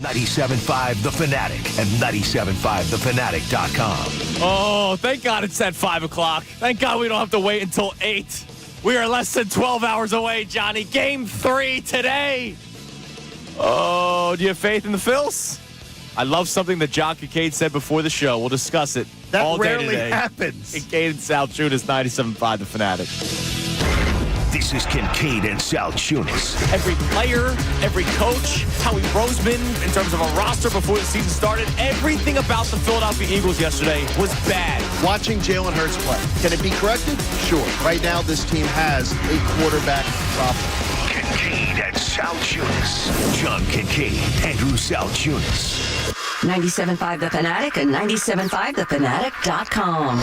97.5 The Fanatic and 97.5thefanatic.com. Oh, thank God it's at 5 o'clock. Thank God we don't have to wait until 8. We are less than 12 hours away, Johnny. Game 3 today. Oh, do you have faith in the Phils? I love something that John Kincade said before the show. We'll discuss it all day today. That rarely happens. Kincade Salciunas, 97.5 The Fanatic. This is Kincade and Salciunas. Every player, every coach, Howie Roseman, in terms of a roster before the season started, everything about the Philadelphia Eagles yesterday was bad. Watching Jalen Hurts play. Can it be corrected? Sure. Right now, this team has a quarterback problem. Kincade and Salciunas. John Kincade, Andrew Salciunas. 97.5 The Fanatic and 97.5thefanatic.com.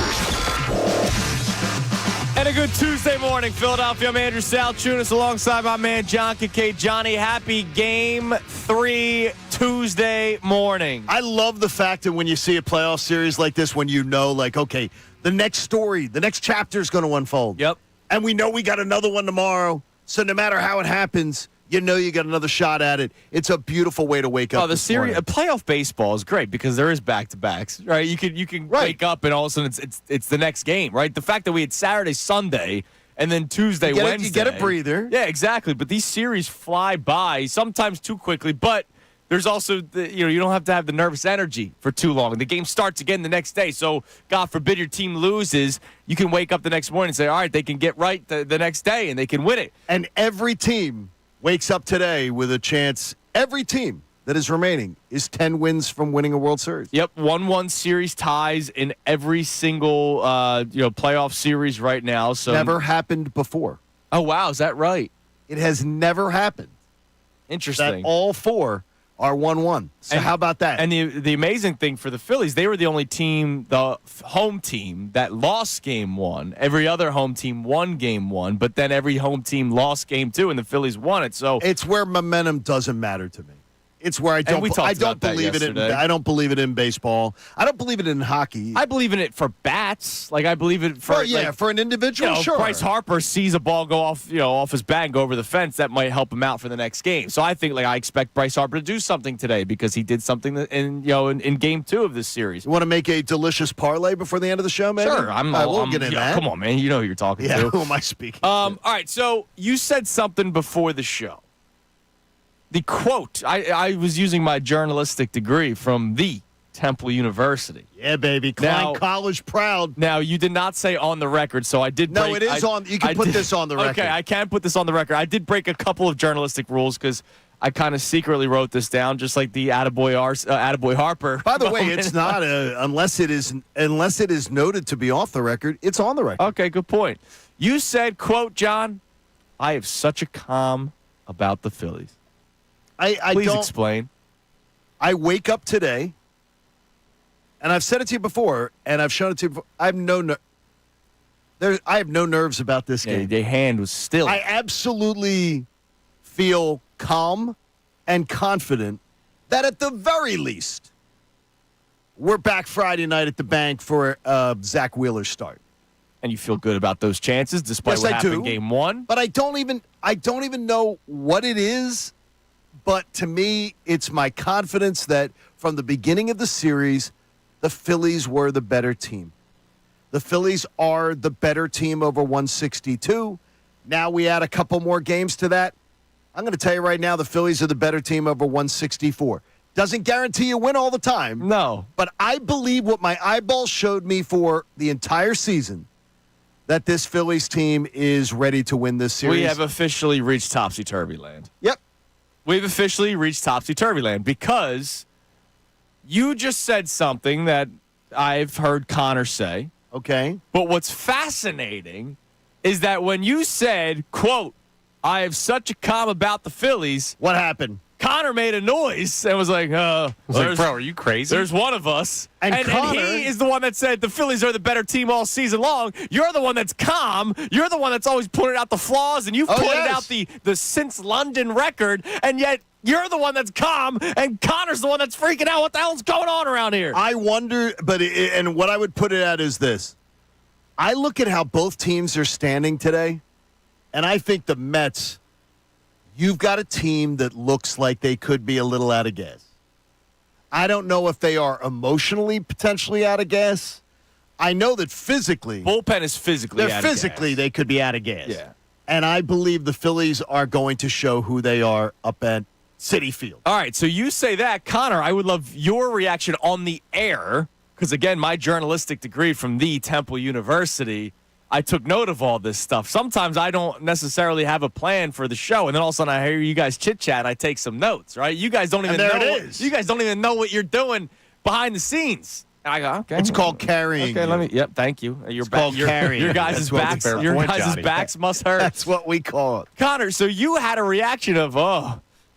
And a good Tuesday morning, Philadelphia. I'm Andrew Salciunas alongside my man John Kincade. Johnny, happy Game 3 Tuesday morning. I love the fact that when you see a playoff series like this, when you know, like, okay, the next story, the next chapter is going to unfold. Yep. And we know we got another one tomorrow. So no matter how it happens, you know you got another shot at it. It's a beautiful way to wake up. Oh, the series, playoff baseball is great because there is back-to-backs, right? You can wake up and all of a sudden it's the next game, right? The fact that we had Saturday, Sunday, and then Tuesday, Wednesday. You get a breather. Yeah, exactly. But these series fly by, sometimes too quickly. But there's also, you don't have to have the nervous energy for too long. The game starts again the next day. So, God forbid your team loses, you can wake up the next morning and say, all right, they can get right the next day and they can win it. And every team wakes up today with a chance. Every team that is remaining is 10 wins from winning a World Series. Yep, 1-1 series ties in every single playoff series right now. So never happened before. Oh wow, is that right? It has never happened. Interesting. That all 4 are 1-1. So how about that? And the amazing thing for the Phillies, they were the only team, the home team, that lost Game 1. Every other home team won Game 1, but then every home team lost Game 2, and the Phillies won it. So it's where momentum doesn't matter to me. It's where I don't believe it in. I don't believe it in baseball. I don't believe it in hockey. I believe in it for bats. Like I believe it for for an individual. Sure. Bryce Harper sees a ball go off his bat and go over the fence. That might help him out for the next game. So I think I expect Bryce Harper to do something today because he did something in Game 2 of this series. You want to make a delicious parlay before the end of the show, maybe? Sure. We'll get in that. Come on, man. You know who you're talking to. Who am I speaking? All right. So you said something before the show. The quote, I was using my journalistic degree from the Temple University. Yeah, baby. Klein College proud. Now, you did not say on the record, so I did break. No, it is on. You can put this on the record. Okay, I can put this on the record. I did break a couple of journalistic rules because I kind of secretly wrote this down, just like the Attaboy Harper. By the way, it's not unless it is noted to be off the record. It's on the record. Okay, good point. You said, quote, John, I have such a calm about the Phillies. Please explain. I wake up today, and I've said it to you before, and I've shown it to you before. I have no nerves about this game. The hand was still. I absolutely feel calm and confident that at the very least, we're back Friday night at the bank for Zach Wheeler's start. And you feel good about those chances, despite what happened in Game 1? But I don't even know what it is. But to me, it's my confidence that from the beginning of the series, the Phillies were the better team. The Phillies are the better team over 162. Now we add a couple more games to that. I'm going to tell you right now, the Phillies are the better team over 164. Doesn't guarantee you win all the time. No. But I believe what my eyeballs showed me for the entire season, that this Phillies team is ready to win this series. We have officially reached topsy-turvy land. Yep. We've officially reached topsy-turvy land because you just said something that I've heard Connor say. Okay. But what's fascinating is that when you said, quote, I have such a calm about the Phillies. What happened? Connor made a noise and was like, bro, are you crazy? There's one of us. And he is the one that said the Phillies are the better team all season long. You're the one that's calm. You're the one that's always pointed out the flaws, and you've pointed out the since London record, and yet you're the one that's calm, and Connor's the one that's freaking out. What the hell's going on around here? I wonder, and what I would put it at is this. I look at how both teams are standing today, and I think the Mets, you've got a team that looks like they could be a little out of gas. I don't know if they are emotionally potentially out of gas. I know that physically, Bullpen is physically out of gas. they could be out of gas. Yeah. And I believe the Phillies are going to show who they are up at Citi Field. All right, so you say that. Connor, I would love your reaction on the air because, again, my journalistic degree from the Temple University, I took note of all this stuff. Sometimes I don't necessarily have a plan for the show, and then all of a sudden I hear you guys chit-chat, I take some notes, right? You guys don't even you guys don't even know what you're doing behind the scenes. And I go, okay. It's called carrying. Okay, yep, thank you. It's called carrying. Your guys' backs must hurt. That's what we call it. Connor, so you had a reaction of,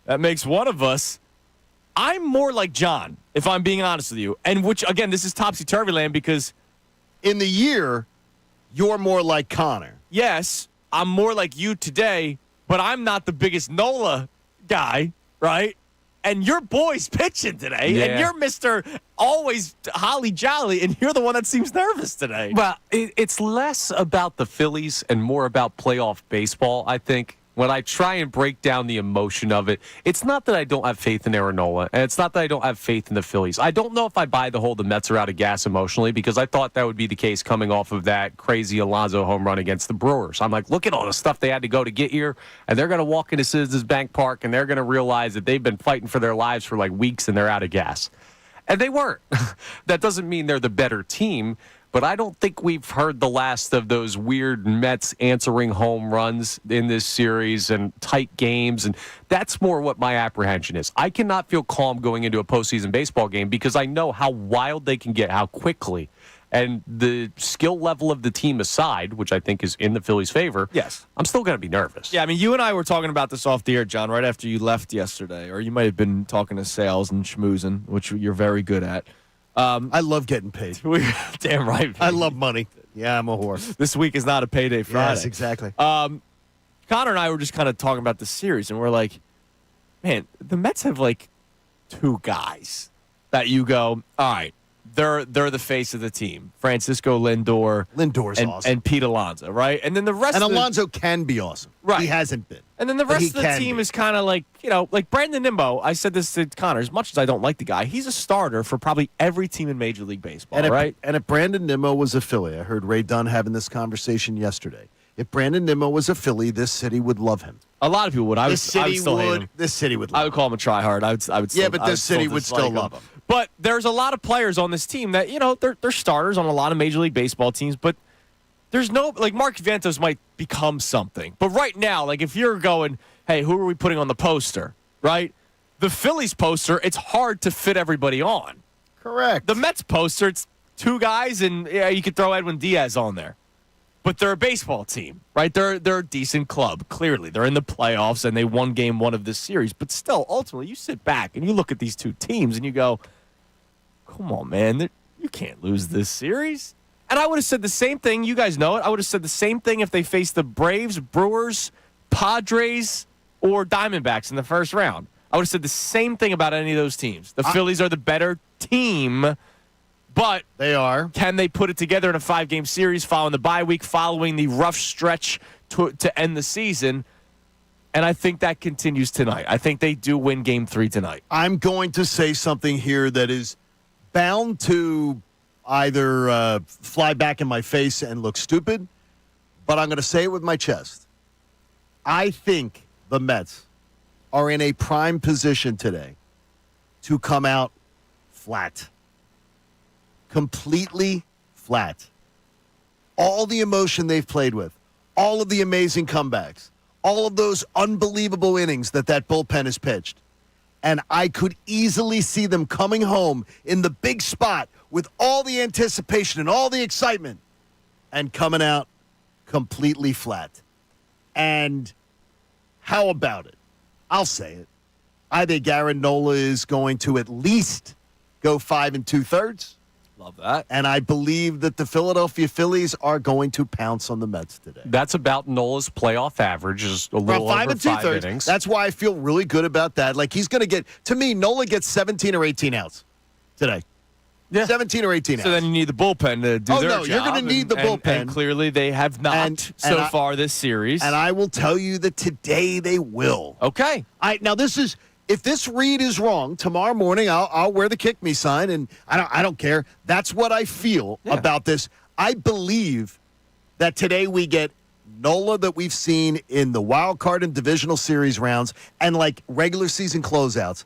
that makes one of us. I'm more like John, if I'm being honest with you. And which, again, this is topsy-turvy land because in the year, you're more like Connor. Yes, I'm more like you today, but I'm not the biggest NOLA guy, right? And your boy's pitching today, and you're Mr. Always Holly Jolly, and you're the one that seems nervous today. Well, it's less about the Phillies and more about playoff baseball, I think. When I try and break down the emotion of it, it's not that I don't have faith in Aaron Nola, and it's not that I don't have faith in the Phillies. I don't know if I buy the whole the Mets are out of gas emotionally because I thought that would be the case coming off of that crazy Alonso home run against the Brewers. I'm like, look at all the stuff they had to go to get here, and they're going to walk into Citizens Bank Park, and they're going to realize that they've been fighting for their lives for like weeks, and they're out of gas. And they weren't. That doesn't mean they're the better team. But I don't think we've heard the last of those weird Mets answering home runs in this series and tight games. And that's more what my apprehension is. I cannot feel calm going into a postseason baseball game because I know how wild they can get, how quickly. And the skill level of the team aside, which I think is in the Phillies' favor, yes, I'm still going to be nervous. Yeah, I mean, you and I were talking about this off the air, John, right after you left yesterday. Or you might have been talking to sales and schmoozing, which you're very good at. I love getting paid. Damn right. I love money. Yeah, I'm a whore. This week is not a payday Friday. Yes, exactly. Connor and I were just kind of talking about the series, and we're like, man, the Mets have like two guys that you go, all right, they're the face of the team. Francisco Lindor. Lindor's awesome. And Pete Alonso, right? And then the rest and Alonso can be awesome. Right. He hasn't been. And then the rest of the team is kind of like, like Brandon Nimmo. I said this to Connor. As much as I don't like the guy, he's a starter for probably every team in Major League Baseball, right? And if Brandon Nimmo was a Philly, I heard Ray Dunn having this conversation yesterday. If Brandon Nimmo was a Philly, this city would love him. A lot of people would. I would still hate him. This city would love him. I would call him a tryhard. I would. Yeah, but this city would still love him. But there's a lot of players on this team that, they're starters on a lot of Major League Baseball teams, but there's no, like, Mark Vientos might become something. But right now, like, if you're going, hey, who are we putting on the poster, right? The Phillies poster, it's hard to fit everybody on. Correct. The Mets poster, it's two guys, and, you could throw Edwin Diaz on there. But they're a baseball team, right? They're a decent club, clearly. They're in the playoffs, and they won game one of this series. But still, ultimately, you sit back and you look at these two teams, and you go, come on, man, you can't lose this series. And I would have said the same thing. You guys know it. I would have said the same thing if they faced the Braves, Brewers, Padres, or Diamondbacks in the first round. I would have said the same thing about any of those teams. The Phillies are the better team, but they are. Can they put it together in a 5-game series following the bye week, following the rough stretch to end the season? And I think that continues tonight. I think they do win game 3 tonight. I'm going to say something here that is bound to either fly back in my face and look stupid, but I'm going to say it with my chest. I think the Mets are in a prime position today to come out flat. Completely flat. All the emotion they've played with, all of the amazing comebacks, all of those unbelievable innings that bullpen has pitched. And I could easily see them coming home in the big spot with all the anticipation and all the excitement and coming out completely flat. And how about it? I'll say it. I think Aaron Nola is going to at least go 5 2/3. Love that. And I believe that the Philadelphia Phillies are going to pounce on the Mets today. That's about Nola's playoff average, is a little five over and 2/3 innings. That's why I feel really good about that. Like, he's going to get, to me, Nola gets 17 or 18 outs today. Yeah. 17 or 18 outs. So then you need the bullpen to do their job. You're going to need the bullpen. And clearly they have not far this series. And I will tell you that today they will. Okay. Now, this is if this read is wrong, tomorrow morning I'll wear the kick me sign, and I don't care. That's what I feel about this. I believe that today we get Nola that we've seen in the wild card and divisional series rounds and like regular season closeouts.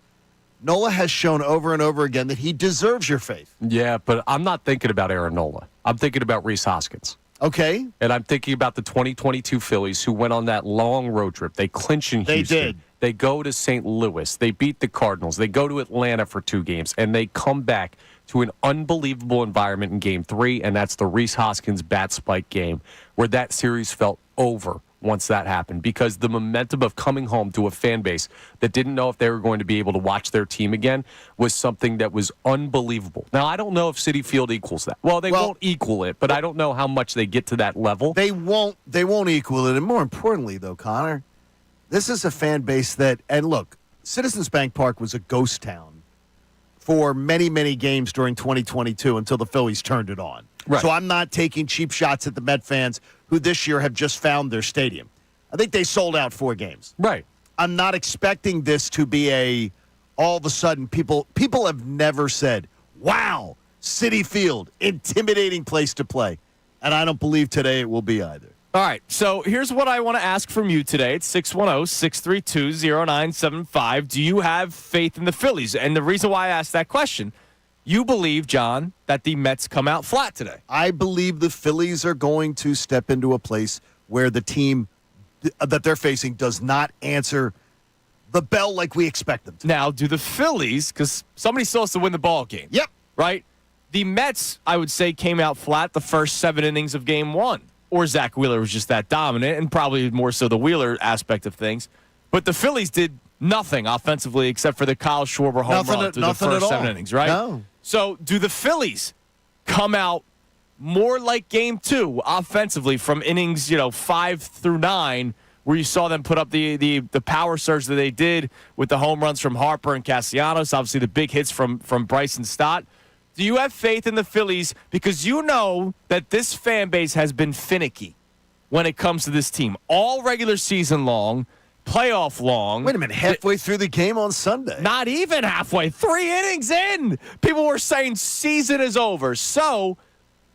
Nola has shown over and over again that he deserves your faith. Yeah, but I'm not thinking about Aaron Nola. I'm thinking about Rhys Hoskins. Okay. And I'm thinking about the 2022 Phillies who went on that long road trip. They clinch in Houston. They did. They go to St. Louis. They beat the Cardinals. They go to Atlanta for 2 games, and they come back to an unbelievable environment in Game 3, and that's the Rhys Hoskins bat spike game, where that series felt over once that happened, because the momentum of coming home to a fan base that didn't know if they were going to be able to watch their team again was something that was unbelievable. Now, I don't know if Citi Field equals that. Well, they won't equal it, but I don't know how much they get to that level. They won't equal it. And more importantly, though, Connor, this is a fan base that, and look, Citizens Bank Park was a ghost town for many, many games during 2022 until the Phillies turned it on. Right. So I'm not taking cheap shots at the Met fans who this year have just found their stadium. I think they sold out 4 games. Right. I'm not expecting this to be all of a sudden people have never said, wow, Citi Field, intimidating place to play. And I don't believe today it will be either. All right, so here's what I want to ask from you today. It's 610-632-0975. Do you have faith in the Phillies? And the reason why I asked that question, you believe, John, that the Mets come out flat today. I believe the Phillies are going to step into a place where the team that they're facing does not answer the bell like we expect them to. Now, do the Phillies, because somebody still has to win the ball game. Yep. Right? The Mets, I would say, came out flat the first 7 innings of Game 1. Or Zach Wheeler was just that dominant, and probably more so the Wheeler aspect of things. But the Phillies did nothing offensively except for the Kyle Schwarber home run through the first 7 innings, right? No. So do the Phillies come out more like Game 2 offensively from innings, 5 through 9, where you saw them put up the power surge that they did with the home runs from Harper and Castellanos, obviously the big hits from Bryson Stott? Do you have faith in the Phillies? Because you know that this fan base has been finicky when it comes to this team. All regular season long, playoff long. Wait a minute, halfway through the game on Sunday. Not even halfway. 3 innings in. People were saying season is over. So,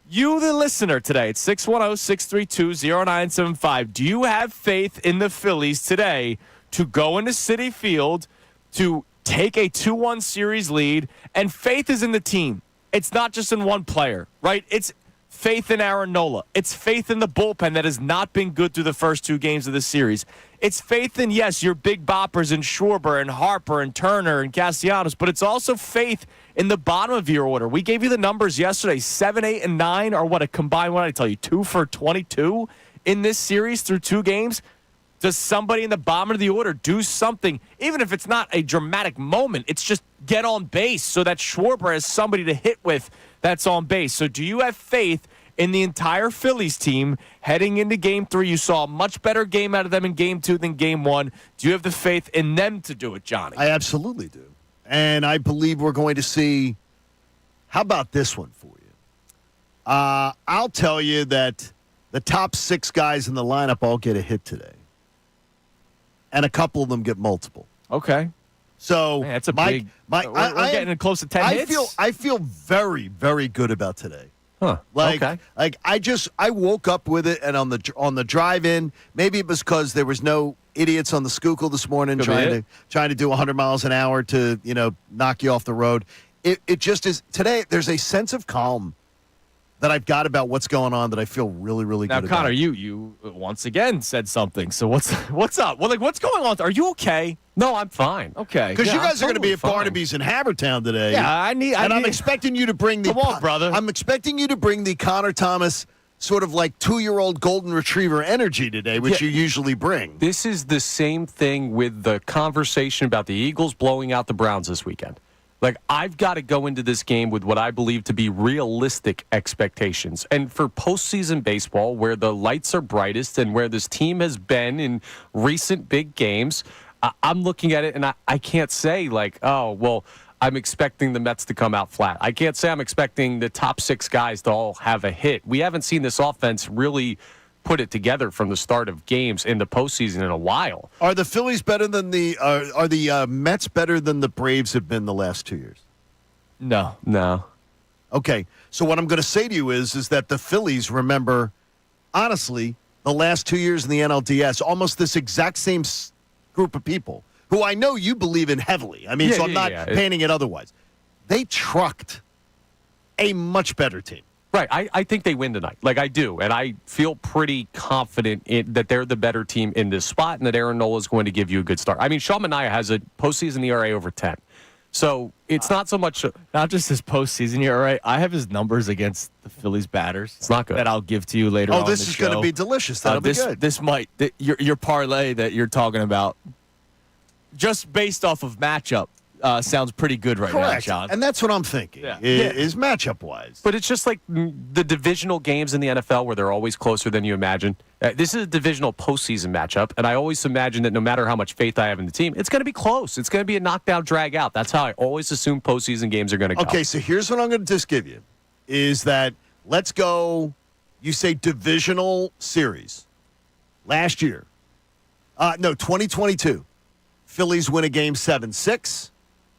you, the listener today, it's 610-632-0975. Do you have faith in the Phillies today to go into Citi Field, to take a 2-1 series lead? And faith is in the team. It's not just in one player, right? It's faith in Aaron Nola. It's faith in the bullpen that has not been good through the first 2 games of the series. It's faith in, yes, your big boppers in Schwarber and Harper and Turner and Castellanos, but it's also faith in the bottom of your order. We gave you the numbers yesterday. 7, 8, and 9 are what a combined, what did I tell you, 2 for 22 in this series through 2 games. Does somebody in the bottom of the order do something, even if it's not a dramatic moment? It's just get on base so that Schwarber has somebody to hit with that's on base. So do you have faith in the entire Phillies team heading into Game 3? You saw a much better game out of them in Game 2 than Game 1. Do you have the faith in them to do it, Johnny? I absolutely do. And I believe we're going to see, how about this one for you? I'll tell you that the top 6 guys in the lineup all get a hit today. And a couple of them get multiple. Okay. So man, that's a big. We're getting close to 10 hits. I feel very, very good about today. Huh. Okay. I woke up with it, and on the drive in, maybe it was because there was no idiots on the Schuylkill this morning trying to do 100 miles an hour to knock you off the road. It just is today. There's a sense of calm that I've got about what's going on that I feel really, really good about. Now, Connor, you once again said something. So what's up? Well, what's going on? Are you okay? No, I'm fine. Okay. Because you guys are going to be at fine. Barnaby's in Havertown today. Yeah, I'm expecting you to bring the. Come on, brother. I'm expecting you to bring the Connor Thomas sort of like 2-year-old golden retriever energy today, which you usually bring. This is the same thing with the conversation about the Eagles blowing out the Browns this weekend. Like, I've got to go into this game with what I believe to be realistic expectations. And for postseason baseball, where the lights are brightest and where this team has been in recent big games, I'm looking at it and I can't say, like, oh, well, I'm expecting the Mets to come out flat. I can't say I'm expecting the top 6 guys to all have a hit. We haven't seen this offense really put it together from the start of games in the postseason in a while. Are the Phillies better than are the Mets better than the Braves have been the last 2 years? No. Okay, so what I'm going to say to you is that the Phillies, remember, honestly, the last 2 years in the NLDS, almost this exact same group of people who I know you believe in heavily. I mean, so I'm not painting it otherwise. They trucked a much better team. Right. I think they win tonight. Like, I do. And I feel pretty confident that they're the better team in this spot and that Aaron Nola is going to give you a good start. I mean, Sean Manaea has a postseason ERA over 10. So it's not so much. Not just his postseason ERA. I have his numbers against the Phillies batters. It's not good. That I'll give to you later on. Oh, this is going to be delicious. That'll be good. This might. Your parlay that you're talking about, just based off of matchup, sounds pretty good right now, John. And that's what I'm thinking, is matchup-wise. But it's just like the divisional games in the NFL where they're always closer than you imagine. This is a divisional postseason matchup, and I always imagine that no matter how much faith I have in the team, it's going to be close. It's going to be a knockdown, drag-out. That's how I always assume postseason games are going to go. Okay, so here's what I'm going to just give you, is that let's go, you say divisional series. Last year. 2022. Phillies win a game 7-6.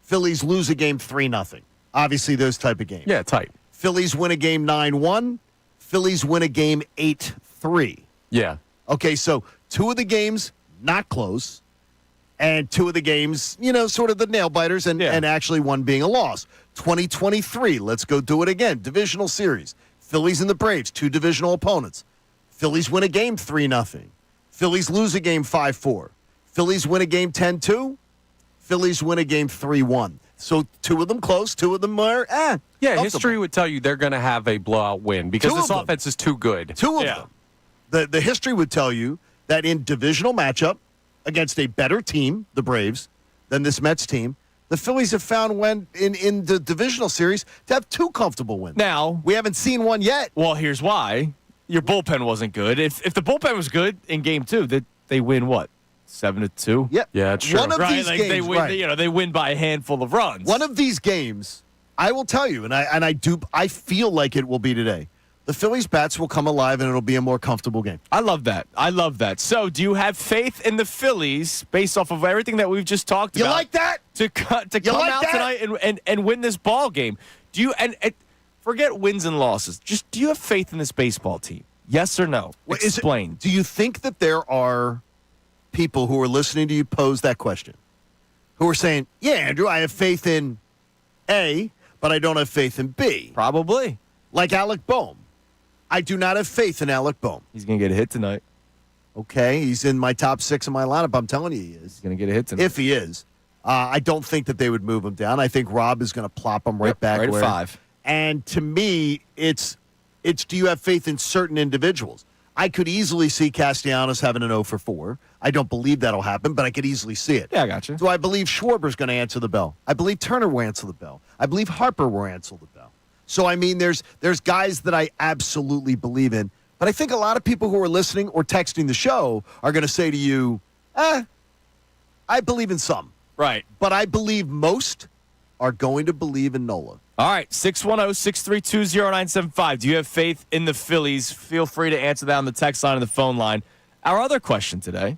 Phillies lose a game 3-0. Obviously, those type of games. Yeah, tight. Phillies win a game 9-1. Phillies win a game 8-3. Yeah. Okay, so 2 of the games not close, and 2 of the games, sort of the nail biters, and actually one being a loss. 2023, let's go do it again. Divisional series. Phillies and the Braves, 2 divisional opponents. Phillies win a game 3-0. Phillies lose a game 5-4. Phillies win a game 10-2. Phillies win a game 3-1. So 2 of them close, 2 of them are Yeah, history would tell you they're going to have a blowout win because this offense is too good. 2 of them. The history would tell you that in divisional matchup against a better team, the Braves, than this Mets team, the Phillies have found when in the divisional series to have 2 comfortable wins. Now, we haven't seen one yet. Well, here's why. Your bullpen wasn't good. If the bullpen was good in game 2, they win what? 7-2. Yep. Yeah, it's true. One of these games, they win. They win by a handful of runs. One of these games, I will tell you, and I feel like it will be today. The Phillies bats will come alive, and it'll be a more comfortable game. I love that. So, do you have faith in the Phillies based off of everything that we've just talked about? You like that? To come out tonight and win this ball game? Do you and forget wins and losses? Just do you have faith in this baseball team? Yes or no? Explain. Do you think that there are people who are listening to you pose that question, who are saying, yeah, Andrew, I have faith in A, but I don't have faith in B? Probably. Like Alec Boehm. I do not have faith in Alec Boehm. He's going to get a hit tonight. Okay, he's in my top 6 of my lineup. I'm telling you he is. He's going to get a hit tonight. If he is. I don't think that they would move him down. I think Rob is going to plop him right back right where. At 5. And to me, it's do you have faith in certain individuals? I could easily see Castellanos having an 0 for 4. I don't believe that'll happen, but I could easily see it. Yeah, I got you. Do I believe Schwarber's going to answer the bell? I believe Turner will answer the bell. I believe Harper will answer the bell. So, I mean, there's guys that I absolutely believe in. But I think a lot of people who are listening or texting the show are going to say to you, I believe in some. Right. But I believe most are going to believe in Nola. All right, 610-632-0975. Do you have faith in the Phillies? Feel free to answer that on the text line and the phone line. Our other question today,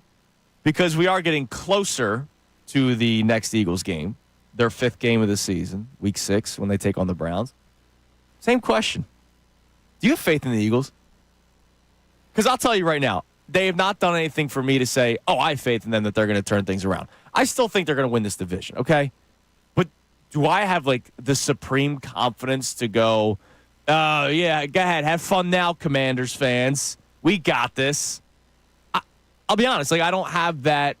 because we are getting closer to the next Eagles game, their 5th game of the season, Week 6, when they take on the Browns. Same question. Do you have faith in the Eagles? Because I'll tell you right now, they have not done anything for me to say, I have faith in them that they're going to turn things around. I still think they're going to win this division, okay? Do I have, the supreme confidence to go, yeah, go ahead, have fun now, Commanders fans. We got this. I'll be honest, I don't have that.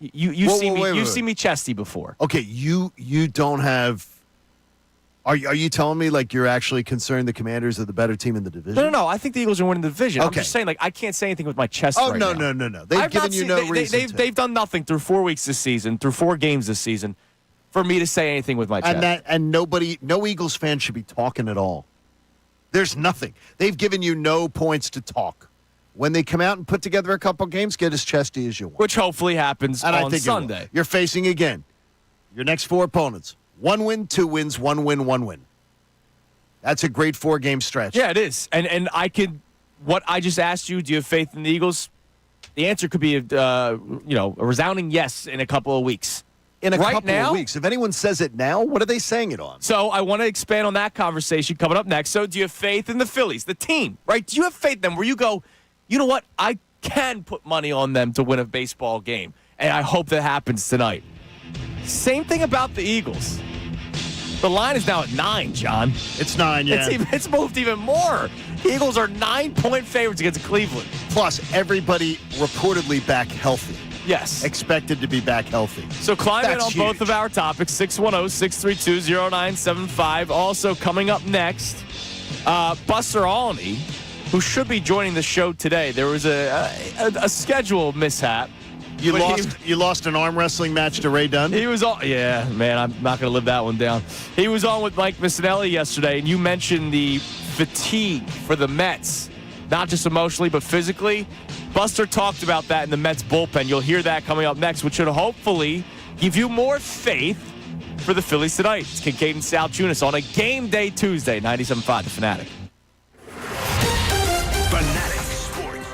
You've seen me chesty before. Okay, you don't have. Are you telling me you're actually concerned the Commanders are the better team in the division? No. I think the Eagles are winning the division. Okay. I'm just saying, I can't say anything with my chest right now. No. They've given you no reason to. They've done nothing through 4 weeks this season, through 4 games this season, for me to say anything with my chest. And no Eagles fan should be talking at all. There's nothing. They've given you no points to talk. When they come out and put together a couple games, get as chesty as you want. Which hopefully happens on Sunday. You're facing again your next 4 opponents. 1 win, 2 wins, 1 win, 1 win. That's a great 4-game stretch. Yeah, it is. And I could what I just asked you, do you have faith in the Eagles? The answer could be, a resounding yes in a couple of weeks. In a right couple now, of weeks. If anyone says it now, what are they saying it on? So I want to expand on that conversation coming up next. So do you have faith in the Phillies, the team, right? Do you have faith in them where you go, you know what? I can put money on them to win a baseball game, and I hope that happens tonight. Same thing about the Eagles. The line is now at 9, John. It's 9, yeah. It's moved even more. The Eagles are 9-point favorites against Cleveland. Plus, everybody reportedly back healthy. Yes. Expected to be back healthy. So climb in That's on huge. both of our topics, 610-632-0975. Also coming up next, Buster Olney, who should be joining the show today. There was a schedule mishap. You lost an arm wrestling match to Ray Dunn? He was on. Yeah, man, I'm not going to live that one down. He was on with Mike Missanelli yesterday, and you mentioned the fatigue for the Mets, not just emotionally but physically. Buster talked about that in the Mets bullpen. You'll hear that coming up next, which should hopefully give you more faith for the Phillies tonight. It's Kincade and Salciunas on a game day Tuesday, 97.5 The Fanatic. Fanatic Sports.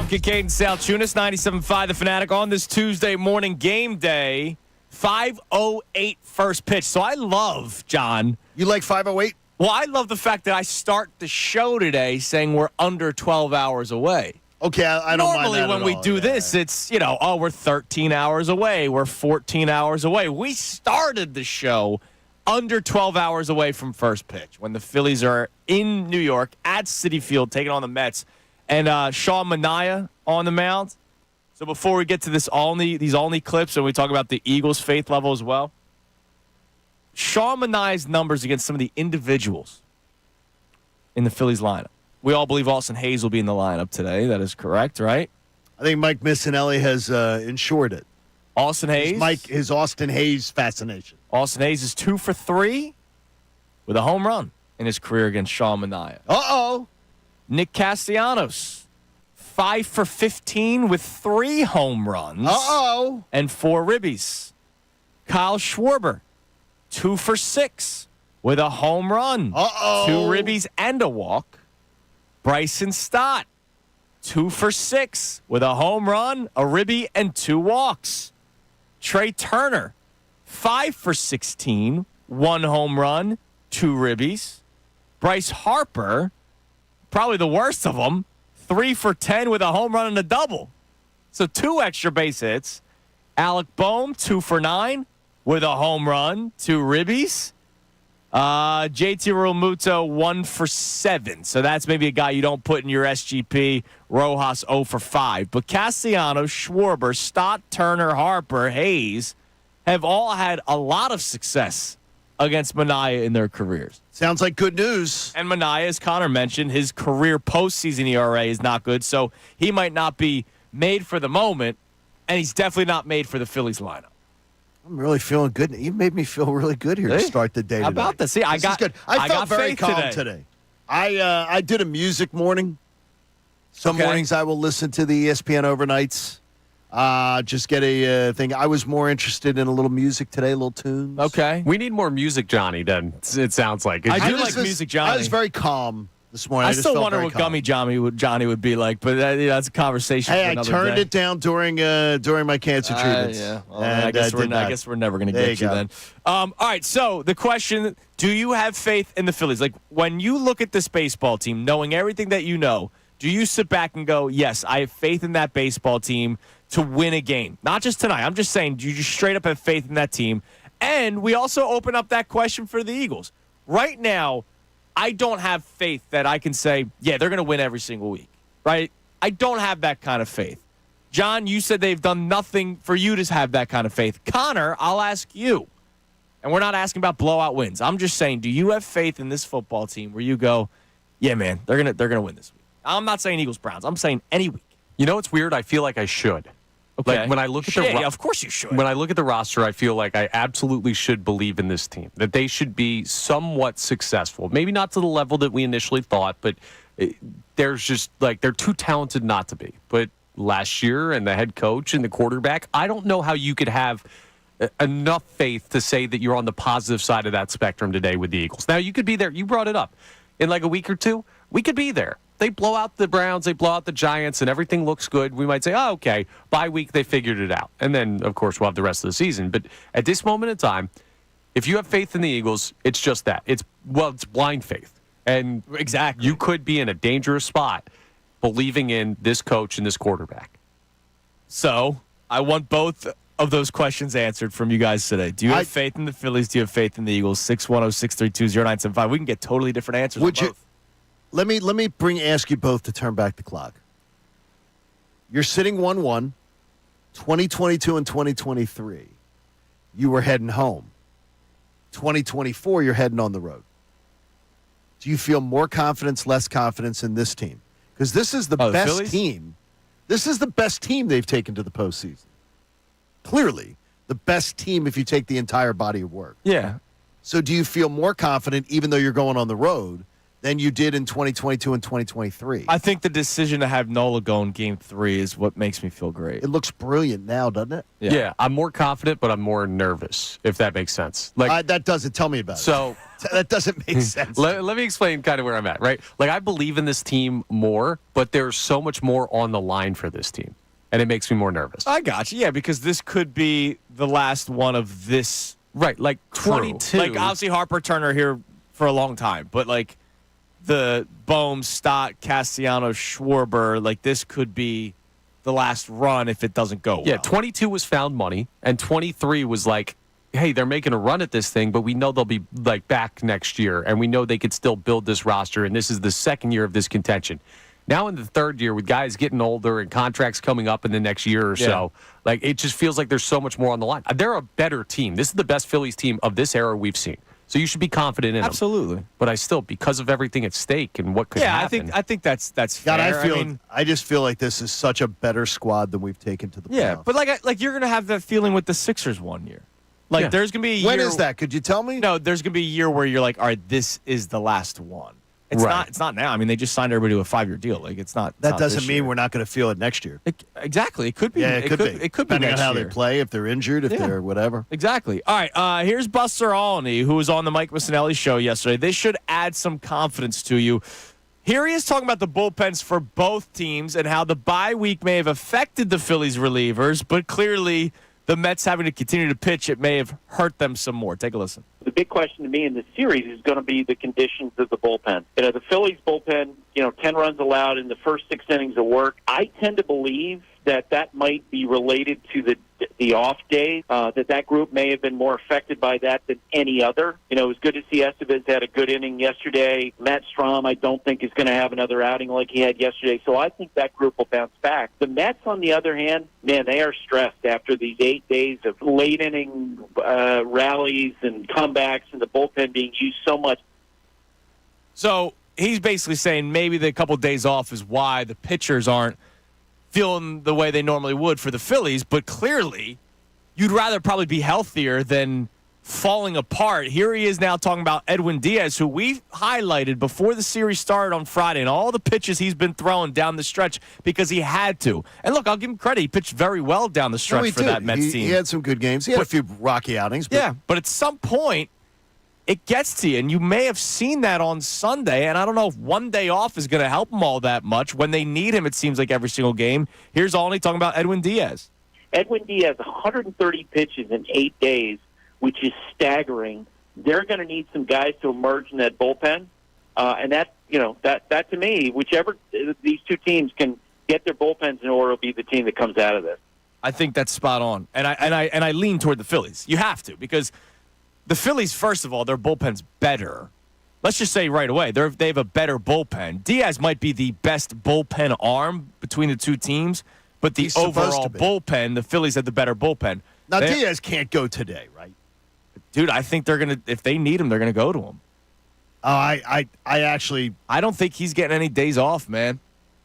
Kincade Salciunas, 97.5 The Fanatic on this Tuesday morning game day. 5:08 first pitch. So I love, John. You like 5:08? Well, I love the fact that I start the show today saying we're under 12 hours away. Okay, I don't mind Normally that when at we all. do Yeah. this, it's, we're 13 hours away. We're 14 hours away. We started the show under 12 hours away from first pitch when the Phillies are in New York at Citi Field taking on the Mets. And Sean Manaea on the mound. So before we get to these Olney clips and we talk about the Eagles' faith level as well, Sean Manaea's numbers against some of the individuals in the Phillies lineup. We all believe Austin Hayes will be in the lineup today. That is correct, right? I think Mike Missanelli has ensured it. Austin Hayes. His Austin Hayes fascination. Austin Hayes is 2 for 3 with a home run in his career against Sean Manaea. Uh-oh. Nick Castellanos, 5 for 15 with 3 home runs. Uh-oh. And 4 ribbies. Kyle Schwarber, 2 for 6 with a home run. Uh-oh. 2 ribbies and a walk. Bryson Stott, 2 for 6 with a home run, a ribby, and 2 walks. Trey Turner, 5 for 16, 1 home run, 2 ribbies. Bryce Harper, probably the worst of them, 3 for 10 with a home run and a double. So 2 extra base hits. Alec Boehm, 2 for 9 with a home run, 2 ribbies. JT Realmuto, 1 for 7. So that's maybe a guy you don't put in your SGP. Rojas, 0 for 5. But Castellanos, Schwarber, Stott, Turner, Harper, Hayes have all had a lot of success against Manaea in their careers. Sounds like good news. And Manaea, as Connor mentioned, his career postseason ERA is not good, so he might not be made for the moment, and he's definitely not made for the Phillies lineup. I'm really feeling good. You made me feel really good here to start the day today. How about this? See, This is good. I felt got very faith calm today. I did a music morning. Some Okay. mornings I will listen to the ESPN overnights. Just get a thing. I was more interested in a little music today, a little tunes. Okay. We need more music, Johnny, then it sounds like. I do was like just- music, Johnny. I was very calm this morning. I just still felt wonder very what calm. Gummy Johnny would be like, but that's a conversation for Hey, I another turned day. it down during my cancer treatments. Yeah. Well, and I guess did not. we're never going to There get you you go. then. All right. So the question: do you have faith in the Phillies? Like when you look at this baseball team, knowing everything that you know, do you sit back and go, "Yes, I have faith in that baseball team to win a game"? Not just tonight. I'm just saying, do you just straight up have faith in that team? And we also open up that question for the Eagles. Right now, I don't have faith that I can say, yeah, they're going to win every single week, right? I don't have that kind of faith. John, you said they've done nothing for you to have that kind of faith. Connor, I'll ask you. And we're not asking about blowout wins. I'm just saying, do you have faith in this football team where you go, yeah, man, they're gonna win this week? I'm not saying Eagles Browns. I'm saying any week. You know what's weird? I feel like I should. Okay. Like when I look at Yeah, of course you should. when I look at the roster, I feel like I absolutely should believe in this team, that they should be somewhat successful. Maybe not to the level that we initially thought, but there's just like they're too talented not to be. But last year and the head coach and the quarterback, I don't know how you could have enough faith to say that you're on the positive side of that spectrum today with the Eagles. Now, you could be there. You brought it up. In like a week or two, we could be there. They blow out the Browns, they blow out the Giants, and everything looks good. We might say, oh, okay, bye week, they figured it out. And then, of course, we'll have the rest of the season. But at this moment in time, if you have faith in the Eagles, it's just that. It's blind faith. And Exactly. you could be in a dangerous spot believing in this coach and this quarterback. So I want both of those questions answered from you guys today. Do you have faith in the Phillies? Do you have faith in the Eagles? 610-632-0975. We can get totally different answers Would on you? both. Let me ask you both to turn back the clock. You're sitting 1-1, 2022 and 2023. You were heading home. 2024, you're heading on the road. Do you feel more confidence, less confidence in this team? Because this is the best Phillies? team. This is the best team they've taken to the postseason. Clearly, the best team if you take the entire body of work. Yeah. So do you feel more confident, even though you're going on the road, than you did in 2022 and 2023. I think the decision to have Nola go in Game 3 is what makes me feel great. It looks brilliant now, doesn't it? Yeah, I'm more confident, but I'm more nervous, if that makes sense. Like That doesn't. Tell me about so. it. That doesn't make sense. Let me explain kind of where I'm at, right? Like, I believe in this team more, but there's so much more on the line for this team, and it makes me more nervous. I got you. Yeah, because this could be the last one of this. Right, like Crew. 22. Like, obviously, Harper Turner here for a long time, but, like, the Bohm, Stott, Castellanos, Schwarber, like, this could be the last run if it doesn't go well. Yeah, 22 was found money, and 23 was like, hey, they're making a run at this thing, but we know they'll be like back next year, and we know they could still build this roster, and this is the second year of this contention. Now in the third year, with guys getting older and contracts coming up in the next year or so, like, it just feels like there's so much more on the line. They're a better team. This is the best Phillies team of this era we've seen. So you should be confident in them. Absolutely. But I still, because of everything at stake and what could happen. I think that's fair. God, I just feel like this is such a better squad than we've taken to the playoffs. Yeah, but like you're gonna have that feeling with the Sixers one year. Like, Yeah. there's gonna be a when year. is that? Could you tell me? No, there's gonna be a year where you're like, all right, this is the last one. It's Right. not. It's not now. I mean, they just signed everybody to a 5-year deal. Like, it's not. That doesn't mean we're not going to feel it next year. Exactly. It could be. Yeah, it could be. It could be Depending next on how year. they play, if they're injured, if they're whatever. Exactly. All right. Here's Buster Olney, who was on the Mike Missanelli show yesterday. This should add some confidence to you. Here he is talking about the bullpens for both teams and how the bye week may have affected the Phillies relievers, but clearly the Mets having to continue to pitch, it may have hurt them some more. Take a listen. The big question to me in this series is going to be the conditions of the bullpen. The Phillies bullpen, 10 runs allowed in the first 6 innings of work. I tend to believe that might be related to the off days, that group may have been more affected by that than any other. It was good to see Estevez had a good inning yesterday. Matt Strahm, I don't think, is going to have another outing like he had yesterday, so I think that group will bounce back. The Mets, on the other hand, man, they are stressed after these 8 days of late inning rallies and comebacks and the bullpen being used so much. So he's basically saying maybe the couple of days off is why the pitchers aren't feeling the way they normally would for the Phillies, but clearly you'd rather probably be healthier than falling apart. Here he is now talking about Edwin Diaz, who we highlighted before the series started on Friday, and all the pitches he's been throwing down the stretch because he had to. And look, I'll give him credit. He pitched very well down the stretch for that Mets team. He had some good games. He had a few rocky outings. But but at some point, it gets to you, and you may have seen that on Sunday, and I don't know if one day off is going to help him all that much. When they need him, it seems like every single game. Here's Olney talking about Edwin Diaz. Edwin Diaz, 130 pitches in 8 days, which is staggering. They're going to need some guys to emerge in that bullpen, and that to me, whichever these two teams can get their bullpens in order, will be the team that comes out of this. I think that's spot on, and I lean toward the Phillies. You have to, because the Phillies, first of all, their bullpen's better. Let's just say right away, they have a better bullpen. Diaz might be the best bullpen arm between the two teams, but the overall bullpen, the Phillies had the better bullpen. Now, Diaz can't go today, right? Dude, I think they're going to, if they need him, they're going to go to him. I actually... I don't think he's getting any days off, man.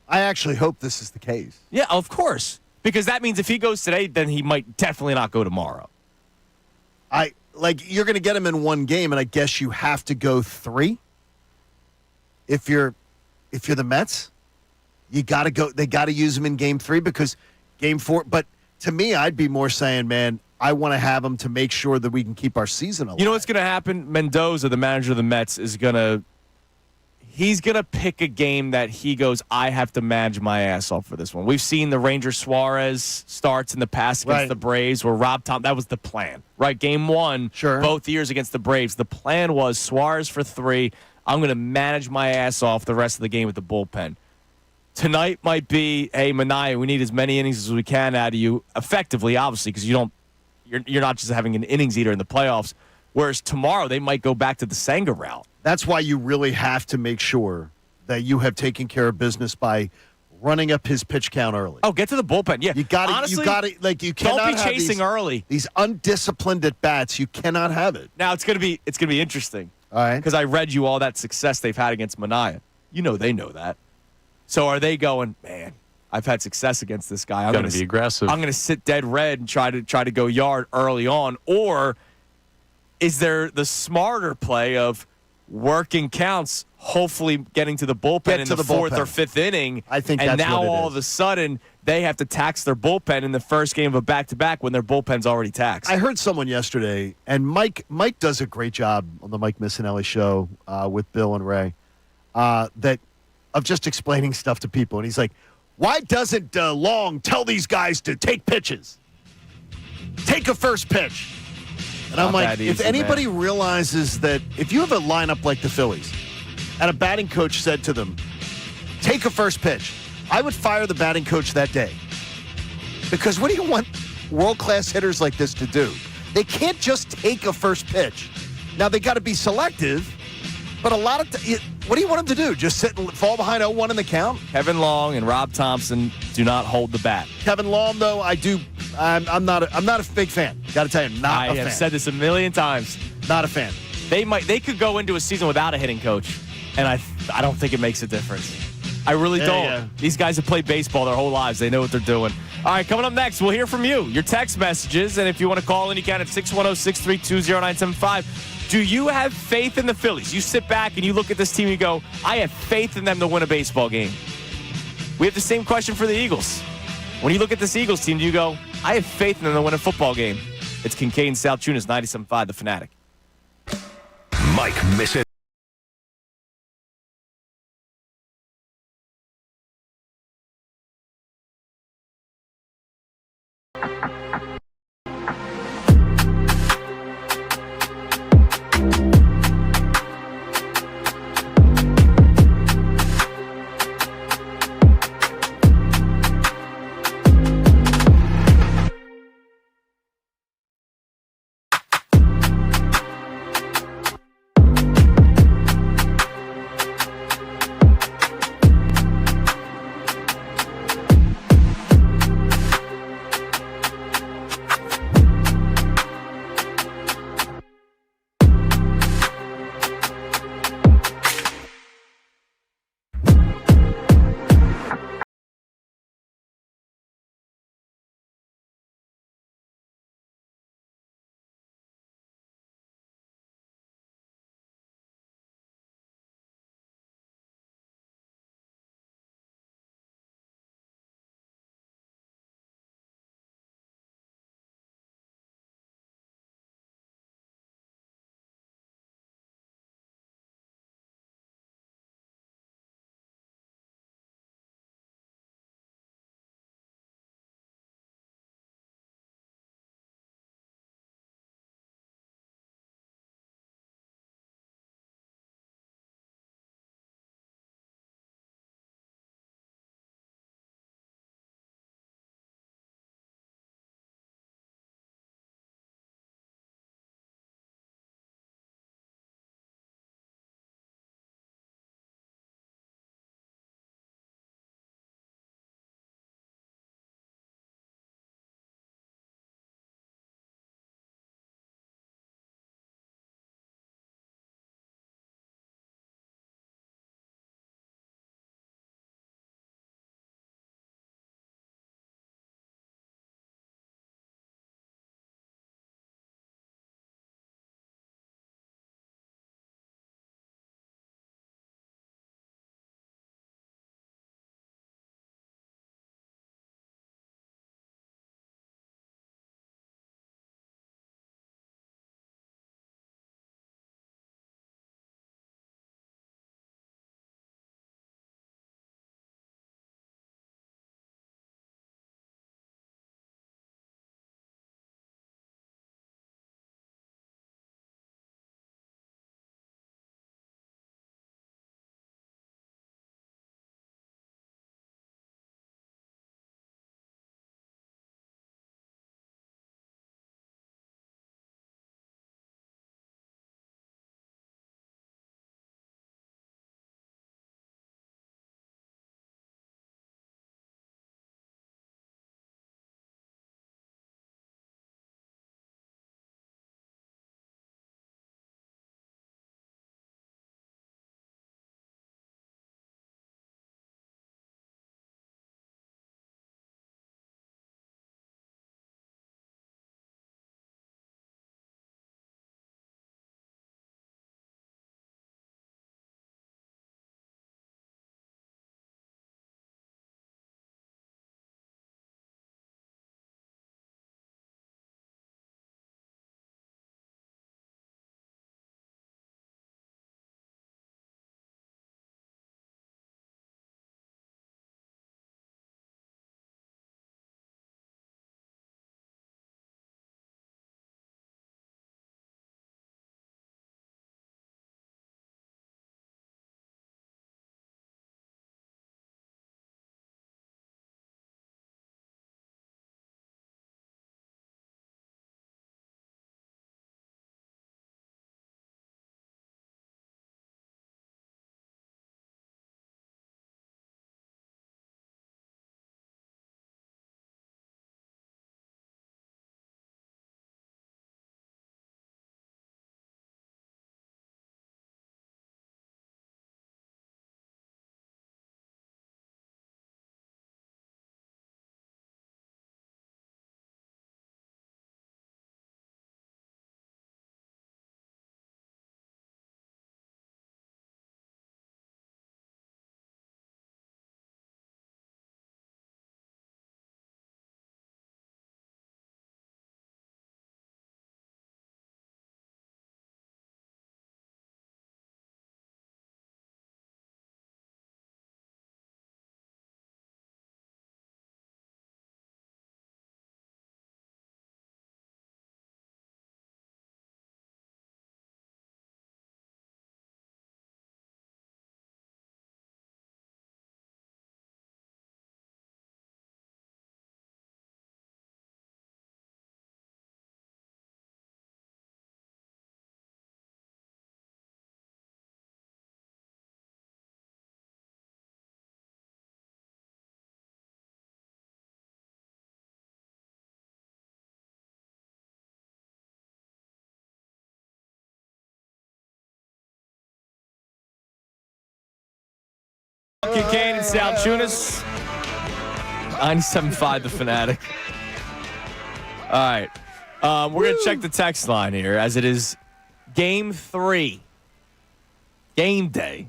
I actually hope this is the case. Yeah, of course. Because that means if he goes today, then he might definitely not go tomorrow. You're going to get him in one game, and I guess you have to go 3. If you're the Mets, you got to go. They got to use him in Game 3 because Game 4. But to me, I'd be more saying, man, I want to have him to make sure that we can keep our season alive. You know what's going to happen? Mendoza, the manager of the Mets, he's going to pick a game that he goes, I have to manage my ass off for this one. We've seen the Ranger Suarez starts in the past against the Braves where that was the plan, right? Game 1, both years against the Braves. The plan was Suarez for 3. I'm going to manage my ass off the rest of the game with the bullpen. Tonight might be, hey, Manaea, we need as many innings as we can out of you, effectively, obviously, because you're not just having an innings eater in the playoffs. Whereas tomorrow they might go back to the Senga route. That's why you really have to make sure that you have taken care of business by running up his pitch count early. Oh, get to the bullpen. Yeah. You got to you cannot don't be have chasing early. These undisciplined at bats, you cannot have it. Now it's going to be interesting. All right. Because I read you all that success they've had against Manaea. They know that. So are they going, man, I've had success against this guy. I'm going to be aggressive. I'm going to sit dead red and try to go yard early on, or is there the smarter play of working counts, hopefully getting to the bullpen in the fourth or fifth inning. I think and that's now what it all is. of a sudden they have to tax their bullpen in the first game of a back-to-back when their bullpen's already taxed. I heard someone yesterday, and Mike does a great job on the Mike Missanelli show with Bill and Ray, that of just explaining stuff to people. And he's like, why doesn't Long tell these guys to take pitches? Take a first pitch. And I'm Not like, that if easy, anybody man. realizes that if you have a lineup like the Phillies and a batting coach said to them, take a first pitch, I would fire the batting coach that day. Because what do you want world-class hitters like this to do? They can't just take a first pitch. Now, they got to be selective, but a lot of what do you want them to do? Just sit and fall behind 0-1 in the count? Kevin Long and Rob Thompson do not hold the bat. Kevin Long, though, I'm not a big fan. Got to tell you, not a fan. I have said this a million times. Not a fan. They could go into a season without a hitting coach, and I don't think it makes a difference. I really don't. Yeah. These guys have played baseball their whole lives. They know what they're doing. All right, coming up next, we'll hear from you. Your text messages, and if you want to call in, you can at 610-632-0975. Do you have faith in the Phillies? You sit back and you look at this team and you go, I have faith in them to win a baseball game. We have the same question for the Eagles. When you look at this Eagles team, do you go, I have faith in them to win a football game? It's Kincade Salciunas, 97.5, The Fanatic. Mike Missanelli. Kincade Salciunas. 97.5 The Fanatic. All right. We're going to check the text line here as it is Game 3. Game day.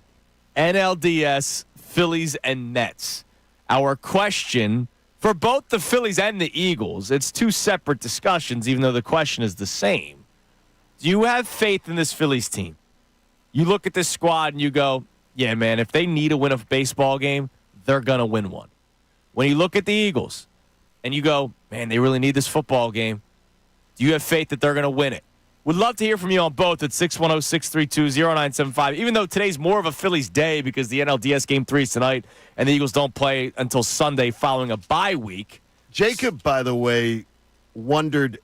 NLDS, Phillies, and Mets. Our question for both the Phillies and the Eagles, it's two separate discussions, even though the question is the same. Do you have faith in this Phillies team? You look at this squad and you go, yeah, man, if they need to win a baseball game, they're going to win one. When you look at the Eagles and you go, man, they really need this football game, do you have faith that they're going to win it? Would love to hear from you on both at 610-632-0975. Even though today's more of a Phillies day because the NLDS Game 3 is tonight and the Eagles don't play until Sunday following a bye week. Jacob, by the way, wondered,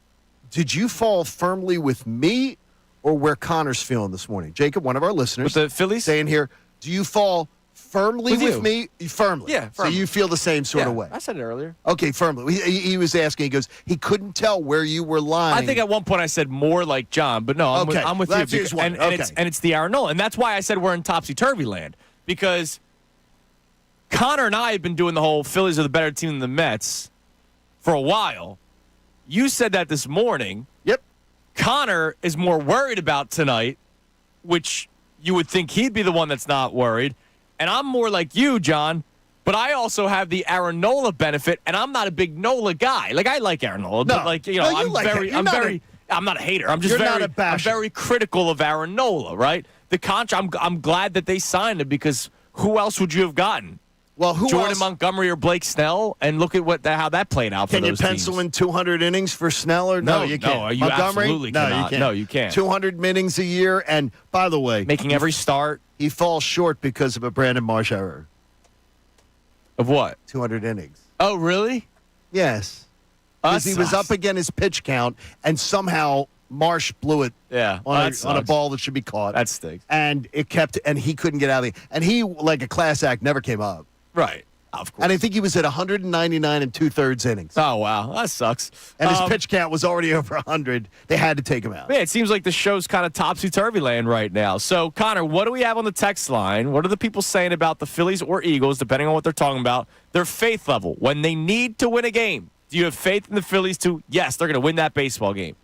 did you fall firmly with me or where Connor's feeling this morning? Jacob, one of our listeners. With the Phillies? Saying here, do you fall firmly with me? Firmly. Yeah, firmly. So you feel the same sort of way. I said it earlier. Okay, firmly. He was asking, he goes, he couldn't tell where you were lying. I think at one point I said more like John, but no, I'm with That's you. his one. And it's the Aaron Nola. And that's why I said we're in topsy-turvy land. Because Connor and I have been doing the whole Phillies are the better team than the Mets for a while. You said that this morning. Yep. Connor is more worried about tonight, which you would think he'd be the one that's not worried. And I'm more like you, John, but I also have the Aaron Nola benefit, and I'm not a big Nola guy. Like, I like Aaron Nola, but I'm not a hater. I'm just I'm very critical of Aaron Nola, right? The contract, I'm glad that they signed him because who else would you have gotten? Well, who Jordan else? Montgomery or Blake Snell, and look at how that played out for those teams. Can you pencil in 200 innings for Snell? Or no, you can't. No, you Montgomery? absolutely no, cannot. You can't. No, you can't. 200 innings a year, and by the way, making every start. He falls short because of a Brandon Marsh error. Of what? 200 innings. Oh, really? Yes. Because he was up against his pitch count, and somehow Marsh blew it on a ball that should be caught. That stinks. And he couldn't get out of the. And he, like a class act, never came up. Right. Of course. And I think he was at 199 and 2/3 innings. Oh, wow. That sucks. And his pitch count was already over 100. They had to take him out. Man, it seems like the show's kind of topsy-turvy land right now. So, Connor, what do we have on the text line? What are the people saying about the Phillies or Eagles, depending on what they're talking about, their faith level when they need to win a game? Do you have faith in the Phillies to, yes, they're going to win that baseball game?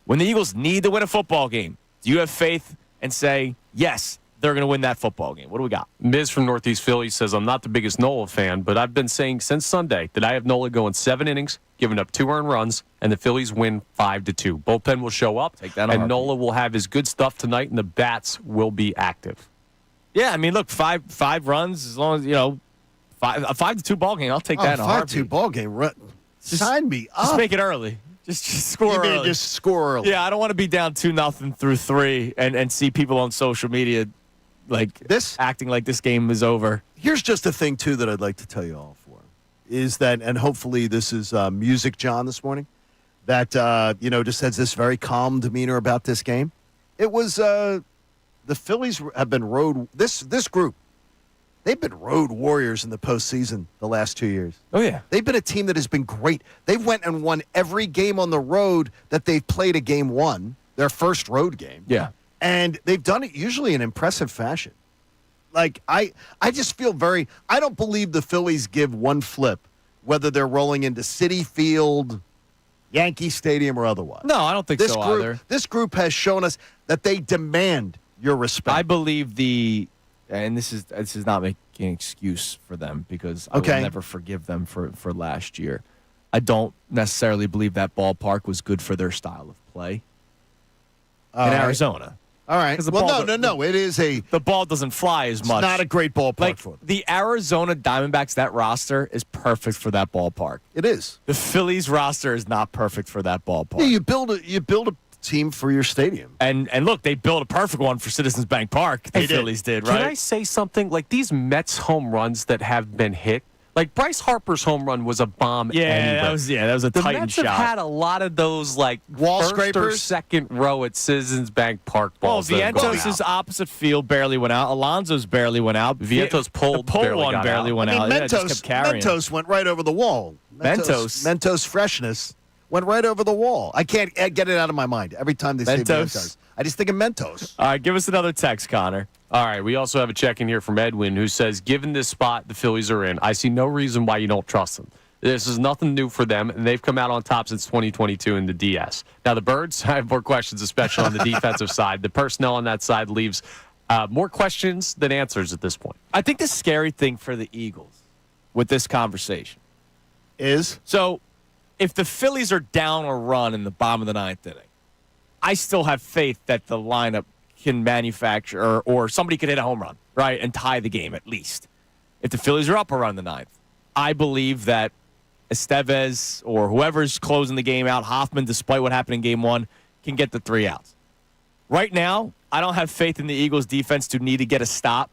When the Eagles need to win a football game, do you have faith and say, yes, they're going to win that football game? What do we got? Miz from Northeast Philly says, I'm not the biggest Nola fan, but I've been saying since Sunday that I have Nola going 7 innings, giving up 2 earned runs, and the Phillies win 5-2. Bullpen will show up, and Nola will have his good stuff tonight, and the bats will be active. Yeah, I mean, look, five runs, as long as, a 5-2 ball game, I'll take that in a heartbeat. 5-2 ball game. Sign me up. Just make it early. Just score early. Just score early. Yeah, I don't want to be down 2-0 through 3 and see people on social media acting like this game is over. Here's just a thing, too, that I'd like to tell you all for, is that, and hopefully this is music, John, this morning, that, just has this very calm demeanor about this game. It was the Phillies have been this group, they've been road warriors in the postseason the last 2 years. Oh, yeah. They've been a team that has been great. They've went and won every game on the road that they've played a game one, their first road game. Yeah. And they've done it usually in impressive fashion. Like, I just feel I don't believe the Phillies give one flip, whether they're rolling into Citi Field, Yankee Stadium, or otherwise. No, I don't think so either. This group has shown us that they demand your respect. I believe and this is not making an excuse for them because I will never forgive them for last year. I don't necessarily believe that ballpark was good for their style of play in Arizona. All right. Well, no. It is the ball doesn't fly as much. It's not a great ballpark for them. The Arizona Diamondbacks, that roster is perfect for that ballpark. It is. The Phillies roster is not perfect for that ballpark. Yeah, you build a team for your stadium. And look, they built a perfect one for Citizens Bank Park. The Phillies did, right? Can I say something? Like these Mets home runs that have been hit, like Bryce Harper's home run was a bomb. That was a the Titan Mets shot. have had a lot of those like wall first scrapers, or second row at Citizens Bank Park balls. Well, Vientos' opposite field barely went out. Alonso's barely went out. Vientos pulled the pull barely one got barely out. went out. Mentos, just kept carrying. Mentos went right over the wall. Mentos freshness went right over the wall. I can't get it out of my mind every time they say Mentos. I just think of Mentos. All right, give us another text, Connor. All right, we also have a check-in here from Edwin who says, given this spot the Phillies are in, I see no reason why you don't trust them. This is nothing new for them, and they've come out on top since 2022 in the DS. Now, the Birds, I have more questions, especially on the defensive side. The personnel on that side leaves more questions than answers at this point. I think the scary thing for the Eagles with this conversation Is? so if the Phillies are down a run in the bottom of the ninth inning, I still have faith that the lineup can manufacture or somebody could hit a home run, right, and tie the game at least. If the Phillies are up around the ninth, I believe that Estevez or whoever's closing the game out, Hoffman, despite what happened in game one, can get the 3 outs. Right now, I don't have faith in the Eagles' defense to need to get a stop.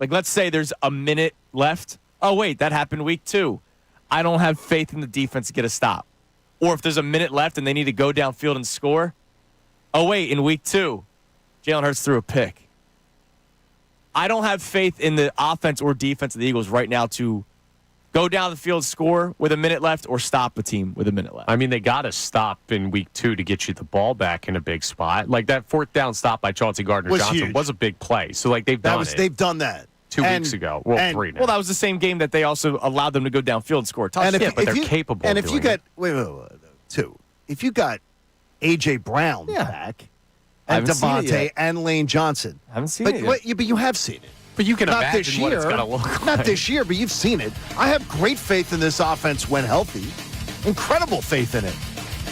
Like, let's say there's a minute left. Oh, wait, that happened week 2. I don't have faith in the defense to get a stop. Or if there's a minute left and they need to go downfield and score. Oh, wait, in week 2, Jalen Hurts threw a pick. I don't have faith in the offense or defense of the Eagles right now to go down the field, score with a minute left, or stop a team with a minute left. I mean, they got to stop in week 2 to get you the ball back in a big spot. Like that 4th down stop by Chauncey Gardner-Johnson was a big play. So, like, they've done it. They've done that. 2 weeks ago. Well, 3 now. Well, that was the same game that they also allowed them to go downfield and score a touchdown. But they're capable and of if doing you got, it. wait, 2. If you got A.J. Brown back I and haven't seen it Devontae yet. and Lane Johnson. I haven't seen but, it yet. but you have seen it. But you can Not imagine this what year. it's going to look like. Not this year, but you've seen it. I have great faith in this offense when healthy. Incredible faith in it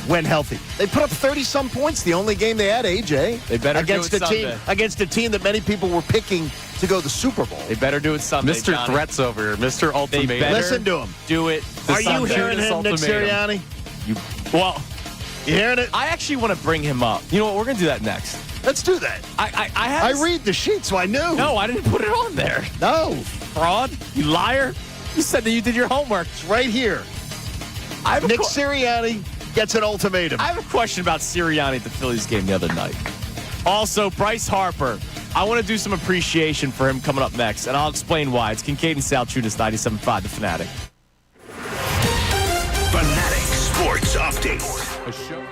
when healthy. They put up 30-some points the only game they had, AJ. They better against do it the team Sunday. against a team that many people were picking to go to the Super Bowl. They better do it Sunday, Mr. Johnny. Threats over here. Mr. Ultimatum. better Listen to him. Do it. Are you Sunday. hearing him, Nick ultimatum. Sirianni? Well, You hearing it? I actually want to bring him up. You know what? We're going to do that next. Let's do that. I have I read the sheet, so I knew. No, I didn't put it on there. No. Fraud. You liar. You said that you did your homework. It's right here. I have a Nick Sirianni gets an ultimatum. I have a question about Sirianni at the Phillies game the other night. Also, Bryce Harper. I want to do some appreciation for him coming up next, and I'll explain why. It's Kincade Salciunas, 97.5, The Fanatic. Fanatic Sports Update. A show.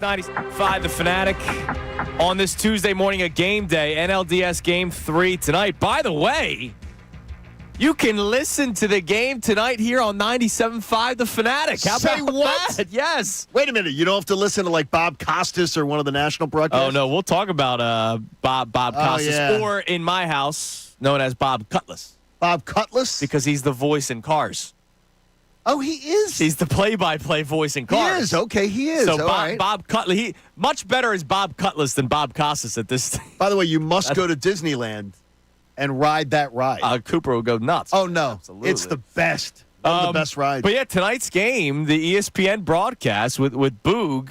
95 The Fanatic on this Tuesday morning, a game day, NLDS Game 3 tonight. By the way, you can listen to the game tonight here on 97.5 The Fanatic. How Say about what? that? Yes. Wait a minute. You don't have to listen to like Bob Costas or one of the national broadcasters? Oh, no. We'll talk about Bob Costas, yeah. or in my house, known as Bob Cutlass, Bob Cutlass? because he's the voice in Cars. Oh, he is. He's the play-by-play voice in He Cars. is. Okay, he is. So All right. Bob Cutlass, he much better is Bob Cutlass than Bob Costas at this stage. By the way, you must go to Disneyland and ride that ride. Cooper will go nuts. Oh, no. Absolutely. It's the best. One of the best rides. But yeah, tonight's game, the ESPN broadcast with Boog,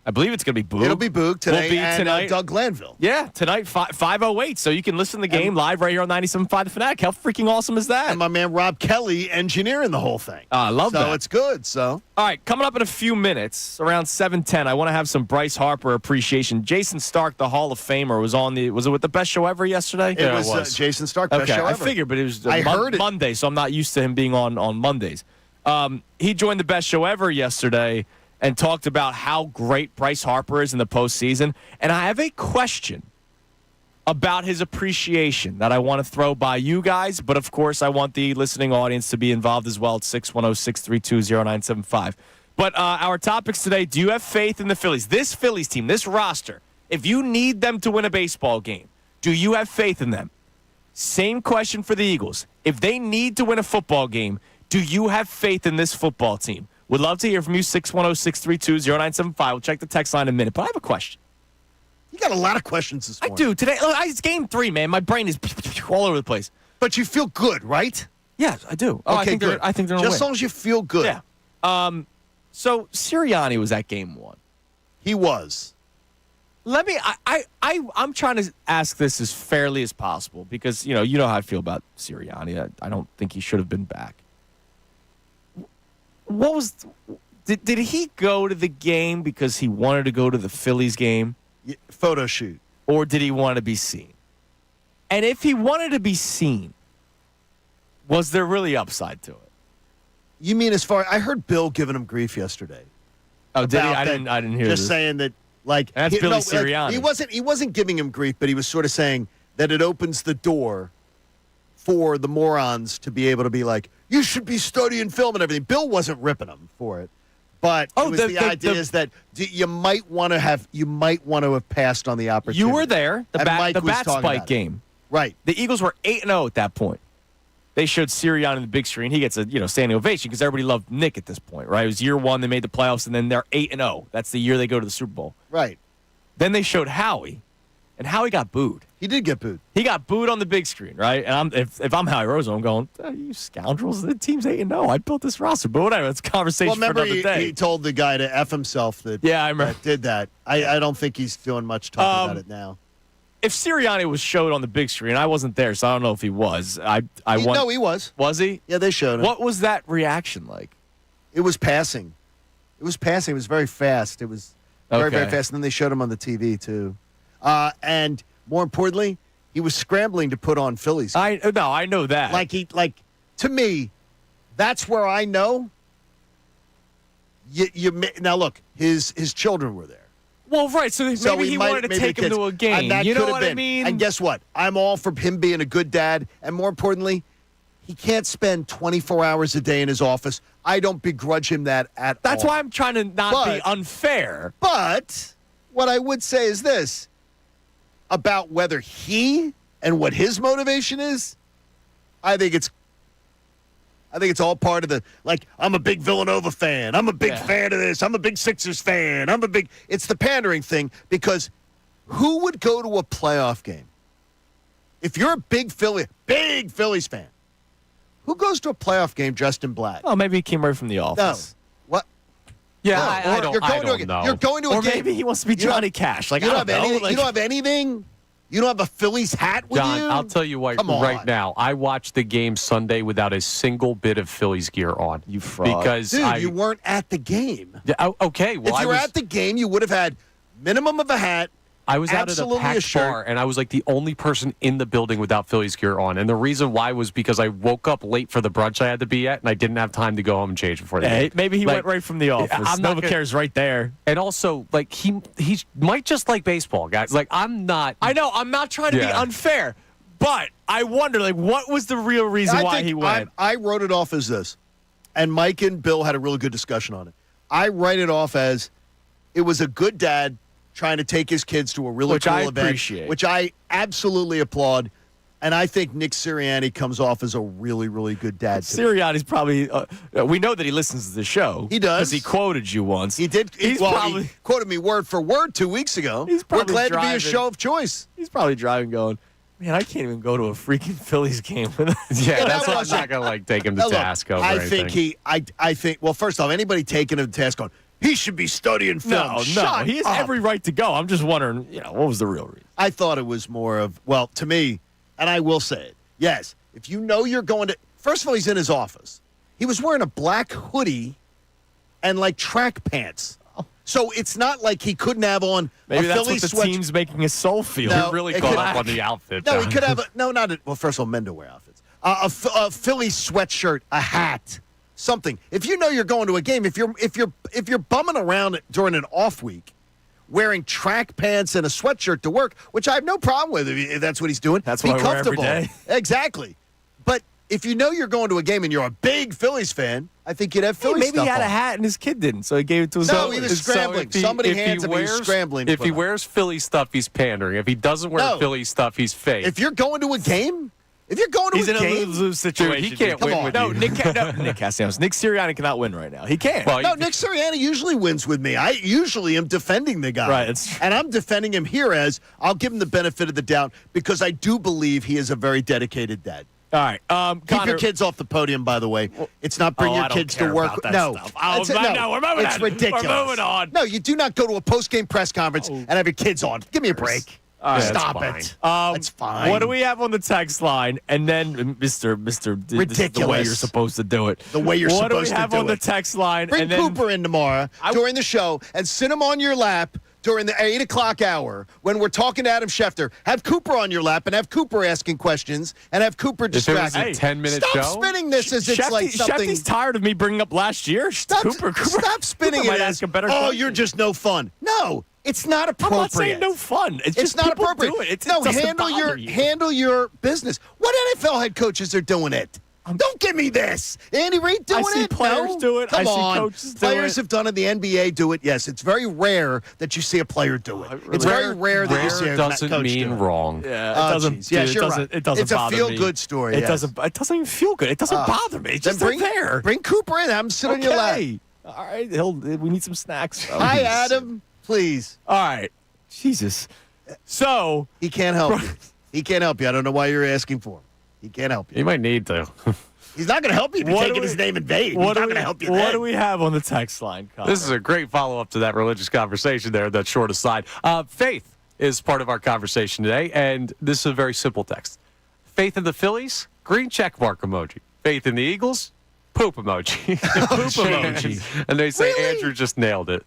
I believe it's going to be Boog. It'll be Boog today Will be and tonight. Doug Glanville. Yeah, tonight, 5:08. So you can listen to the game live right here on 97.5 The Fanatic. How freaking awesome is that? And my man Rob Kelly engineering the whole thing. I love that. So it's good. So All right, coming up in a few minutes, around 7:10, I want to have some Bryce Harper appreciation. Jason Stark, the Hall of Famer, was it with the Best Show Ever yesterday? it was Jason Stark, best Okay, show I ever. figured, but it was I heard it. Monday, so I'm not used to him being on Mondays. He joined the Best Show Ever yesterday and talked about how great Bryce Harper is in the postseason. And I have a question about his appreciation that I want to throw by you guys, but of course I want the listening audience to be involved as well at 610-632-0975. But our topics today, do you have faith in the Phillies? This Phillies team, this roster, if you need them to win a baseball game, do you have faith in them? Same question for the Eagles. If they need to win a football game, do you have faith in this football team? Would love to hear from you, 610-632-0975. We'll check the text line in a minute, but I have a question. You got a lot of questions this I morning. do. Today, look, it's game 3, man. My brain is all over the place. But you feel good, right? Yes, I do. Oh, Okay, good. I think they're Just going as to long as you feel good. Yeah. So Sirianni was at game 1. He was. I'm trying to ask this as fairly as possible because, you know how I feel about Sirianni. I don't think he should have been back. Did he go to the game because he wanted to go to the Phillies game? Photo shoot. Or did he want to be seen? And if he wanted to be seen, was there really upside to it? You mean as far? I heard Bill giving him grief yesterday. Oh, did he? about I that- didn't hear Just this. saying that, like That's Billy Sirianni. He wasn't giving him grief, but he was sort of saying that it opens the door for the morons to be able to be like, you should be studying film and everything. Bill wasn't ripping him for it, but it was the idea is that you might want to have passed on the opportunity. You were there. The Mike bat was talking spike about it. game. Right? The Eagles were 8-0 at that point. They showed Sirianni on the big screen. He gets a standing ovation because everybody loved Nick at this point, right? It was year 1. They made the playoffs, and then they're 8-0. That's the year they go to the Super Bowl. Right. Then they showed Howie, and Howie got booed. He did get booed. He got booed on the big screen, right? And if I'm Howie Roseman, I'm going, you scoundrels, the team's 8-0. I built this roster, but whatever. It's a conversation Well, remember for another day. he told the guy to F himself that, Yeah, I remember. that did that. I don't think he's doing much talking about it now. If Sirianni was showed on the big screen, I wasn't there, so I don't know if he was. No, he was. Was he? Yeah, they showed him. What was that reaction like? It was passing. It was very fast. It was very, very fast. And then they showed him on the TV, too. And more importantly, he was scrambling to put on Phillies. I know that. To me, that's where I know. Now look, his children were there. Well, right. So maybe he wanted to take him to a game. And that You know could have what been. I mean? And guess what? I'm all for him being a good dad. And more importantly, he can't spend 24 hours a day in his office. I don't begrudge him that at all. That's why I'm trying to not be unfair. But what I would say is this about whether he and what his motivation is. I think it's all part of I'm a big Villanova fan. I'm a big fan of this. I'm a big Sixers fan. It's the pandering thing because who would go to a playoff game? If you're a big Phillies fan, who goes to a playoff game dressed in black? Oh, maybe he came right from the No. office. What? Yeah, No. I don't know. You're going to a Or game. maybe he wants to be Johnny Cash. Like, You I don't don't have know. anything. Like, You don't have anything. You don't have a Phillies hat with John, you. I'll tell you what, Come on. right now, I watched the game Sunday without a single bit of Phillies gear on. You fraud. Because Dude, you weren't at the game. Okay, well, If you were at the game, you would have had minimum of a hat I was out at a Absolutely a packed shirt. bar, and I was like the only person in the building without Phillies gear on. And the reason why was because I woke up late for the brunch I had to be at, and I didn't have time to go home and change before the game. Maybe he Like, went right from the office. I'm not Nova gonna- cares right there. And also, like he might just like baseball, guys. Like I'm not. I know. I'm not trying to be Yeah. unfair, but I wonder, like, what was the real reason why he went? I wrote it off as this, and Mike and Bill had a really good discussion on it. I write it off as it was a good dad trying to take his kids to a really Which cool I event, appreciate. which I absolutely applaud. And I think Nick Sirianni comes off as a really, really good dad. to me. Sirianni's probably. We know that he listens to the show. He does. because he quoted you once. He did. He's well, probably. he quoted me word for word 2 weeks ago. He's We're probably glad to be a driving. show of choice. He's probably driving, going, "Man, I can't even go to a freaking Phillies game." Yeah, that that's why I'm was not gonna like take him to Now, look, task over I anything. think I think. Well, first off, anybody taking him to task on he should be studying film. No, Shut he has up. every right to go. I'm just wondering, what was the real reason? I thought it was more of, well, to me, and I will say it, yes, if you know you're going to, first of all, he's in his office. He was wearing a black hoodie and like track pants. So it's not like he couldn't have on Maybe a that's Philly what the sweatshirt. team's making his soul feel. No, You're really it caught could- up on the outfit. No, he John. could have well, first of all, men don't wear outfits. A Philly sweatshirt, a hat, something. If you know you're going to a game, if you're bumming around during an off week, wearing track pants and a sweatshirt to work, which I have no problem with if that's what he's doing. That's be what I wear every comfortable. day. Exactly. But if you know you're going to a game and you're a big Phillies fan, I think you'd have Philly Maybe stuff he had a on. hat and his kid didn't, so he gave it to his No, own. he was So scrambling. if he- Somebody if he hands him, he's wears- scrambling. If for he them. wears Philly stuff, he's pandering. If he doesn't wear No. Philly stuff, he's fake. If you're going to a game, if you're going to He's a in a game, lose-lose situation. Dude, he can't Come win on. with No, you. Nick Castellanos. Nick Sirianni cannot win right now. He can't. Well, No, Nick Sirianni usually wins with me. I usually am defending the guy. Right, it's- And I'm defending him here as I'll give him the benefit of the doubt because I do believe he is a very dedicated dad. All right. Keep Connor, your kids off the podium, by the way. It's not bring Oh, your I don't kids care to work. about that No. stuff. That's it. No, we're moving It's on. ridiculous. We're moving on. No, you do not go to a post-game press conference and have your kids on. Give me a break. Yeah, that's Stop fine. it. That's fine. What do we have on the text line? And then, Mr. This is the way Ridiculous. you're supposed to do it. The way you're what supposed do we to have do on the it. text line? Bring and then, Cooper in tomorrow during the show and sit him on your lap during the 8 o'clock hour when we're talking to Adam Schefter. Have Cooper on your lap and have Cooper asking questions and have Cooper If it was distracted. a 10-minute Stop show, spinning this as it's like something. Shefty's tired of me bringing up last year. Cooper, Stop spinning Cooper it might as, ask a better oh, question. you're just no fun. No, it's not I'm appropriate. not saying no fun. It's just not people appropriate. Do it. No, it doesn't handle bother you. handle your business. What NFL head coaches are doing it? Don't give me this. Andy Reid doing I see it? players No? do it. Come I see on. coaches do Players it. have done it. The NBA do it. Yes, it's very rare that you see a player do it. It's very rare that you see a doesn't coach mean do it. wrong. Yeah, it Oh, doesn't. geez. Dude, Yes, it you're doesn't. right. It doesn't It's a bother me. feel-good story, It yes. doesn't. It doesn't even feel good. It doesn't bother me. It's Then just bring, there. bring Cooper in. Have him sit on your lap. Okay. All right. We need some snacks. Hi, Adam. Please. All right. Jesus. So He can't help you. He can't help you. I don't know why you're asking for him. He can't help you. You might need to. He's not going to help you if you're What do taking we- his name in vain. He's what not do going we to help you What then. do we have on the text line, Connor? This is a great follow-up to that religious conversation there, that short aside. Faith is part of our conversation today, and this is a very simple text. Faith in the Phillies, green check mark emoji. Faith in the Eagles, poop emoji. Poop emoji. And they say Really? Andrew just nailed it.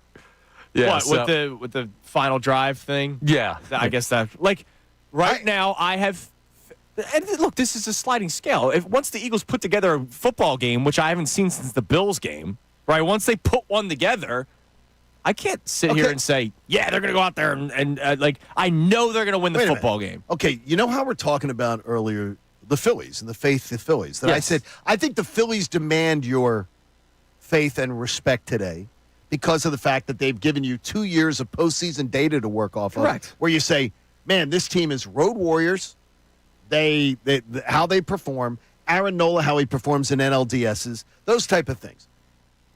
Yeah, What so- with the final drive thing? Yeah. I guess that now I have. And look, this is a sliding scale. If once the Eagles put together a football game, which I haven't seen since the Bills game, right? Once they put one together, I can't sit here Okay. and say, yeah, they're going to go out there and I know they're going to win the Wait a football minute. game. Okay, you know how we're talking about earlier the Phillies and the faith in the Phillies? That I Yes. said, I think the Phillies demand your faith and respect today because of the fact that they've given you 2 years of postseason data to work off of. Correct. Where you say, man, this team is road warriors. They how they perform. Aaron Nola, how he performs in NLDSs. Those type of things.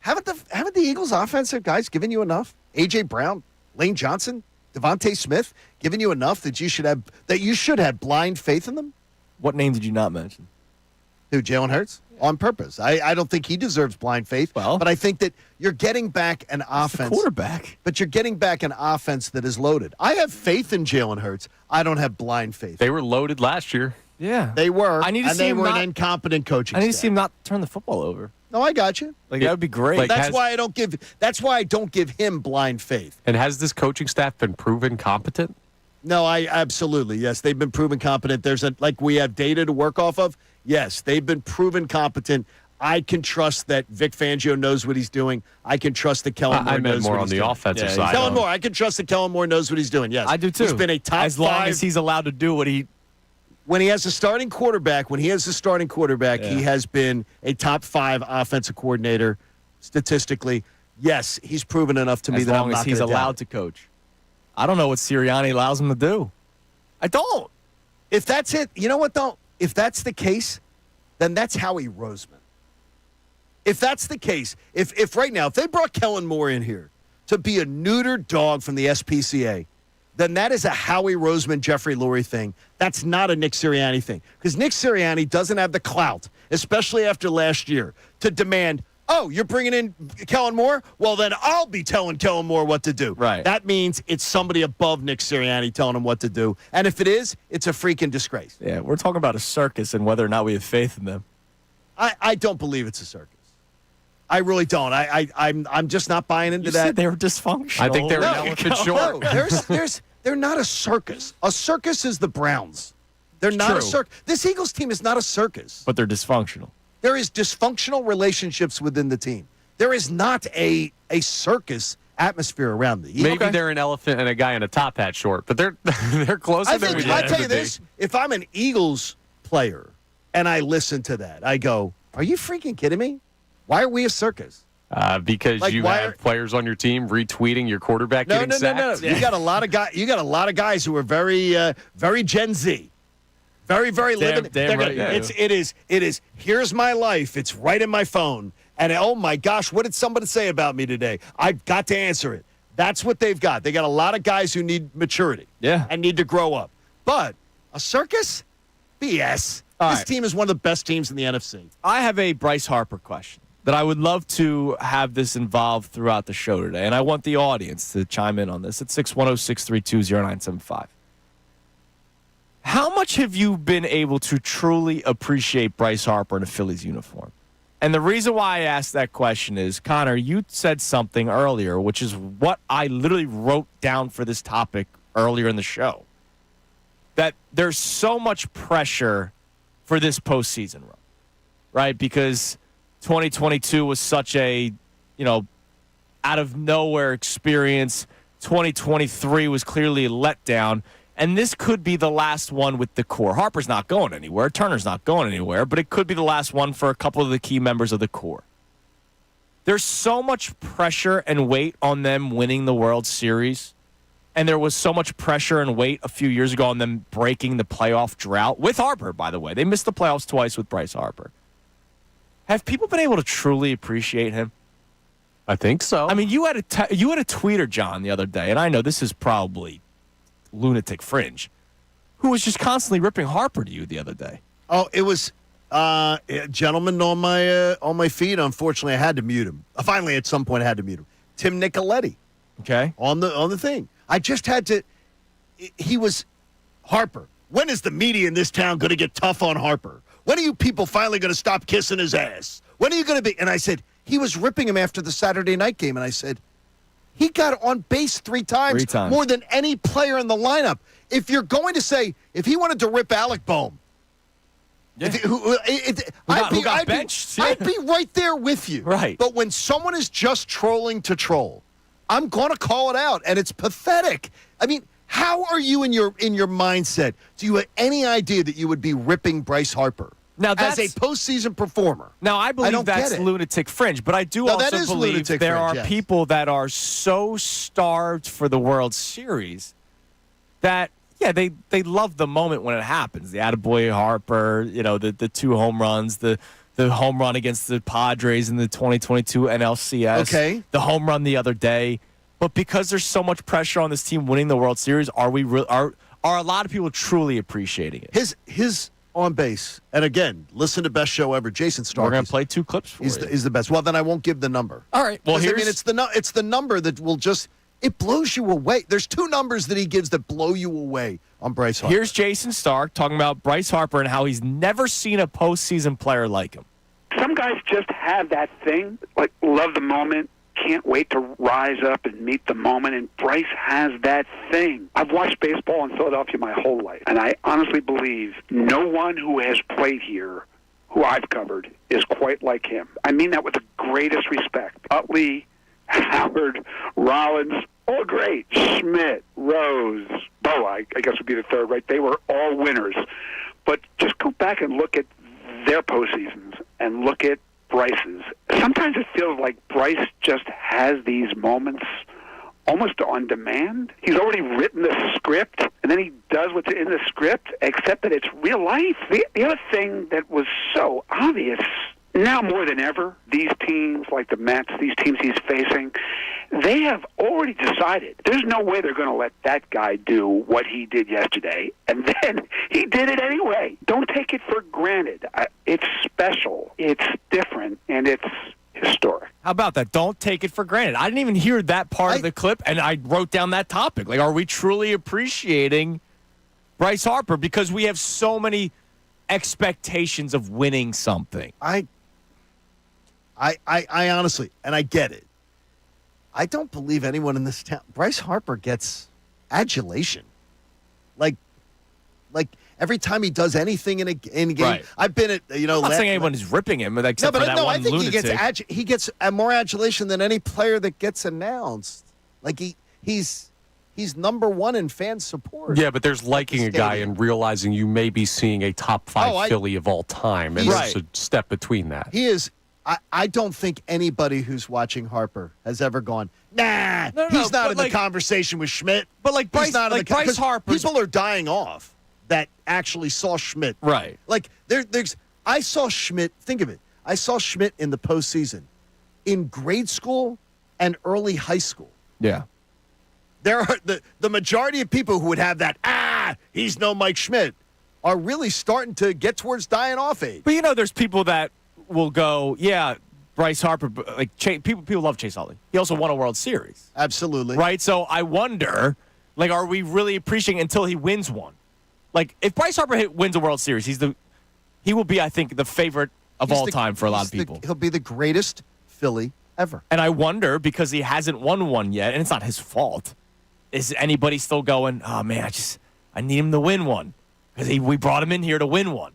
Haven't the Eagles offensive guys given you enough? A.J. Brown, Lane Johnson, Devontae Smith, given you enough that you should have blind faith in them? What name did you not mention? Who, Jalen Hurts? On purpose. I don't think he deserves blind faith. Well- but I think that you're getting back an offense. Quarterback. But you're getting back an offense that is loaded. I have faith in Jalen Hurts. I don't have blind faith. They were loaded last year. Yeah. They were. I need to and see they him were not- an incompetent coaching I need to staff. see him not turn the football over. No, I got you. Like, that would be great. like- That's has- why I don't give him blind faith. And has this coaching staff been proven competent? No, I absolutely. Yes, they've been proven competent. Like we have data to work off of. Yes, they've been proven competent. I can trust that Vic Fangio knows what he's doing. I can trust that Kellen Moore knows what he's doing. I meant more on the offensive side. Kellen Moore, I can trust that Kellen Moore knows what he's doing. Yes, I do too. He's been a top as long five. as he's allowed to do what he. When he has a starting quarterback, he has been a top 5 offensive coordinator statistically. Yes, he's proven enough to me that I'm not going to doubt. As long as he's allowed to coach. I don't know what Sirianni allows him to do. I don't. If that's it, you know what though? If that's the case, then that's Howie Roseman. If that's the case, if right now, if they brought Kellen Moore in here to be a neutered dog from the SPCA, then that is a Howie Roseman, Jeffrey Lurie thing. That's not a Nick Sirianni thing. Because Nick Sirianni doesn't have the clout, especially after last year, to demand, oh, you're bringing in Kellen Moore? Well, then I'll be telling Kellen Moore what to do. Right. That means it's somebody above Nick Sirianni telling him what to do. And if it is, it's a freaking disgrace. Yeah, we're talking about a circus and whether or not we have faith in them. I don't believe it's a circus. I really don't. I'm just not buying into You that. said they were dysfunctional. I think they're an elephant short. No, they're not a circus. A circus is the Browns. They're not a True. circus. This Eagles team is not a circus. But they're dysfunctional. There is dysfunctional relationships within the team. There is not a circus atmosphere around the Eagles. Maybe they're an elephant and a guy in a top hat short, but they're closer I than we think, I need tell to you be. this, if I'm an Eagles player and I listen to that, I go, are you freaking kidding me? Why are we a circus? Because Like, you why have are- players on your team retweeting your quarterback No. getting sacked. You got a lot of guys. You got a lot of guys who are very Gen Z, very living. damn right, yeah. It is. Here's my life. It's right in my phone. And oh my gosh, what did somebody say about me today? I've got to answer it. That's what they've got. They got a lot of guys who need maturity. Yeah. And need to grow up. But a circus? BS. All This right. team is one of the best teams in the NFC. I have a Bryce Harper question that I would love to have this involved throughout the show today, and I want the audience to chime in on this at 610-632-0975. How much have you been able to truly appreciate Bryce Harper in a Phillies uniform? And the reason why I asked that question is, Connor, you said something earlier, which is what I literally wrote down for this topic earlier in the show, that there's so much pressure for this postseason run, right? Because 2022 was such a, out of nowhere experience. 2023 was clearly a letdown. And this could be the last one with the core. Harper's not going anywhere. Turner's not going anywhere. But it could be the last one for a couple of the key members of the core. There's so much pressure and weight on them winning the World Series. And there was so much pressure and weight a few years ago on them breaking the playoff drought. With Harper, by the way. They missed the playoffs twice with Bryce Harper. Have people been able to truly appreciate him? I think so. I mean, you had a tweeter, John, the other day, and I know this is probably lunatic fringe, who was just constantly ripping Harper to you the other day. Oh, it was a gentleman on my feed. Unfortunately, I had to mute him. Finally, at some point, I had to mute him. Tim Nicoletti Okay. on the thing. I just had to. He was Harper. When is the media in this town going to get tough on Harper? When are you people finally going to stop kissing his ass? When are you going to be? And I said he was ripping him after the Saturday night game, and I said he got on base three times. 3 times. More than any player in the lineup. If you're going to say if he wanted to rip Alec Boehm. Yeah. I'd got benched? I'd be right there with you. Right. But when someone is just trolling to troll, I'm going to call it out, and it's pathetic. I mean, how are you in your mindset? Do you have any idea that you would be ripping Bryce Harper Now as a that's- postseason performer? Now, I believe don't that's get it. lunatic fringe, but I do No, that also is believe lunatic there fringe, are yes. people that are so starved for the World Series that, yeah, they love the moment when it happens. The attaboy Harper, the 2 home runs, the home run against the Padres in the 2022 NLCS, Okay. the home run the other day. But because there's so much pressure on this team winning the World Series, are a lot of people truly appreciating it? His on base, and again, listen to Best Show Ever. Jason Stark. We're going to play 2 clips for you. Is the best. Well, then I won't give the number. All right. Well, 'Cause, here's it's the number that will just it blows you away. There's 2 numbers that he gives that blow you away on Bryce Harper. Here's Jason Stark talking about Bryce Harper and how he's never seen a postseason player like him. Some guys just have that thing, like love the moment, can't wait to rise up and meet the moment, and Bryce has that thing. I've watched baseball in Philadelphia my whole life, and I honestly believe no one who has played here who I've covered is quite like him. I mean that with the greatest respect. Utley, Howard, Rollins, all great. Schmidt, Rose, Boa, I guess would be the third, right? They were all winners. But just go back and look at their postseasons and look at Bryce's. Sometimes it feels like Bryce just has these moments almost on demand. He's already written the script, and then he does what's in the script, except that it's real life. The other thing that was so obvious, now more than ever, these teams like the Mets, these teams he's facing, they have already decided there's no way they're going to let that guy do what he did yesterday, and then he did it anyway. Don't take it for granted. It's special, it's different, and it's historic. How about that? Don't take it for granted. I didn't even hear that part of the clip, and I wrote down that topic. Like, are we truly appreciating Bryce Harper? Because we have so many expectations of winning something. I honestly, and I get it, I don't believe anyone in this town. Bryce Harper gets adulation. Like every time he does anything in a game. Right. I've been at, I'm not saying anyone is ripping him, except for that one I think lunatic. he gets more adulation than any player that gets announced. Like he's number one in fan support. Yeah, but there's liking a guy and realizing you may be seeing a top five Philly of all time, and there's a step between that. He is. I don't think anybody who's watching Harper has ever gone, nah, he's not in the conversation with Schmidt. But like Bryce, Bryce Harper, people are dying off that actually saw Schmidt. Right. Like I saw Schmidt. Think of it. I saw Schmidt in the postseason, in grade school and early high school. Yeah. There are the majority of people who would have that, he's no Mike Schmidt, are really starting to get towards dying off age. But there's people that will go, yeah, Bryce Harper, like people love Chase Utley. He also won a World Series. Absolutely. Right? So I wonder, like, are we really appreciating until he wins one? Like, if Bryce Harper wins a World Series, he will be, I think, the favorite of all time for a lot of people. He'll be the greatest Philly ever. And I wonder, because he hasn't won one yet, and it's not his fault, is anybody still going, oh, man, I need him to win one? Because we brought him in here to win one.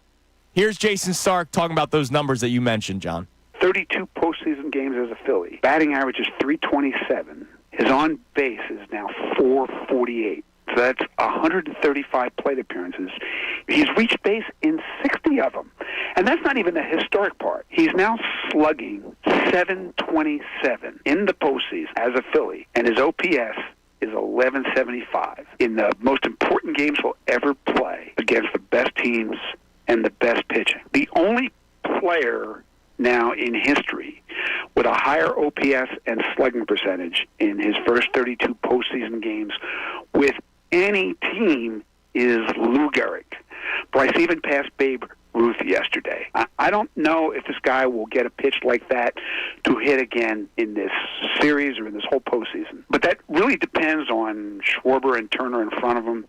Here's Jason Stark talking about those numbers that you mentioned, John. 32 postseason games as a Philly. Batting average is .327. His on base is now .448. So that's 135 plate appearances. He's reached base in 60 of them. And that's not even the historic part. He's now slugging .727 in the postseason as a Philly. And his OPS is 1175 in the most important games he'll ever play against the best teams and the best pitching. The only player now in history with a higher OPS and slugging percentage in his first 32 postseason games with any team is Lou Gehrig. Bryce even passed Babe Ruth yesterday. I don't know if this guy will get a pitch like that to hit again in this series or in this whole postseason. But that really depends on Schwarber and Turner in front of him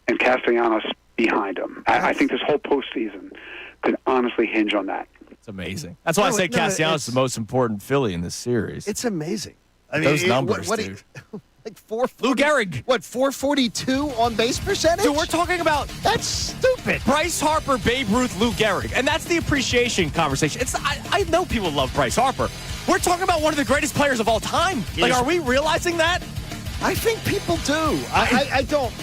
and Castellanos behind him. I think this whole postseason could honestly hinge on that. It's amazing. That's why I say Castellanos is the most important Philly in this series. It's amazing. I mean, those numbers, dude. Like 440. Lou Gehrig. What, 442 on base percentage? Dude, we're talking about that's stupid. Bryce Harper, Babe Ruth, Lou Gehrig, and that's the appreciation conversation. I know people love Bryce Harper. We're talking about one of the greatest players of all time. Like, are we realizing that? I think people do. I don't.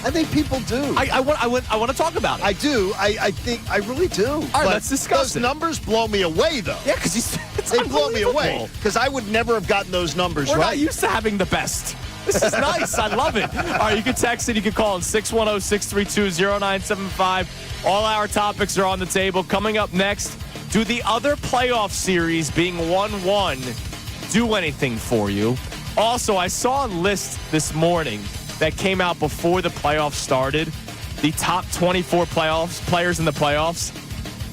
I think people do. I want to talk about it. I do. I think I really do. All right, let's discuss those numbers blow me away, though. Yeah, because they blow me away. Because I would never have gotten those numbers We're right. not used to having the best. This is nice. I love it. All right, you can text it. You can call in 610-632-0975. All our topics are on the table. Coming up next, do the other playoff series being 1-1 do anything for you? Also, I saw a list this morning that came out before the playoffs started, the top 24 players in the playoffs.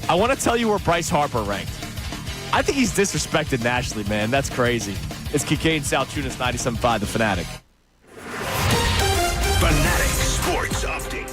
I want to tell you where Bryce Harper ranked. I think he's disrespected nationally, man. That's crazy. It's Kincade Salciunas, 97.5, The Fanatic. Fanatic Sports Update.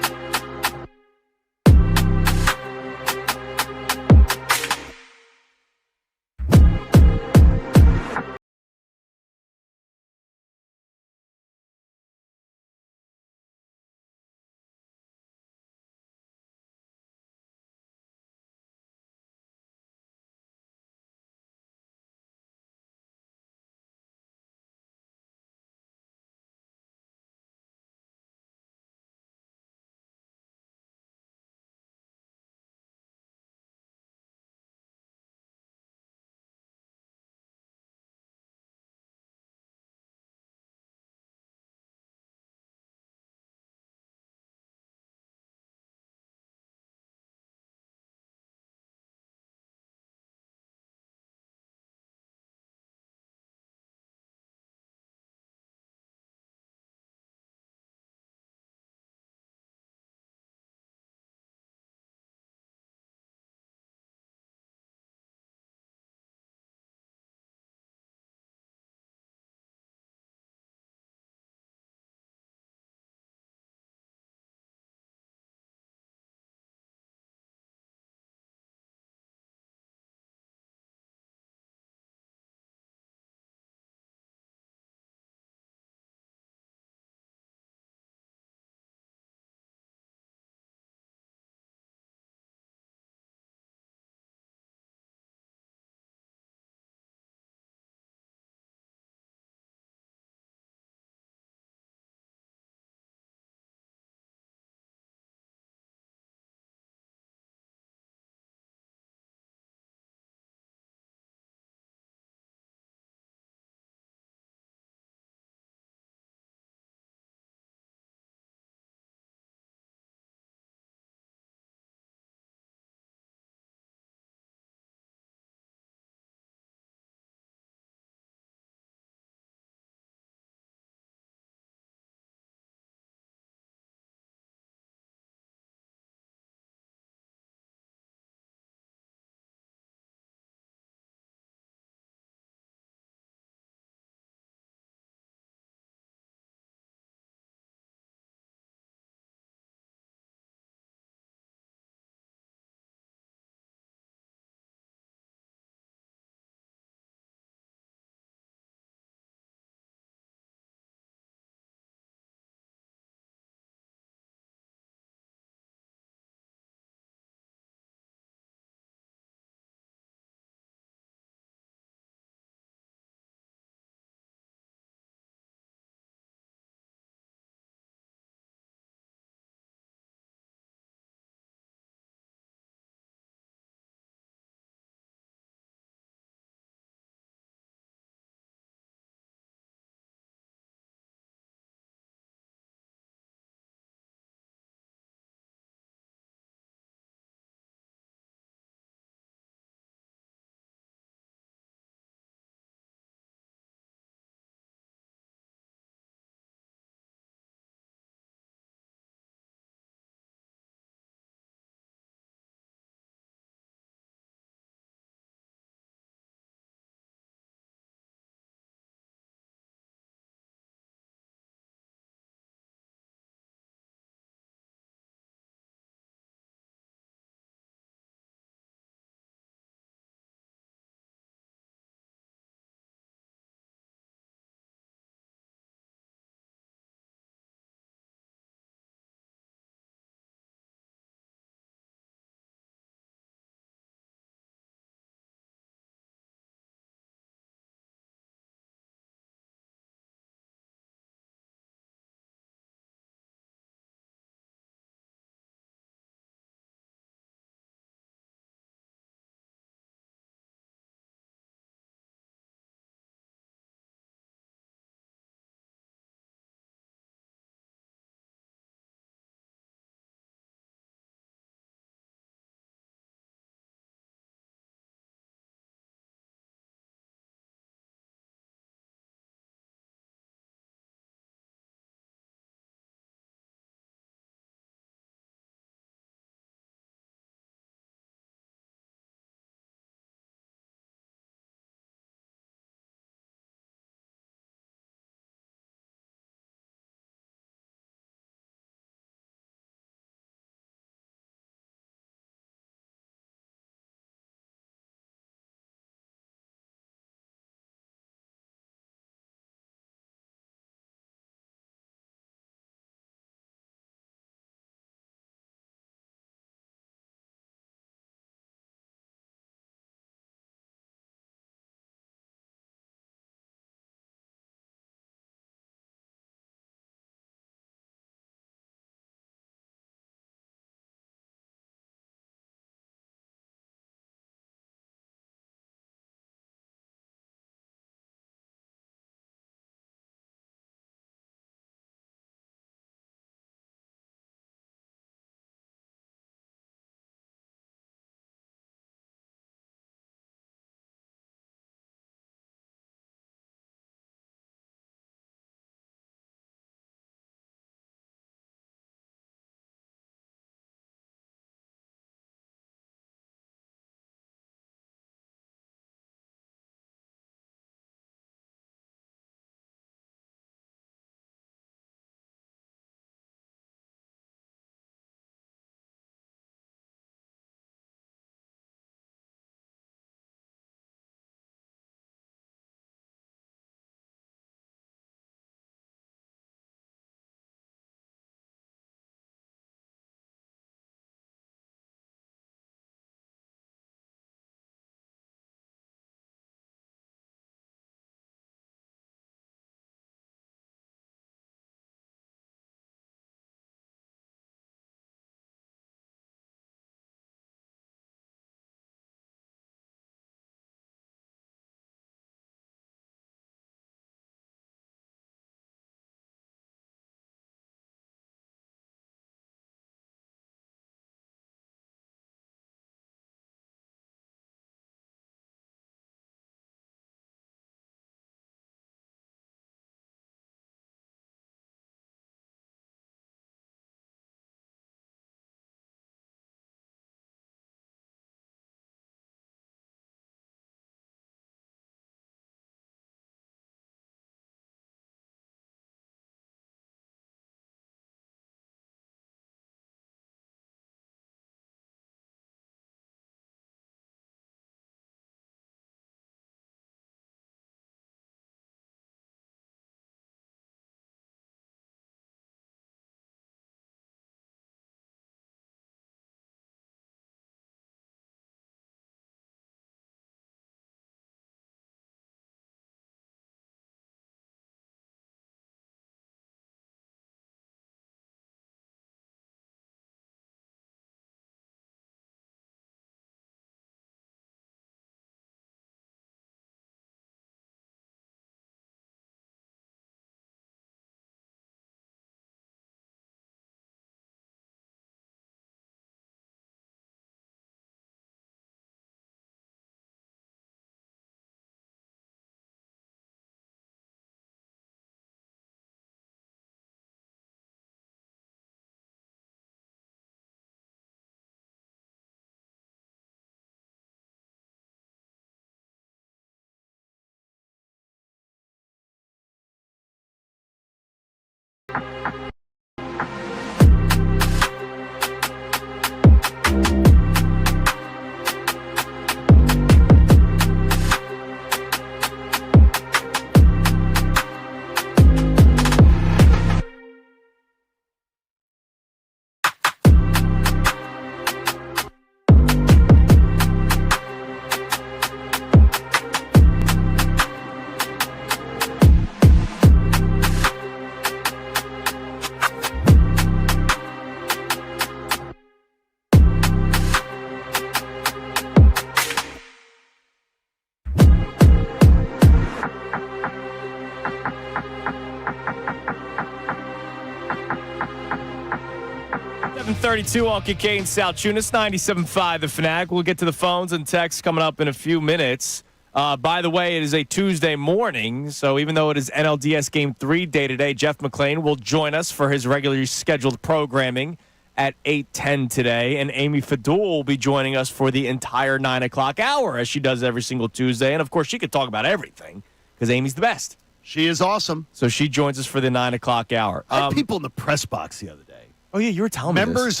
.32 on Kincade Salciunas, 97.5 The Fanatic. We'll get to the phones and texts coming up in a few minutes. By the way, it is a Tuesday morning, so even though it is NLDS Game 3 day today, Jeff McClain will join us for his regularly scheduled programming at 8:10 today, and Amy Fadul will be joining us for the entire 9 o'clock hour, as she does every single Tuesday. And, of course, she could talk about everything because Amy's the best. She is awesome. So she joins us for the 9 o'clock hour. I had people in the press box the other day. Oh, yeah, you were telling me Members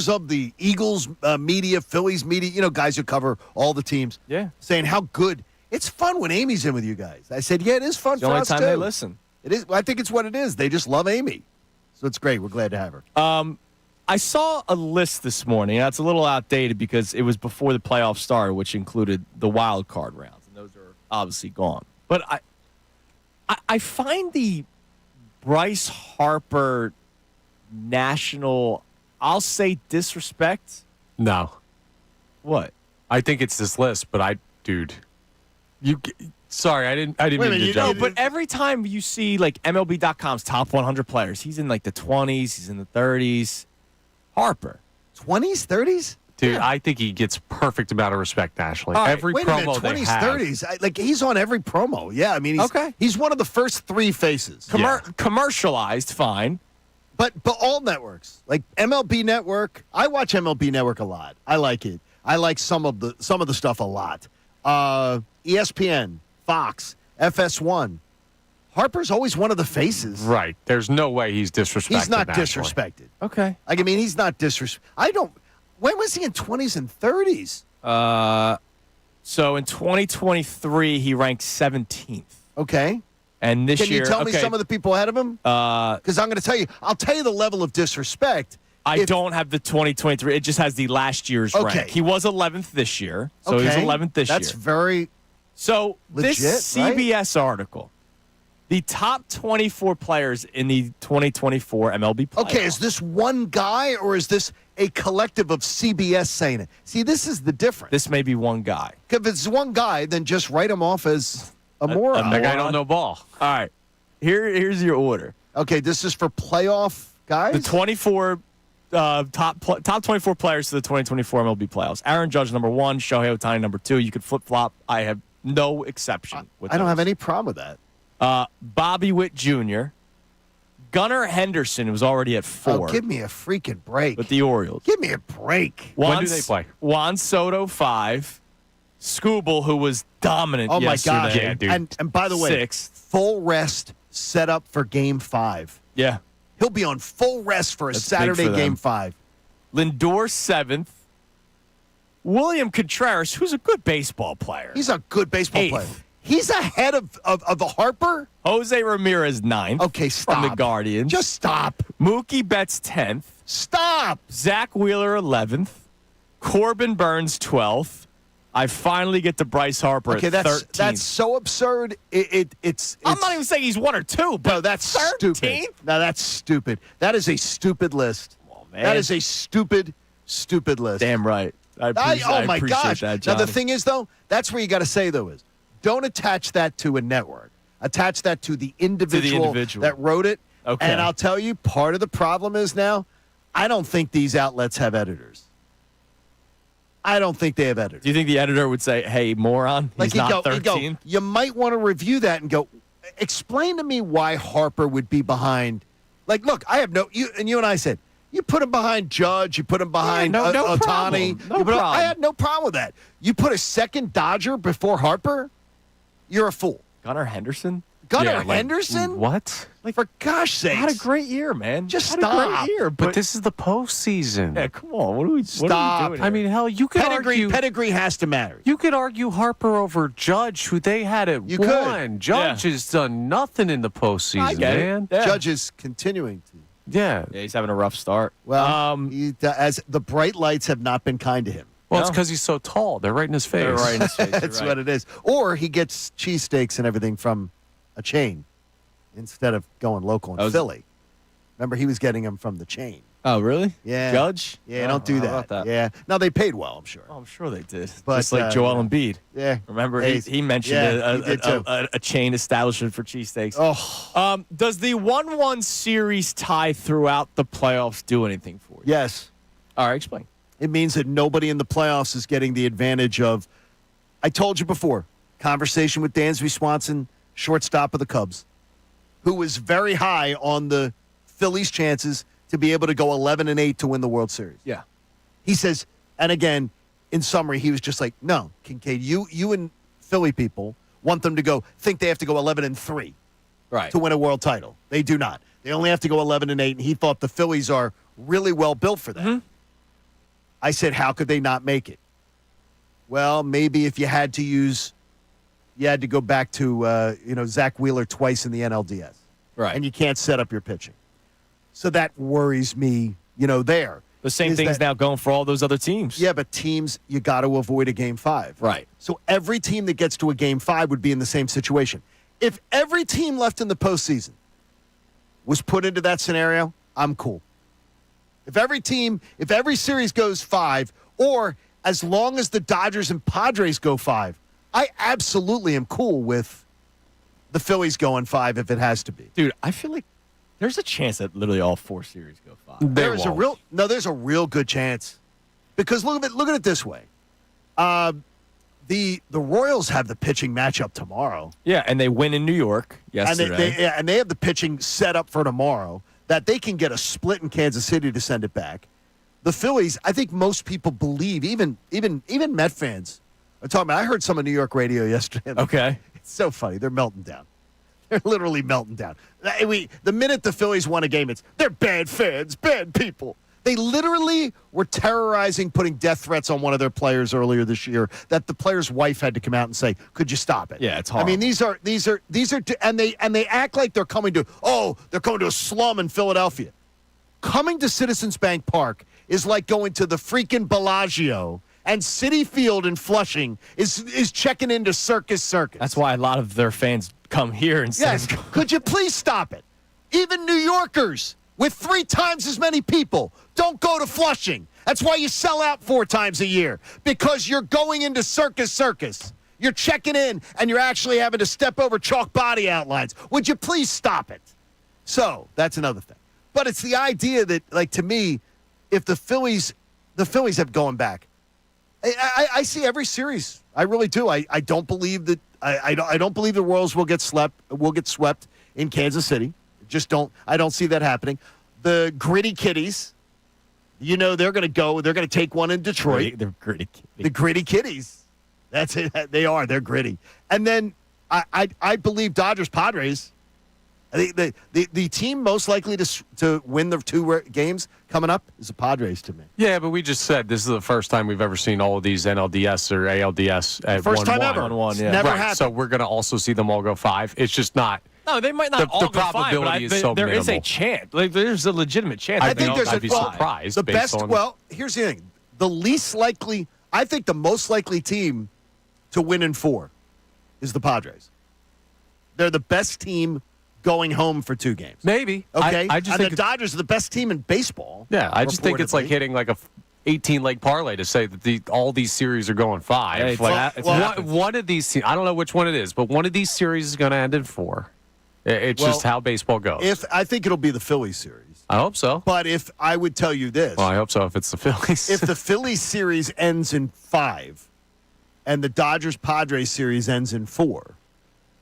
of the Eagles media, Phillies media, guys who cover all the teams. Yeah. Saying how good. It's fun when Amy's in with you guys. I said, yeah, it is fun It's the for only us, time too. they listen. It is. I think it's what it is. They just love Amy. So it's great. We're glad to have her. I saw a list this morning. That's a little outdated because it was before the playoffs started, which included the wild card rounds, and those are obviously gone. But I find the Bryce Harper national, I'll say, disrespect. No. What? I think it's this list, but sorry, I didn't mean to No, jump. but every time you see like MLB.com's top 100 players, he's in like the 20s, he's in the 30s. Harper. 20s, 30s? Dude, I think he gets perfect amount of respect nationally. All right, every Wait a minute, promo 20s, they have. 30s. He's on every promo. Yeah, I mean, he's one of the first three faces. Commercialized, fine. But all networks, like MLB Network, I watch MLB Network a lot. I like it. I like some of the stuff a lot. ESPN, Fox, FS1. Harper's always one of the faces. Right. There's no way he's disrespected. He's not nationally. disrespected. Okay. He's not disrespected. When was he in 20s and 30s? So in 2023, he ranked 17th. Okay. And this year, Can you tell me some of the people ahead of him? Because I'm going to tell you, I'll tell you the level of disrespect. I don't have the 2023. It just has the last year's rank. He was 11th this year. So he was 11th this year. That's very So legit, this CBS article, the top 24 players in the 2024 MLB playoffs. Okay, is this one guy or is this a collective of CBS saying it? See, this is the difference. This may be one guy. If it's one guy, then just write him off as a moron. That guy don't know ball. All right. Here's your order. Okay, this is for playoff guys? The 24 top 24 players to the 2024 MLB playoffs. Aaron Judge, number 1. Shohei Ohtani, number 2. You could flip-flop. I have no exception with I don't those. have any problem with that. Bobby Witt Jr., Gunnar Henderson was already at 4 Oh, give me a freaking break. with the Orioles. Give me a break. When do they play? Juan Soto, 5. Scooble, who was dominant Oh, my yesterday. God. Yeah, dude. And by the way, 6. full rest set up for Game 5. Yeah. He'll be on full rest for a That's big Saturday for them. Game 5. Lindor, 7th. William Contreras, who's a good baseball player. He's a good baseball 8th. player. He's ahead of Harper? Jose Ramirez, 9th. Okay, stop. From the Guardians. Just stop. Mookie Betts, 10th. Stop. Zach Wheeler, 11th. Corbin Burns, 12th. I finally get to Bryce Harper Okay, at that's 13th. so absurd. It's I'm not even saying he's 1 or 2, but No, that's 13th? stupid. No, that's stupid. That is a stupid list. Oh, man. That is a stupid list. Damn right. I oh my appreciate gosh. that, Now Johnny. the thing is though, that's where you got to say though is, don't attach that to a network. Attach that to the individual, that wrote it. Okay. And I'll tell you, part of the problem is now, I don't think these outlets have editors. I don't think they have editors. Do you think the editor would say, "Hey, moron, he's not 13th"? You might want to review that and go, explain to me why Harper would be behind. Like, look, I have you and I said, you put him behind Judge, you put him behind no Ohtani. problem. No problem. I had no problem with that. You put a second Dodger before Harper, you're a fool. Gunnar Henderson? Gunnar Henderson? What? For gosh sakes. Had a great year, man. Just Had stop. a great year, But this is the postseason. yeah, come on. What are we Stop. doing I mean, hell, you could argue. Pedigree has to matter. You could argue Harper over Judge, who they had at You one. could. Judge has done nothing in the postseason, I get it. man. Yeah. Judge is continuing to. Yeah. Yeah, he's having a rough start. Well, as the bright lights have not been kind to him. Well, it's No. because he's so tall. They're right in his face. They're right in his face. That's what it is. Or he gets cheesesteaks and everything from a chain instead of going local in Philly. Remember, he was getting them from the chain. Oh, really? Yeah. Judge? Yeah, Oh, don't do how that. about that? Yeah. Now, they paid well, I'm sure. Oh, I'm sure they did. But, Just like Joel yeah. Embiid. Yeah. Remember, Hey, he mentioned yeah, he did too. a chain establishment for cheesesteaks. Oh, Does the 1-1 series tie throughout the playoffs do anything for you? yes. All right, explain. It means that nobody in the playoffs is getting the advantage of, I told you before, conversation with Dansby Swanson, shortstop of the Cubs, who was very high on the Phillies' chances to be able to go 11-8 to win the World Series. Yeah. He says, and again, in summary, he was just like, no, Kincade, you and Philly people want them to think they have to go 11-3 Right. to win a world title. They do not. They only have to go 11-8, and he thought the Phillies are really well built for that. Mm-hmm. I said, how could they not make it? Well, maybe if you had to go back to Zach Wheeler twice in the NLDS, Right. and you can't set up your pitching. So that worries me. There. The same is thing's that- now going for all those other teams. Yeah, but teams, you got to avoid a Game 5. Right. So every team that gets to a Game 5 would be in the same situation. If every team left in the postseason was put into that scenario, I'm cool. If every series goes 5, or as long as the Dodgers and Padres go 5, I absolutely am cool with the Phillies going 5 if it has to be. Dude, I feel like there's a chance that literally all 4 series go 5. There's a real good chance, because look at it this way. The Royals have the pitching matchup tomorrow. Yeah, and they win in New York And yesterday. they have the pitching set up for tomorrow, that they can get a split in Kansas City to send it back. The Phillies, I think most people believe, even Met fans are talking about. I heard some of New York radio yesterday. Okay. It's so funny. They're melting down. They're literally melting down. The minute the Phillies won a game, they're bad fans, bad people. They literally were terrorizing, putting death threats on one of their players earlier this year, that the player's wife had to come out and say, "Could you stop it?" Yeah, it's I mean, horrible. these are, and they act like they're coming to a slum in Philadelphia. Coming to Citizens Bank Park is like going to the freaking Bellagio, and Citi Field in Flushing is checking into Circus. That's why a lot of their fans come here and say, Yes. Could you please stop it? Even New Yorkers with 3 times as many people don't go to Flushing. That's why you sell out 4 times a year, because you're going into Circus. You're checking in, and you're actually having to step over chalk body outlines. Would you please stop it? So that's another thing. But it's the idea that, like, to me, if the Phillies have going back, I see every series. I really do. I don't believe that. I don't believe the Royals will get swept in Kansas City. Just don't. I don't see that happening. The Gritty Kitties, they're going to go. They're going to take one in Detroit. they're gritty. The Gritty Kitties. That's it. They are. They're gritty. And then I believe Dodgers Padres. The team most likely to win the 2 games coming up is the Padres to me. Yeah, but we just said this is the first time we've ever seen all of these NLDS or ALDS at First 1-1. time ever. 1-1, yeah. Never Right, happened. so we're going to also see them all go 5. It's just not. No, they might not The all go 5, but probability is so there is a minimal. chance. Like, there's a legitimate chance. I that they think all there's go I'd be 5. surprised. The based best. on- Well, here's the thing: the least likely. I think the most likely team to win in 4 is the Padres. They're the best team going home for 2 games. Maybe. Okay, I just and think the Dodgers are the best team in baseball. Yeah, I just think it's like reportedly. hitting like a 18-leg parlay to say that all these series are going 5. Yeah, it's like, it's well, happened. one of these, I don't know which one it is, but one of these series is going to end in 4. It's just Well, how baseball goes. If I think it'll be the Phillies series, I hope so. but if I would tell you this, Well, I hope so if it's the Phillies. if the Phillies series ends in 5 and the Dodgers Padres series ends in 4,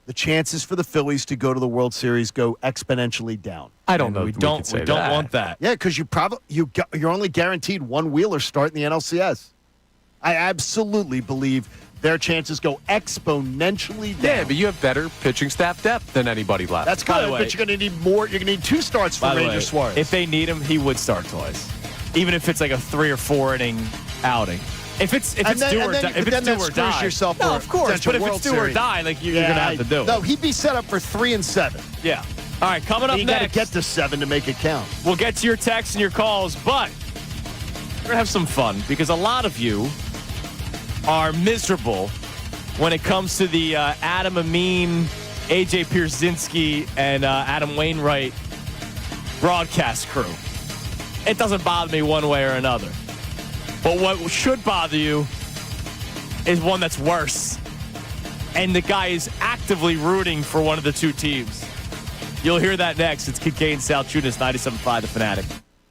the chances for the Phillies to go to the World Series go exponentially down. I don't know. We if don't could say want that. Yeah, because you're only guaranteed one Wheeler start in the NLCS. I absolutely believe their chances go exponentially down. Yeah, but you have better pitching staff depth than anybody left. That's By the good, way- but you're going to need more. You're going to need 2 starts for By the Ranger way, Suarez. if they need him, he would start twice, even if it's like a 3 or 4 inning outing. If it's do or die, if it's do or die, yourself no, for of course. potential But if World it's do or Series. die, like you're gonna have to do it. No, he'd be set up for 3 and 7. Yeah. All right, coming up You got to next, get to 7 to make it count. we'll get to your texts and your calls, but we're gonna have some fun because a lot of you are miserable when it comes to the Adam Amin, AJ Pierzynski, and Adam Wainwright broadcast crew. It doesn't bother me one way or another. But what should bother you is one that's worse. And the guy is actively rooting for one of the 2 teams. You'll hear that next. It's Kincade Salciunas, 97.5 The Fanatic.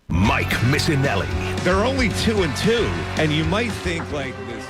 Mike Missanelli. They're only 2-2, and you might think like this.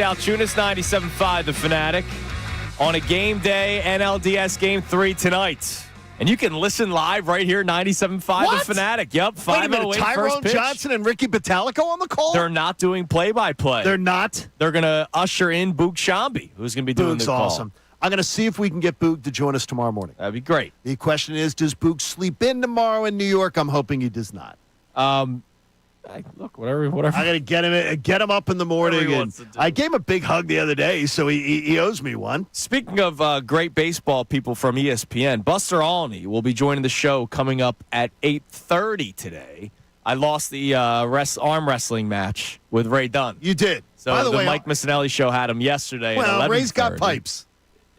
Salciunas, 97.5 The Fanatic. On a game day, NLDS Game 3 tonight. And you can listen live right here, 97.5 The Fanatic. Yep, 5:08 Wait a minute, first Tyrone pitch. Johnson and Ricky Batalico on the call? They're not doing play-by-play. They're not? They're going to usher in Boog Shambi, who's going to be doing Boog's the call. awesome. I'm going to see if we can get Boog to join us tomorrow morning. That'd be great. The question is, does Boog sleep in tomorrow in New York? I'm hoping he does not. Look, whatever. I got to get him up in the morning. Whatever he And wants to do. I gave him a big hug the other day, so he owes me one. Speaking of great baseball people from ESPN, Buster Olney will be joining the show coming up at 8:30 today. I lost the arm wrestling match with Ray Dunn. You did. So By the way, Mike Missanelli show had him yesterday. well, at 11:30. Ray's got pipes.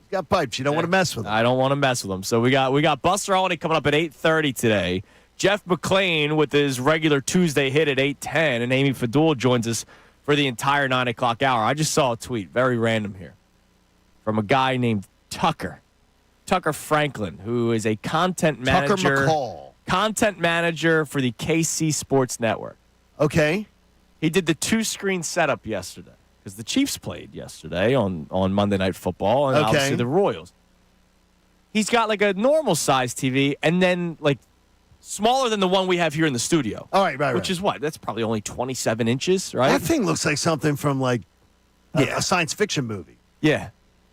He's got pipes. You don't want to mess with him. I don't want to mess with him. So we got Buster Olney coming up at 8:30 today. Jeff McClain with his regular Tuesday hit at 8:10, and Amy Fadul joins us for the entire 9 o'clock hour. I just saw a tweet, very random here, from a guy named Tucker Franklin, who is a content manager. Tucker McCall. Content manager for the KC Sports Network. Okay. He did the 2-screen setup yesterday because the Chiefs played yesterday on Monday Night Football, and obviously the Royals. He's got like a normal size TV and then like smaller than the one we have here in the studio. All right. Which is what? That's probably only 27 inches, right? That thing looks like something from like a science fiction movie. Yeah.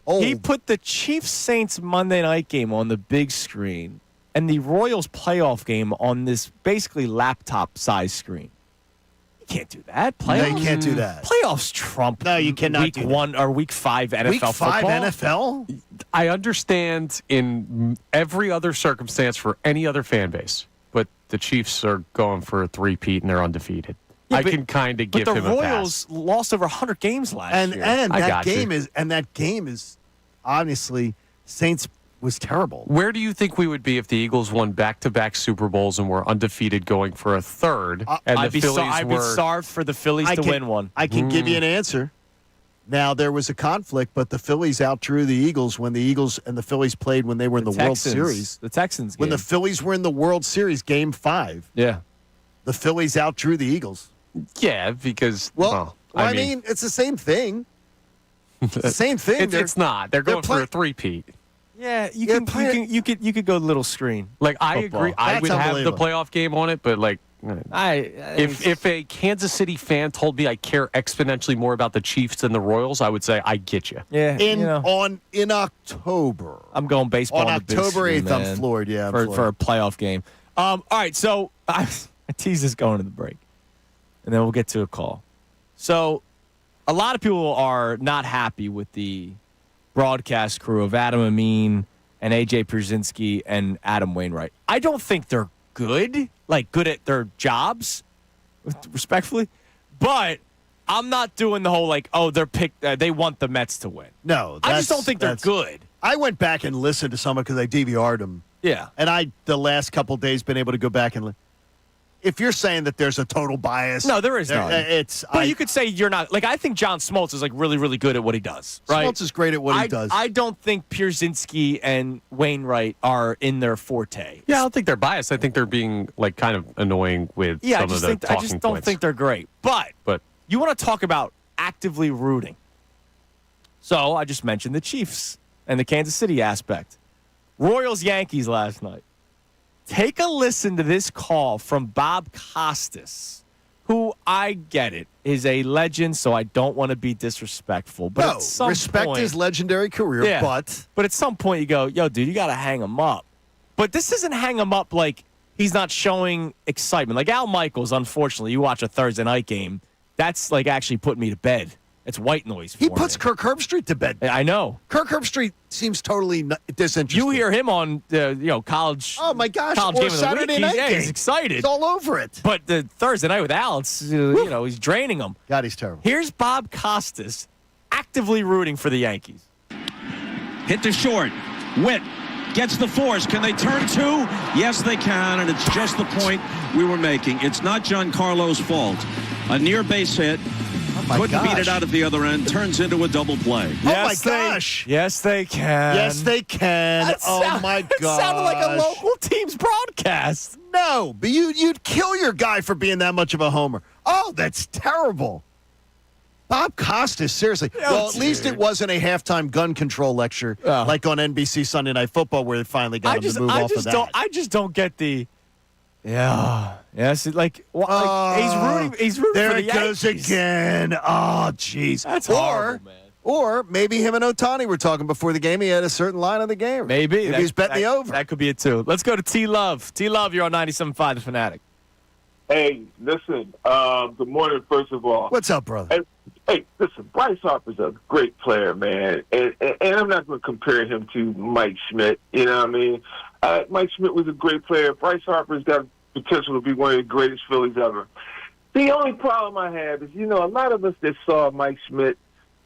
Oh. He put the Chiefs-Saints Monday night game on the big screen and the Royals playoff game on this basically laptop-sized screen. You can't do that. Playoffs? No, you can't do that. Playoffs trump. No, you cannot Week do that. 1 or Week 5 NFL Week 5 football. NFL? I understand in every other circumstance for any other fan base, but the Chiefs are going for a three-peat and they're undefeated. Yeah, I can kind of give him a pass. But the Royals lost over 100 games last year. And I that got game you. is honestly Saints was terrible. Where do you think we would be if the Eagles won back-to-back Super Bowls and were undefeated going for a third? And I'd the Phillies be starved for the Phillies to win one. I can give you an answer. Now, there was a conflict, but the Phillies outdrew the Eagles when the Eagles and the Phillies played when they were in the World Series. The Texans game. When the Phillies were in the World Series, Game 5, yeah. the Phillies outdrew the Eagles. Yeah, because I mean, it's the same thing. It's the same thing. It's not. They're going for a three-peat. Yeah, you could go little screen. Like I Football. agree, I That's would have the unbelievable. playoff game on it, but like, if a Kansas City fan told me I care exponentially more about the Chiefs than the Royals, I would say I get you. yeah, In October. I'm going baseball On the big October screen, 8th, I'm man, floored. Yeah, I'm for floored. a playoff game. All right, so I tease this going to the break, and then we'll get to a call. So, a lot of people are not happy with the broadcast crew of Adam Amin and AJ Pierzynski and Adam Wainwright. I don't think they're good at their jobs, respectfully, but I'm not doing the whole they want the Mets to win. No, I just don't think they're good. I went back and listened to some because I DVR'd them. Yeah. And the last couple of days, been able to go back and if you're saying that there's a total bias. No, there is none. But you could say you're not. I think John Smoltz is really, really good at what he does. Right? Smoltz is great at what he does. I don't think Pierzynski and Wainwright are in their forte. Yeah, I don't think they're biased. I think they're being kind of annoying with some of the talking I just don't points. think they're great. But you want to talk about actively rooting. So I just mentioned the Chiefs and the Kansas City aspect. Royals-Yankees last night. Take a listen to this call from Bob Costas, who, I get it, is a legend, so I don't want to be disrespectful. But at some respect point, his legendary career, yeah, but at some point you go, yo, dude, you got to hang him up. But this isn't hang him up like he's not showing excitement. Like Al Michaels, unfortunately, you watch a Thursday night game, that's actually putting me to bed. It's white noise for he puts me. Kirk Herbstreit to bed. I know. Kirk Herbstreit seems totally disinterested. You hear him on college. Oh my gosh! College Or game of the Saturday week. night He's game. excited. He's all over it. But the Thursday night with Al, it's, he's draining him. God, he's terrible. Here's Bob Costas actively rooting for the Yankees. Hit to short. Witt gets the force. Can they turn two? Yes, they can, and it's just the point we were making. It's not Giancarlo's fault. A near base hit. Couldn't beat it out at the other end. Turns into a double play. Yes, my gosh. Yes, they can. Yes, they can. My It God. sounded like a local team's broadcast. No, but you'd kill your guy for being that much of a homer. Oh, that's terrible. Bob Costas, seriously. Well, at least it wasn't a halftime gun control lecture like on NBC Sunday Night Football where they finally got him to move off of that. I just don't get the. See, like he's rooting there for the it goes Yankees. again. Oh, jeez. That's horrible, man. Or maybe him and Ohtani were talking before the game. He had a certain line of the game. Maybe he's betting the over. That could be it too. Let's go to T Love. T Love, you're on 97.5 The Fanatic. Hey, listen. Good morning, first of all. What's up, brother? Hey, listen. Bryce Harper's a great player, man, and I'm not going to compare him to Mike Schmidt. You know what I mean? Mike Schmidt was a great player. Bryce Harper's got potential to be one of the greatest Phillies ever. The only problem I have is, a lot of us that saw Mike Schmidt,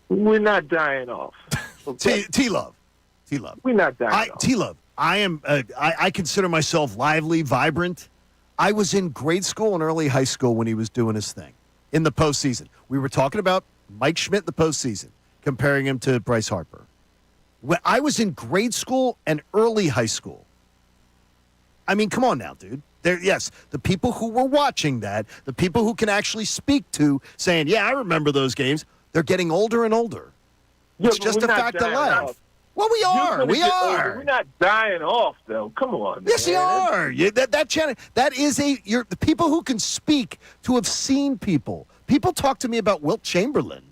we're not dying off. Okay? T-Love. We're not dying off. T-Love, I am. I consider myself lively, vibrant. I was in grade school and early high school when he was doing his thing in the postseason. We were talking about Mike Schmidt in the postseason, comparing him to Bryce Harper. When I was in grade school and early high school. I mean, come on now, dude. Yes, the people who were watching that, the people who can actually speak to saying, yeah, I remember those games, they're getting older and older. It's just a fact of life. Off. Well, we are. We're not dying off, though. Come on, man. Yes, you are. That is the people who can speak to have seen people. People talk to me about Wilt Chamberlain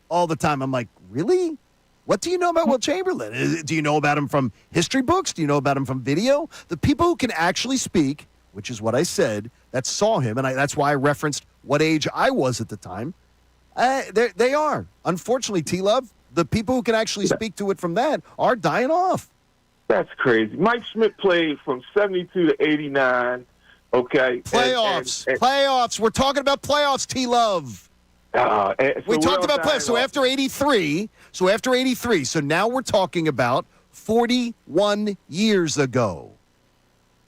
all the time. I'm like, really? What do you know about Wilt Chamberlain? Do you know about him from history books? Do you know about him from video? The people who can actually speak, which is what I said, that saw him, and that's why I referenced what age I was at the time. They are. Unfortunately, T-Love, the people who can actually speak to it from that are dying off. That's crazy. Mike Schmidt played from 72 to 89, okay? Playoffs. Playoffs. We're talking about playoffs, T-Love. We talked about playoffs. So after 83, so now we're talking about 41 years ago.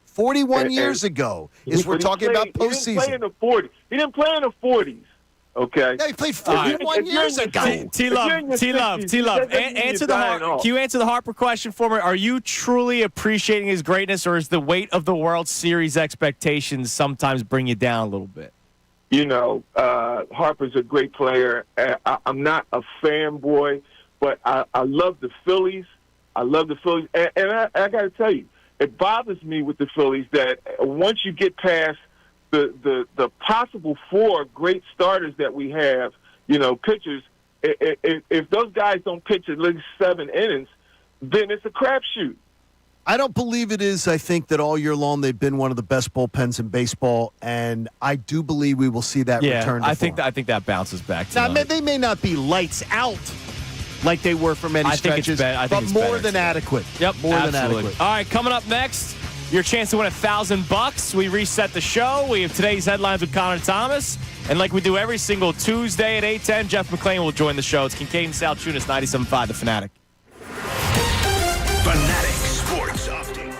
41 years ago is we're talking about postseason. He didn't play in the 40s. He didn't play in the 40s. Okay. Yeah, he played 41 years ago. T-Love. Can you answer the Harper question for me? Are you truly appreciating his greatness, or is the weight of the World Series expectations sometimes bring you down a little bit? Harper's a great player. I'm not a fanboy, but I love the Phillies. And I got to tell you, it bothers me with the Phillies that once you get past the possible 4 great starters that we have, pitchers, if those guys don't pitch at least 7 innings, then it's a crapshoot. I don't believe it is. I think that all year long they've been one of the best bullpens in baseball, and I do believe we will see that return to form. I think that bounces back. Now, they may not be lights out like they were for many stretches, but more than adequate. Yep, more than adequate. All right, coming up next, your chance to win $1,000. We reset the show. We have today's headlines with Connor Thomas. And like we do every single Tuesday at 8:10, Jeff McClain will join the show. It's Kincade Salciunas, 97.5 The Fanatic. Fanatic Sports Update.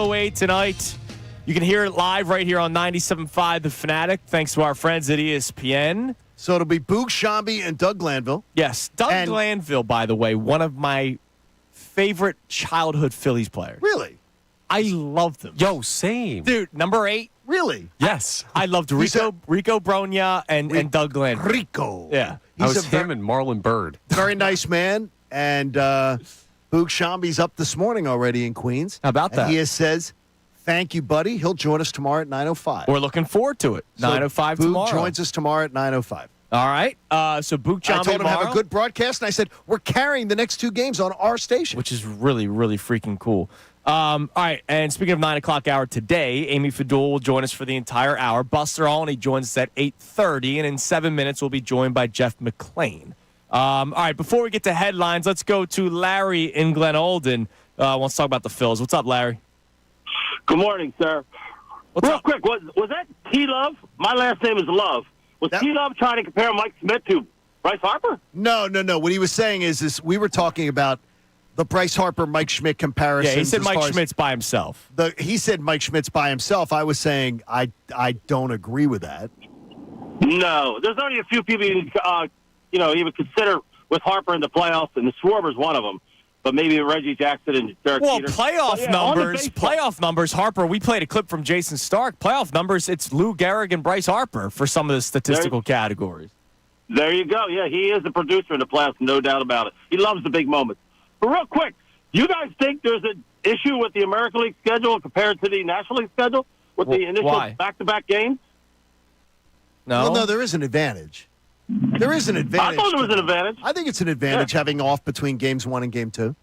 9:08 tonight. You can hear it live right here on 97.5 The Fanatic, thanks to our friends at ESPN. So it'll be Boog Shambi and Doug Glanville. Yes, Doug Glanville, by the way, one of my favorite childhood Phillies players. Really? I loved him. Yo, same. Dude, number 8. Really? Yes. I loved Rico Bronya and Doug Glanville. Rico. Yeah. I was him and Marlon Byrd. Very nice man. And Boog Shambi's up this morning already in Queens. How about that? He says, thank you, buddy. He'll join us tomorrow at 9:05. We're looking forward to it. 9:05 Boog tomorrow. joins us tomorrow at 9:05. All right. So Boog Shambi I told him to tomorrow, have a good broadcast, and I said, we're carrying the next 2 games on our station. which is really, really freaking cool. All right, and speaking of 9 o'clock hour today, Amy Fadul will join us for the entire hour. Buster Olney joins us at 8:30, and in 7 minutes we'll be joined by Jeff McClain. All right, before we get to headlines, let's go to Larry in Glen Olden. Wants to talk about the Phils. What's up, Larry? Good morning, sir. Real quick, was that T-Love? My last name is Love. Was T-Love trying to compare Mike Smith to Bryce Harper? No. What he was saying is we were talking about the Bryce Harper-Mike Schmidt comparison. Yeah, he said Mike Schmidt's by himself. He said Mike Schmidt's by himself. I was saying I don't agree with that. No. There's only a few people you would consider with Harper in the playoffs, and the Schwarber's one of them. But maybe Reggie Jackson and Derek Jeter. Playoff numbers, Harper, we played a clip from Jason Stark. Playoff numbers, it's Lou Gehrig and Bryce Harper for some of the statistical categories. There you go. Yeah, he is the producer in the playoffs, no doubt about it. He loves the big moments. But real quick, do you guys think there's an issue with the American League schedule compared to the National League schedule with the initial back-to-back games? No. Well, no, there is an advantage. There is an advantage. I thought there was an advantage. I think it's an advantage having off between games 1 and game 2.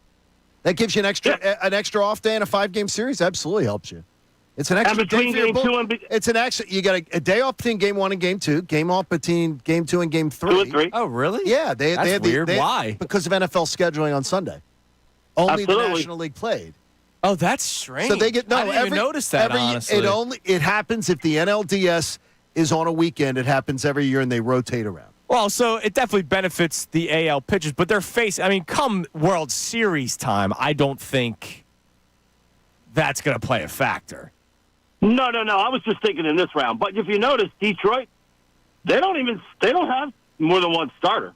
That gives you an extra off day in a 5-game series. Absolutely helps you. It's an extra day for your book. It's an extra. You got a day off between game 1 and game 2. Game off between game 2 and game 3. 2 and 3. Oh, really? Yeah, That's weird. Why? Because of NFL scheduling on Sunday. Only the National League played. Oh, that's strange. So they get I didn't even notice that. Honestly, it happens if the NLDS is on a weekend. It happens every year, and they rotate around. Well, so it definitely benefits the AL pitchers, but come World Series time, I don't think that's going to play a factor. No. I was just thinking in this round. But if you notice, Detroit, they don't have more than one starter.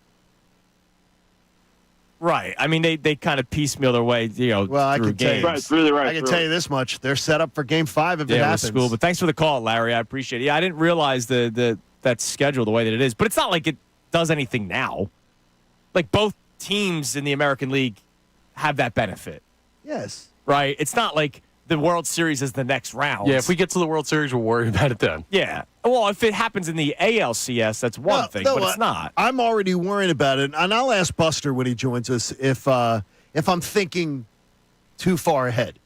Right. I mean, they kind of piecemeal their way, through games. I can tell you this much: they're set up for Game 5 if it happens. Cool. But thanks for the call, Larry. I appreciate it. Yeah, I didn't realize that schedule the way that it is, but it's not like it does anything now. Like both teams in the American League have that benefit. Yes. Right? It's not like the World Series is the next round. Yeah, if we get to the World Series, we'll worry about it then. Yeah. Well, if it happens in the ALCS, that's one thing, but it's not. I'm already worrying about it, and I'll ask Buster when he joins us if I'm thinking too far ahead.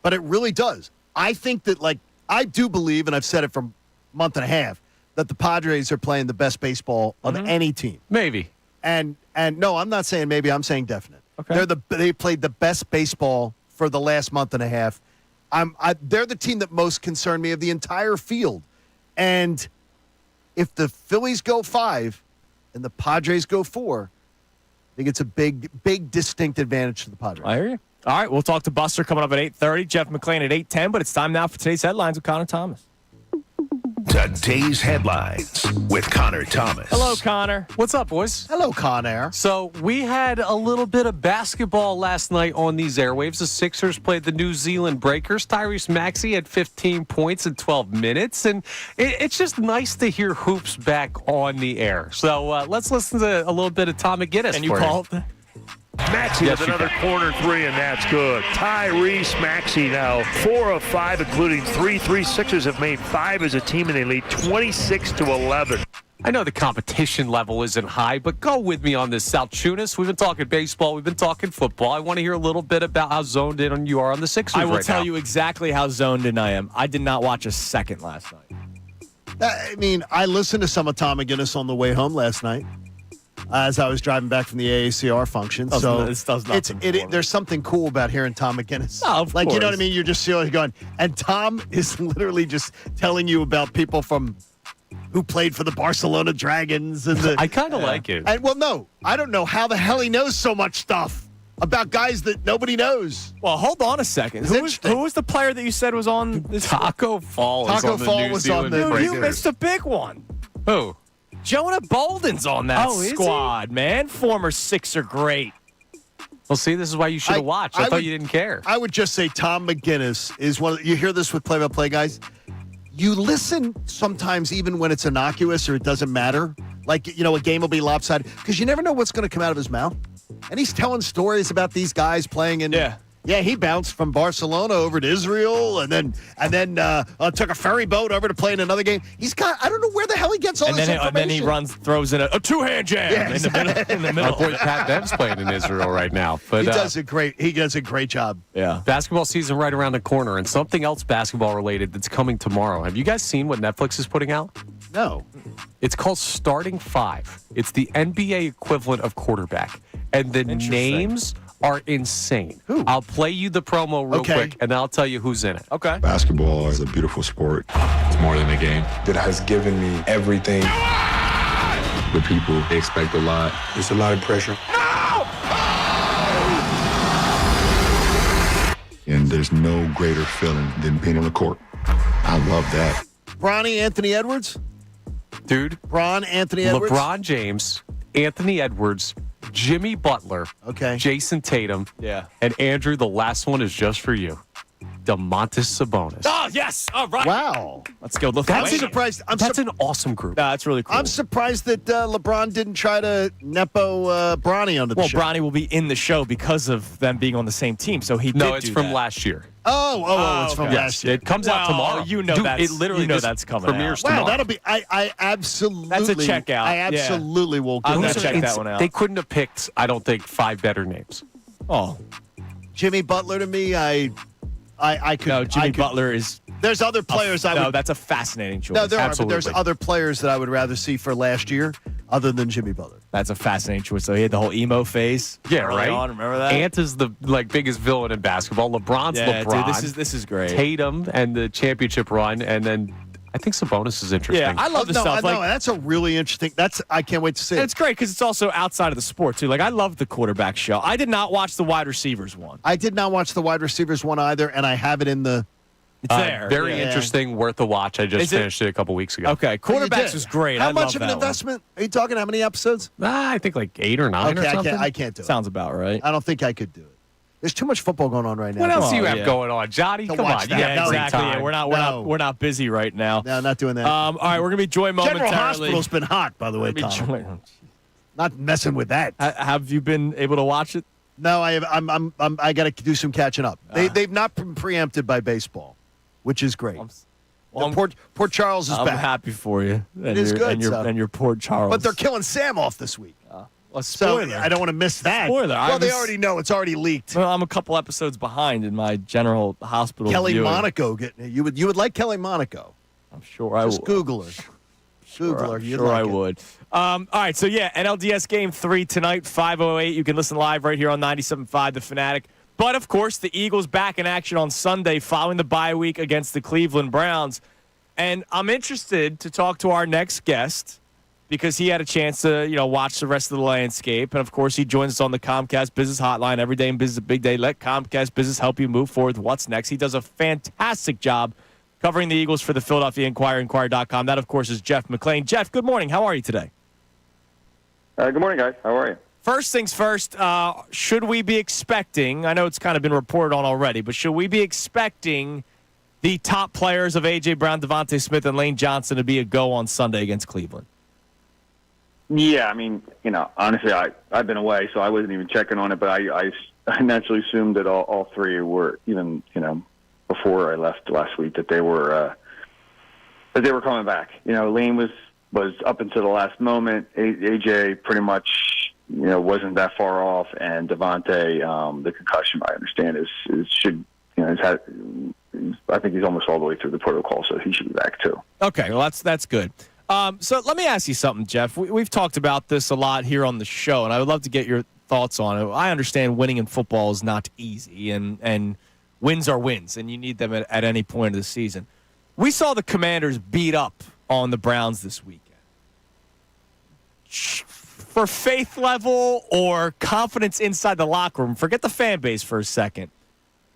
But it really does. I think that, I do believe, and I've said it for a month and a half, that the Padres are playing the best baseball of any team. Maybe. And no, I'm not saying maybe. I'm saying definite. Okay. They played the best baseball for the last month and a half. They're the team that most concerned me of the entire field. And if the Phillies go 5 and the Padres go 4, I think it's a big distinct advantage to the Padres. I hear you. All right, we'll talk to Buster coming up at 8:30, Jeff McClain at 8:10, but it's time now for today's headlines with Connor Thomas. Today's headlines with Connor Thomas. Hello, Connor. What's up, boys? Hello, Connor. So we had a little bit of basketball last night on these airwaves. The Sixers played the New Zealand Breakers. Tyrese Maxey had 15 points in 12 minutes. And it's just nice to hear hoops back on the air. So let's listen to a little bit of Tom McGinnis. Can you call it? Maxey with another corner 3, and that's good. Tyrese Maxey now 4 of 5, including 3 Sixers have made 5 as a team, and they lead 26-11. I know the competition level isn't high, but go with me on this, Salciunas. We've been talking baseball. We've been talking football. I want to hear a little bit about how zoned in you are on the Sixers I will right tell now. you exactly how zoned in I am. I did not watch a second last night. I mean, I listened to some of Tom McGinnis on the way home last night as I was driving back from the AACR function. There's something cool about hearing Tom McGinnis. Oh, of course. You know what I mean? You're just going, and Tom is literally just telling you about people who played for the Barcelona Dragons. And I kind of like it. And, no, I don't know how the hell he knows so much stuff. about guys that nobody knows. Well, hold on a second. Who was the player that you said was on this? Taco Fall is Taco on the Fall New was Zealand on the- Dude, you Breakers. missed a big one. Who? Jonah Bolden's on that Oh, is he? squad, man. Former Sixer great. Well, see, this is why you should have watched. I thought would- you didn't care. I would just say Tom McGinnis is one of you hear this with play-by-play guys. You listen sometimes even when it's innocuous or it doesn't matter. Like, a game will be lopsided because you never know what's going to come out of his mouth. And he's telling stories about these guys playing in. Yeah, he bounced from Barcelona over to Israel and then took a ferry boat over to play in another game. He's got, I don't know where the hell he gets all this information. And then he throws in a two-hand jam in the middle. Our boy Pat Bev's playing in Israel right now. But he does a great job. Yeah. Basketball season right around the corner, and something else basketball related that's coming tomorrow. Have you guys seen what Netflix is putting out? No. It's called Starting Five. It's the NBA equivalent of quarterback. And the names are insane. Who? I'll play you the promo real quick, and I'll tell you who's in it. Okay. Basketball is a beautiful sport. It's more than a game. It has given me everything. The people, they expect a lot. There's a lot of pressure. And there's no greater feeling than being on the court. I love that. Bronny Anthony Edwards? Dude. Anthony Edwards? LeBron James, Anthony Edwards, Jimmy Butler, Jason Tatum, and Andrew, the last one is just for you. DeMontis Sabonis. Oh, yes. All right. Wow. Let's go. I'm surprised. That's an awesome group. No, that's really cool. I'm surprised that LeBron didn't try to nepo Bronny onto the show. Well, Bronny will be in the show because of them being on the same team, so he No, did it's do from that. last year. It's from last year. It comes out tomorrow. You know Dude, that's, it literally that's coming premieres out. tomorrow. Wow, that'll be. I absolutely. That's a checkout. I absolutely will. I'm Give gonna that check that one out. They couldn't have picked, I don't think, 5 better names. Oh, Jimmy Butler to me, I could. no, Jimmy I could, Butler is. There's other players I would. No, that's a fascinating choice. No, there are, but Absolutely. there's other players that I would rather see for last year, other than Jimmy Butler. That's a fascinating choice. So he had the whole emo phase. Yeah, early right. on. Remember that? Ant is the biggest villain in basketball. LeBron's LeBron. Dude, this is great. Tatum and the championship run, and then I think Sabonis is interesting. Yeah, I love this stuff. No, that's a really interesting. I can't wait to see. It's great because it's also outside of the sport too. Like I love the quarterback show. I did not watch the wide receivers one. I did not watch the wide receivers one either, and I have it in the. It's there. Very interesting, worth a watch. I just finished it a couple weeks ago. Okay, quarterbacks was great. How I much love of an that investment are you talking? How many episodes? I think like 8 or 9 or Okay, something. I can't do it. Sounds about right. I don't think I could do it. There's too much football going on right now. What else do you Oh, have yeah. going on, Johnny? To Come watch on, that. you Yeah, got free exactly. time. Yeah, we're not busy right now. No, not doing that. All right, we're gonna be joined momentarily. General Hospital's been hot, by the way, Tom. Not messing with that. Have you been able to watch it? No, I have. I got to do some catching up. They've not been preempted by baseball, which is great. Port Charles is I'm back. happy for you. It is good, And your Port Charles. But they're killing Sam off this week. Well, So spoiler. I don't want to miss that. Spoiler. Well, they already know. It's already leaked. Well, I'm a couple episodes behind in my General Hospital. Kelly viewing. Monaco. You would like Kelly Monaco. I'm sure I Just would. Google her. Google her. I'm You'd sure like I it. would. All right, so yeah, NLDS Game 3 tonight, 5:08. You can listen live right here on 97.5 The Fanatic. But, of course, the Eagles back in action on Sunday following the bye week against the Cleveland Browns. And I'm interested to talk to our next guest because he had a chance to, watch the rest of the landscape. And, of course, he joins us on the Comcast Business Hotline. Every day in business is a big day. Let Comcast Business help you move forward. What's next? He does a fantastic job covering the Eagles for the Philadelphia Inquirer, Inquirer.com. That, of course, is Jeff McClain. Jeff, good morning. How are you today? Good morning, guys. How are you? First things first, should we be expecting, I know it's kind of been reported on already, but should we be expecting the top players of A.J. Brown, Devontae Smith, and Lane Johnson to be a go on Sunday against Cleveland? Yeah, I mean, honestly, I've been away, so I wasn't even checking on it, but I naturally assumed that all three were, even, before I left last week, that they were coming back. Lane was up until the last moment. AJ pretty much, wasn't that far off, and Devontae, the concussion, I understand, I think he's almost all the way through the protocol, so he should be back too. Okay, well, that's good. So let me ask you something, Jeff. We've talked about this a lot here on the show, and I would love to get your thoughts on it. I understand winning in football is not easy, and wins are wins, and you need them at any point of the season. We saw the Commanders beat up on the Browns this weekend. for faith level or confidence inside the locker room, forget the fan base for a second.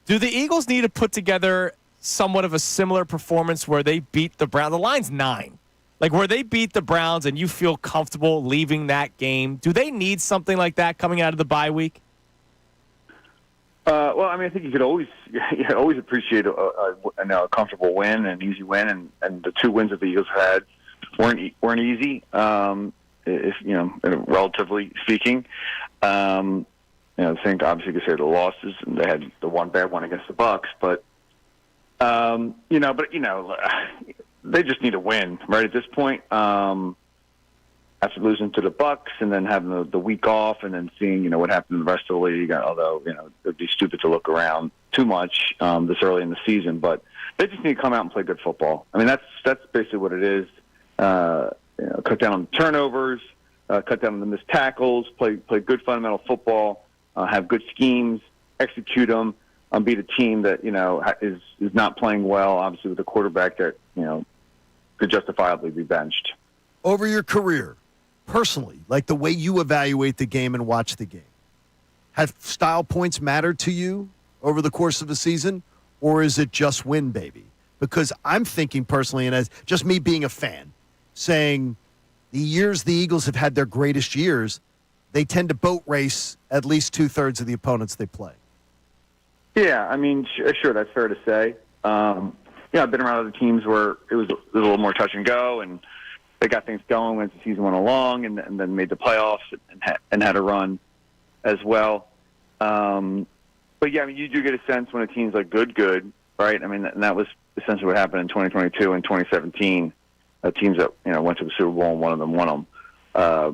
Do the Eagles need to put together somewhat of a similar performance where they beat the Browns? The line's 9. Like where they beat the Browns and you feel comfortable leaving that game. Do they need something like that coming out of the bye week? Well, I mean, I think you could always appreciate a comfortable win, an easy win, and the 2 wins that the Eagles had weren't easy. If relatively speaking, I think obviously you could say the losses, and they had the one bad one against the Bucks, but they just need a win right at this point. After losing to the Bucks and then having the week off and then seeing, what happened in the rest of the league, although, it'd be stupid to look around too much this early in the season, but they just need to come out and play good football. I mean, that's basically what it is. Cut down on the turnovers, cut down on the missed tackles, play good fundamental football, have good schemes, execute them, beat a team that, is not playing well, obviously with a quarterback that, could justifiably be benched. Over your career, personally, like the way you evaluate the game and watch the game, have style points mattered to you over the course of a season, or is it just win, baby? Because I'm thinking personally, and as just me being a fan, saying the years the Eagles have had their greatest years, they tend to boat race at least 2/3 of the opponents they play. Yeah, I mean, sure, that's fair to say. I've been around other teams where it was a little more touch and go, and they got things going as the season went along, and then made the playoffs and had a run as well. But yeah, I mean, you do get a sense when a team's like good, right? I mean, and that was essentially what happened in 2022 and 2017. Teams that went to the Super Bowl and one of them won them. I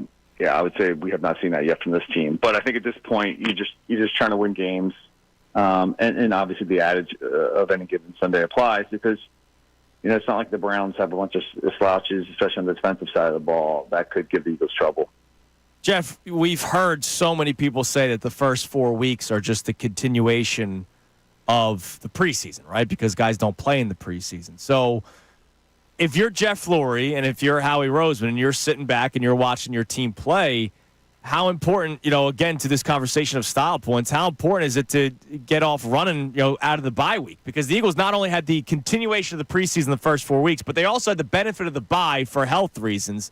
would say we have not seen that yet from this team. But I think at this point, you're just trying to win games, and obviously the adage of any given Sunday applies because. It's not like the Browns have a bunch of slouches, especially on the defensive side of the ball, that could give the Eagles trouble. Jeff, we've heard so many people say that the first 4 weeks are just a continuation of the preseason, right? Because guys don't play in the preseason. So if you're Jeff Lurie and if you're Howie Roseman and you're sitting back and you're watching your team play, how important, again, to this conversation of style points, how important is it to get off running, out of the bye week? Because the Eagles not only had the continuation of the preseason the first 4 weeks, but they also had the benefit of the bye for health reasons.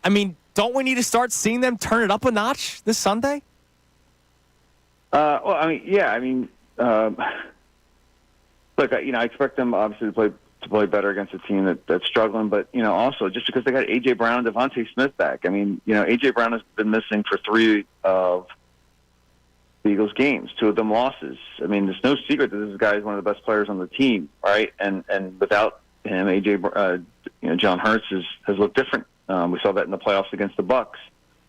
I mean, don't we need to start seeing them turn it up a notch this Sunday? Look, I expect them obviously to play better against a team that's struggling, but also just because they got A.J. Brown and Devontae Smith back. I mean, A.J. Brown has been missing for 3 of the Eagles' games, 2 of them losses. I mean, there's no secret that this guy is one of the best players on the team, right? And without him, A.J. John Hurts has looked different. We saw that in the playoffs against the Bucks.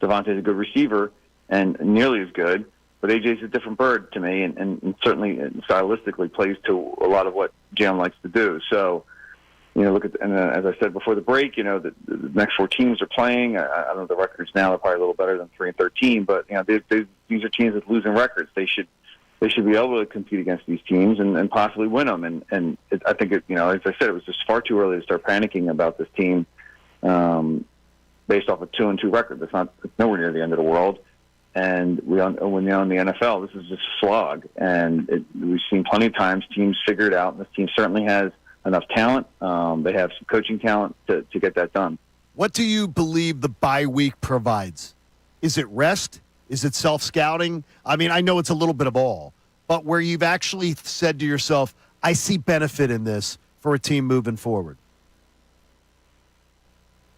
Devontae's a good receiver and nearly as good. But AJ's a different bird to me, and certainly stylistically plays to a lot of what Jalen likes to do. So, look at, and as I said before the break, the next 4 teams are playing. I don't know the records now; they're probably a little better than 3-13. But these are teams with losing records. They should be able to compete against these teams and possibly win them. I think as I said, it was just far too early to start panicking about this team based off a 2-2 record. It's nowhere near the end of the world. And when you're in the NFL, this is just a slog. And we've seen plenty of times teams figure it out. And this team certainly has enough talent. They have some coaching talent to get that done. What do you believe the bye week provides? Is it rest? Is it self-scouting? I mean, I know it's a little bit of all. But where you've actually said to yourself, I see benefit in this for a team moving forward.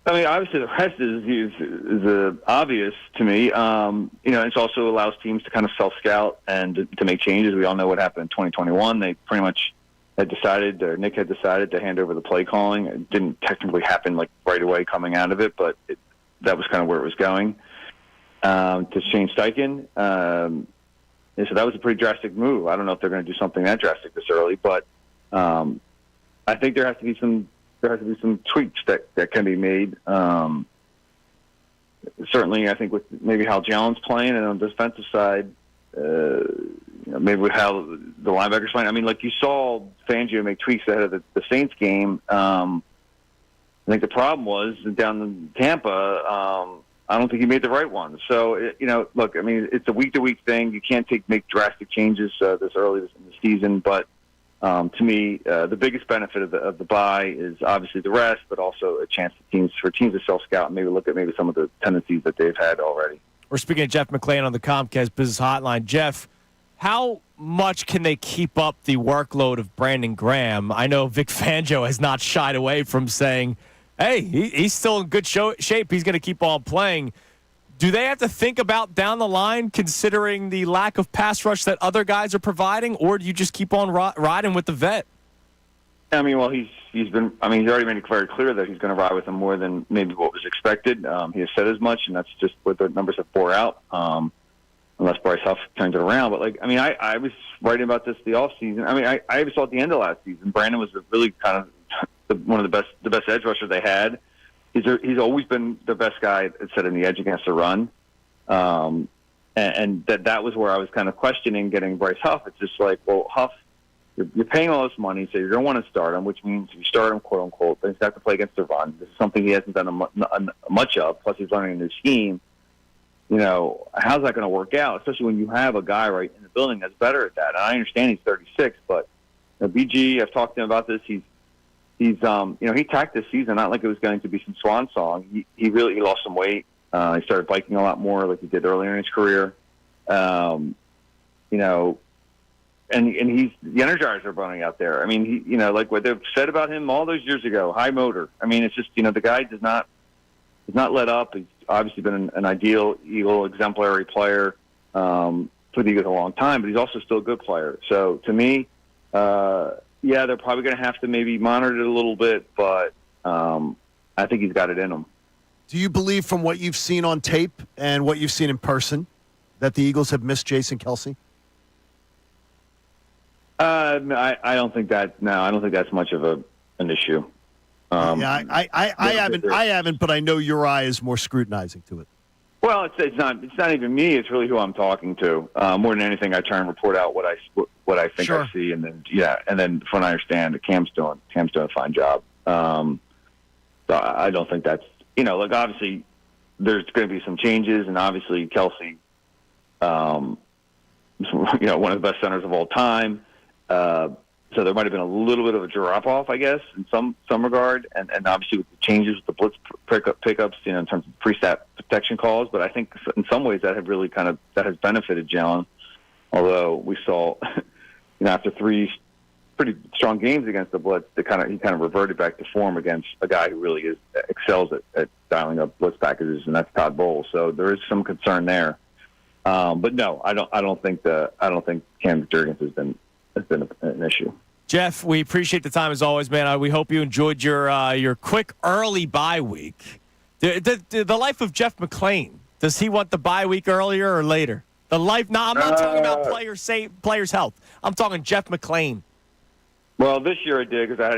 I mean, obviously the rest is obvious to me. It also allows teams to kind of self-scout and to make changes. We all know what happened in 2021. They pretty much had decided, or Nick had decided to hand over the play calling. It didn't technically happen like right away coming out of it, but that was kind of where it was going to Shane Steichen. So that was a pretty drastic move. I don't know if they're going to do something that drastic this early, but I think there has to be some tweaks that can be made. Certainly, I think with maybe how Jalen's playing and on the defensive side, maybe with how the linebackers playing. I mean, like you saw Fangio make tweaks ahead of the Saints game. I think the problem was down in Tampa, I don't think he made the right one. So, look, I mean, it's a week-to-week thing. You can't make drastic changes this early in the season. But to me, the biggest benefit of the bye is obviously the rest, but also a chance for teams to self-scout and maybe look at some of the tendencies that they've had already. We're speaking to Jeff McClain on the Comcast Business Hotline. Jeff, how much can they keep up the workload of Brandon Graham? I know Vic Fangio has not shied away from saying, hey, he's still in good shape. He's going to keep on playing. Do they have to think about down the line, considering the lack of pass rush that other guys are providing, or do you just keep on riding with the vet? I mean, well, he's already made it very clear that he's going to ride with him more than maybe what was expected. He has said as much, and that's just what the numbers have bore out. Unless Bryce Huff turns it around. But, I was writing about this the offseason. I mean, I even saw at the end of last season, Brandon was really kind of one of the best edge rushers they had. He's always been the best guy at setting the edge against the run. And that was where I was kind of questioning getting Bryce Huff. It's just like, well, Huff, you're paying all this money, so you're going to want to start him, which means you start him, quote unquote, but he's got to play against the run. This is something he hasn't done much of, plus he's learning a new scheme. How's that going to work out, especially when you have a guy right in the building that's better at that? And I understand he's 36, but BG, I've talked to him about this. He's he tacked this season not like it was going to be some swan song. He lost some weight. He started biking a lot more like he did earlier in his career. And he's the Energizers are running out there. I mean, like what they've said about him all those years ago, high motor. I mean, it's just the guy does not let up. He's obviously been an ideal Eagle, exemplary player for the Eagles a long time, but he's also still a good player. So to me, they're probably going to have to maybe monitor it a little bit, but I think he's got it in him. Do you believe from what you've seen on tape and what you've seen in person that the Eagles have missed Jason Kelce? I don't think that. No, I don't think that's much of an issue. I haven't, but I know your eye is more scrutinizing to it. Well, it's not even me. It's really who I'm talking to. More than anything, I try and report out what I think I see, and then from what I understand, Cam's doing a fine job. So I don't think that's obviously there's going to be some changes, and obviously Kelce, one of the best centers of all time. So there might have been a little bit of a drop-off, I guess, in some regard, and obviously with the changes with the blitz pickups, in terms of pre-snap protection calls. But I think in some ways that has benefited Jalen. Although we saw, after 3 pretty strong games against the blitz, he kind of reverted back to form against a guy who really excels at dialing up blitz packages, and that's Todd Bowles. So there is some concern there. But no, I don't think Cam Jurgens has been an issue. Jeff, we appreciate the time as always, man. We hope you enjoyed your quick early bye week. The life of Jeff McClain, does he want the bye week earlier or later? I'm not talking about players' health. I'm talking Jeff McClain. Well, this year I did because I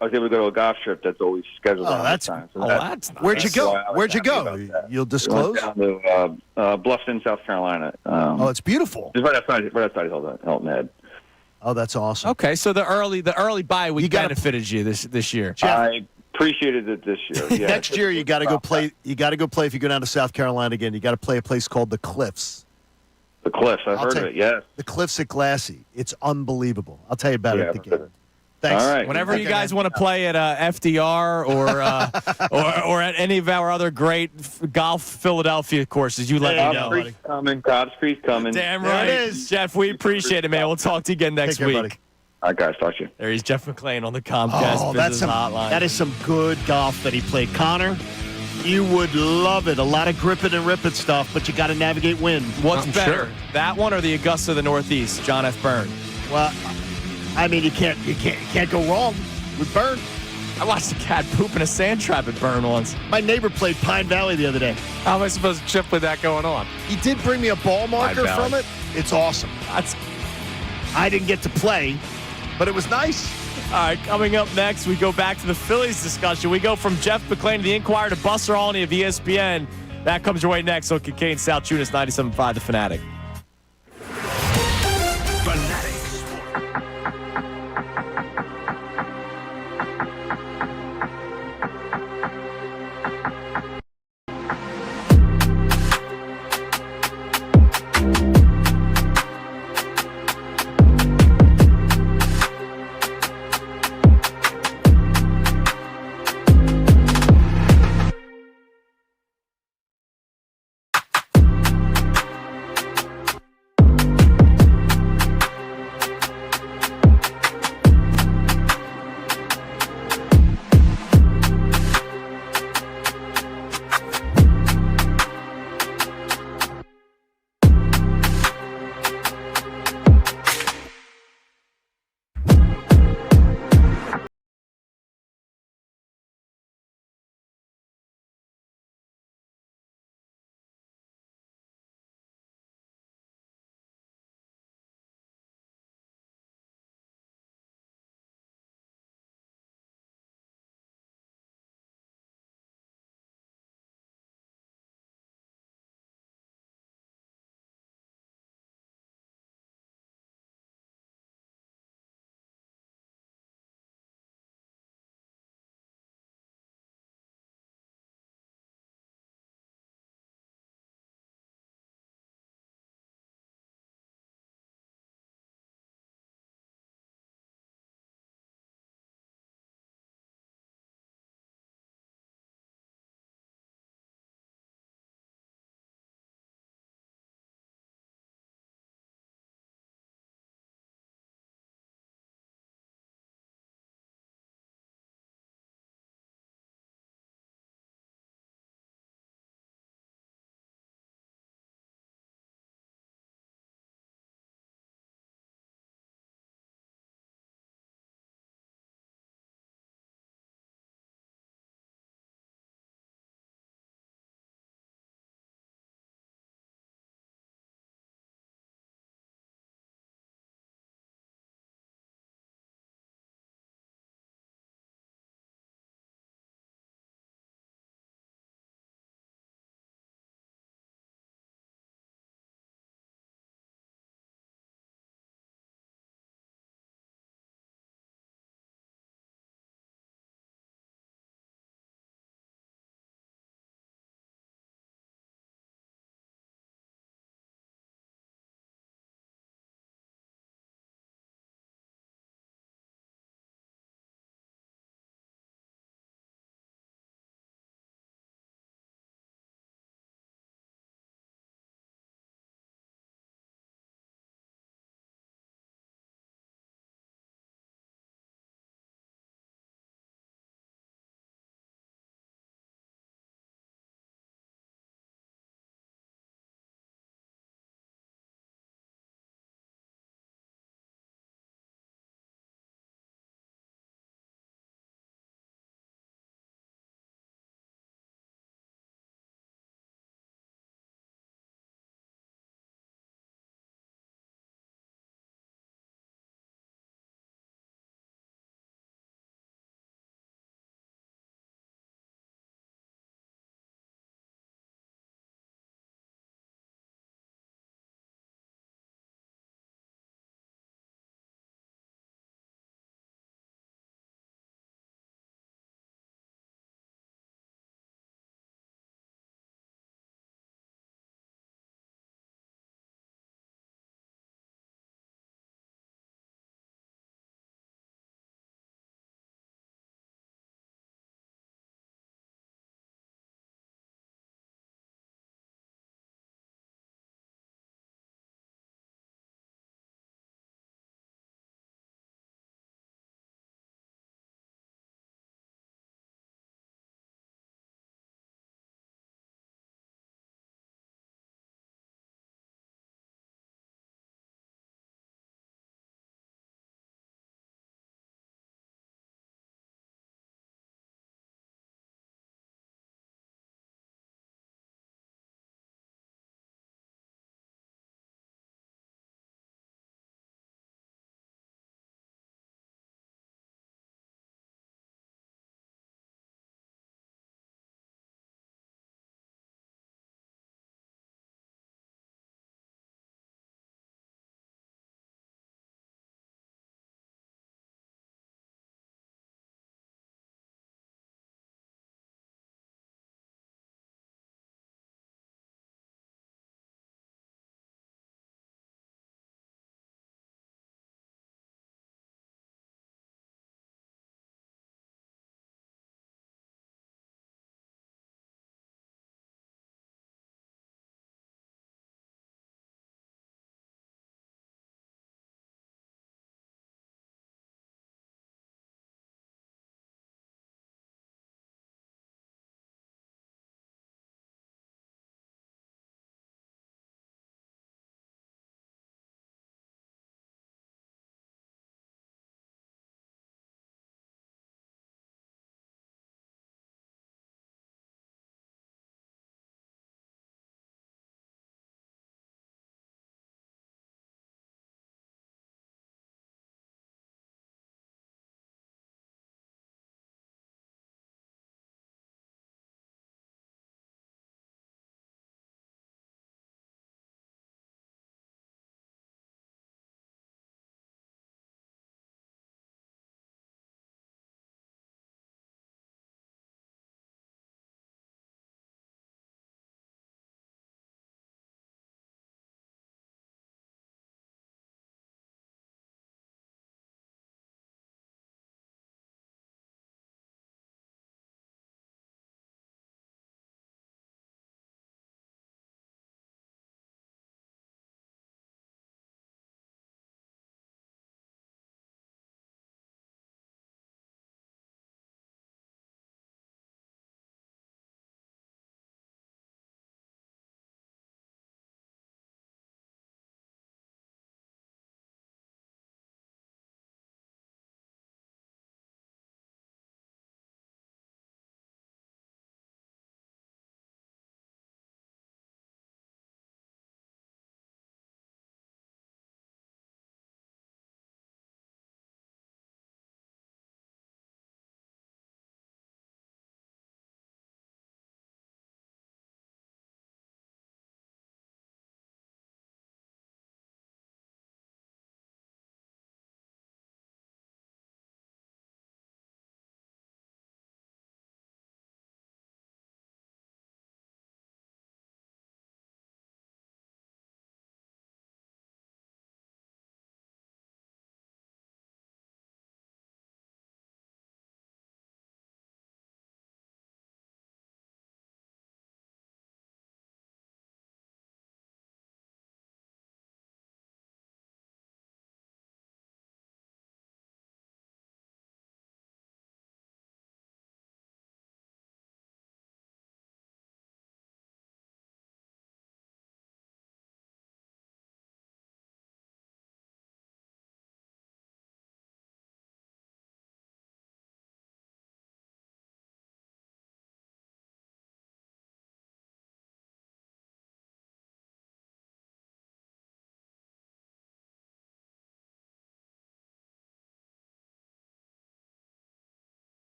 was able to go to a golf trip that's always scheduled. That's time. So that's nice. Where'd you go? Where'd you go? You'll disclose. I went down to Bluffton, South Carolina. It's beautiful. Just right outside Hilton Head. Oh, that's awesome. Okay, so the early bye week benefited you this year. Jeff, I appreciated it this year. Yeah. Next year you got to go play. You got to go play if you go down to South Carolina again. You got to play a place called the Cliffs. The Cliffs, I've heard of it. Yes. The Cliffs at Glassy. It's unbelievable. I'll tell you about it at the game. Thanks. All right. Whenever you guys want to play at FDR or at any of our other great golf Philadelphia courses, you let me know. Cobb's Creek's coming. Damn right. There it is. Jeff, we appreciate it, man. We'll talk to you again next week. Buddy. All right, guys. Talk to you. There he's Jeff McClain on the Comcast Business Hotline. That is some good golf that he played. Connor, you would love it. A lot of grip it and rip it stuff, but you got to navigate wind. What's better, that one or the Augusta of the Northeast, John F. Byrne? Well, I mean, you can't go wrong with Byrne. I watched a cat poop in a sand trap at Byrne once. My neighbor played Pine Valley the other day. How am I supposed to chip with that going on? He did bring me a ball marker from it. It's awesome. I didn't get to play, but it was nice. All right, coming up next, we go back to the Phillies discussion. We go from Jeff McClain to the Inquirer to Buster Olney of ESPN. That comes your way next on Kincade Salciunas 97.5 The Fanatic.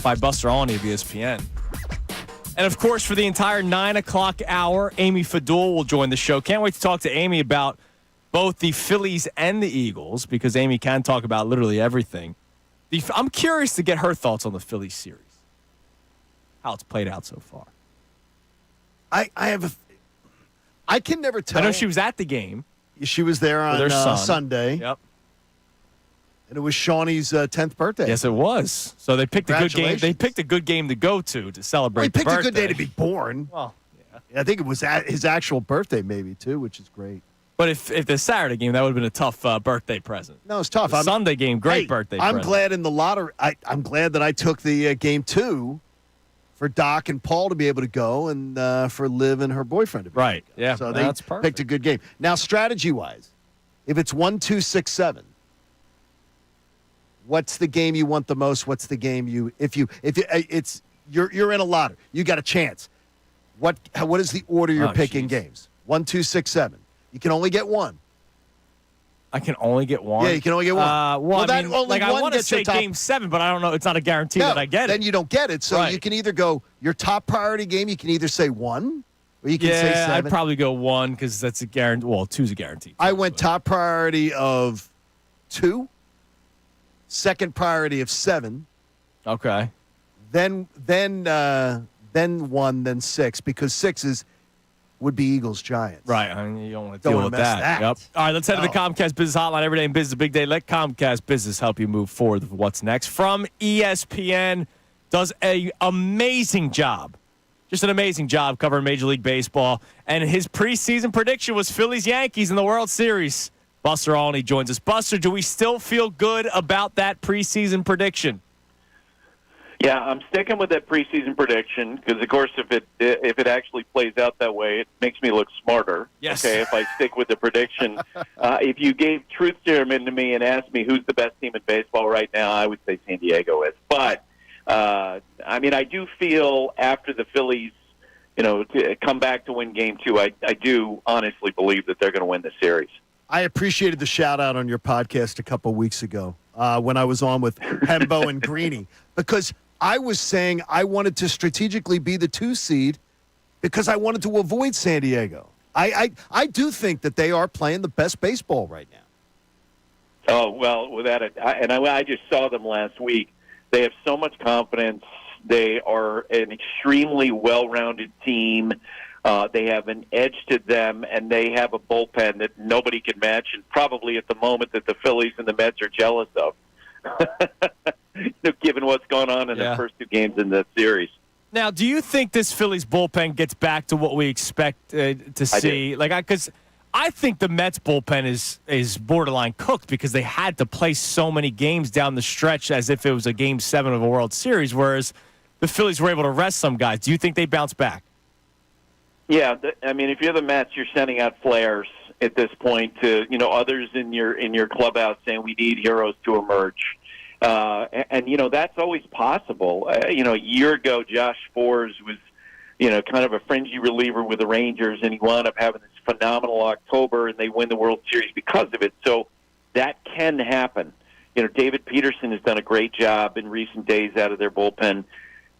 By Buster Olney of ESPN. And of course, for the entire 9 o'clock hour, Amy Fadul will join the show. Can't wait to talk to Amy about both the Phillies and the Eagles, because Amy can talk about literally everything. I'm curious to get her thoughts on the Phillies series, how it's played out so far. I can never tell. I know she was at the game. She was there on Sunday. Yep. And it was Shawnee's 10th birthday. Yes, it was. So they picked a good game. They picked a good game to go to celebrate. Well, he picked the a good day to be born. Well, yeah. I think it was his actual birthday, maybe too, which is great. But if the Saturday game, that would have been a tough birthday present. No, it's tough. The Sunday game, great birthday present. I'm glad in the lottery. I'm glad that I took the game 2 for Doc and Paul to be able to go, and for Liv and her boyfriend to be right. able to go. Yeah, So that's they perfect. picked a good game. Now, strategy-wise, if it's 1, 2, 6, 7. What's the game you want the most? What's the game you're in a lottery. You got a chance. What is the order you're picking games? 1, 2, 6, 7. You can only get one. I can only get one. Yeah, you can only get one. I want to say game 7, but I don't know. It's not a guarantee that I get it. Then you don't get it. So you can either go your top priority game. You can either say 1, or you can say 7. I'd probably go 1 because that's a guarantee. Well, 2's a guarantee. I went top priority of 2. Second priority of 7. Okay. Then 1, then 6, because 6 would be Eagles Giants. Right. I mean, you don't want to deal with that. Yep. All right, let's head to the Comcast Business Hotline. Every day in business, a big day. Let Comcast Business help you move forward with what's next. From ESPN, does an amazing job. Just an amazing job covering Major League Baseball. And his preseason prediction was Phillies-Yankees in the World Series. Buster Olney joins us. Buster, do we still feel good about that preseason prediction? Yeah, I'm sticking with that preseason prediction because, of course, if it actually plays out that way, it makes me look smarter. Yes. Okay, if I stick with the prediction. If you gave truth serum into me and asked me who's the best team in baseball right now, I would say San Diego is. But, I mean, I do feel after the Phillies, to come back to win Game 2, I do honestly believe that they're going to win the series. I appreciated the shout-out on your podcast a couple weeks ago when I was on with Hembo and Greeny, because I was saying I wanted to strategically be the 2 seed because I wanted to avoid San Diego. I do think that they are playing the best baseball right now. Oh, well, without it. I just saw them last week. They have so much confidence. They are an extremely well-rounded team. They have an edge to them, and they have a bullpen that nobody can match, and probably at the moment that the Phillies and the Mets are jealous of, given what's going on in the first 2 games in the series. Now, do you think this Phillies bullpen gets back to what we expect to see? Because I think the Mets bullpen is borderline cooked because they had to play so many games down the stretch as if it was a Game 7 of a World Series, whereas the Phillies were able to rest some guys. Do you think they bounce back? Yeah, I mean, if you're the Mets, you're sending out flares at this point to others in your clubhouse saying we need heroes to emerge, and that's always possible. A year ago, Josh Forers was kind of a fringy reliever with the Rangers, and he wound up having this phenomenal October, and they win the World Series because of it. So that can happen. David Peterson has done a great job in recent days out of their bullpen.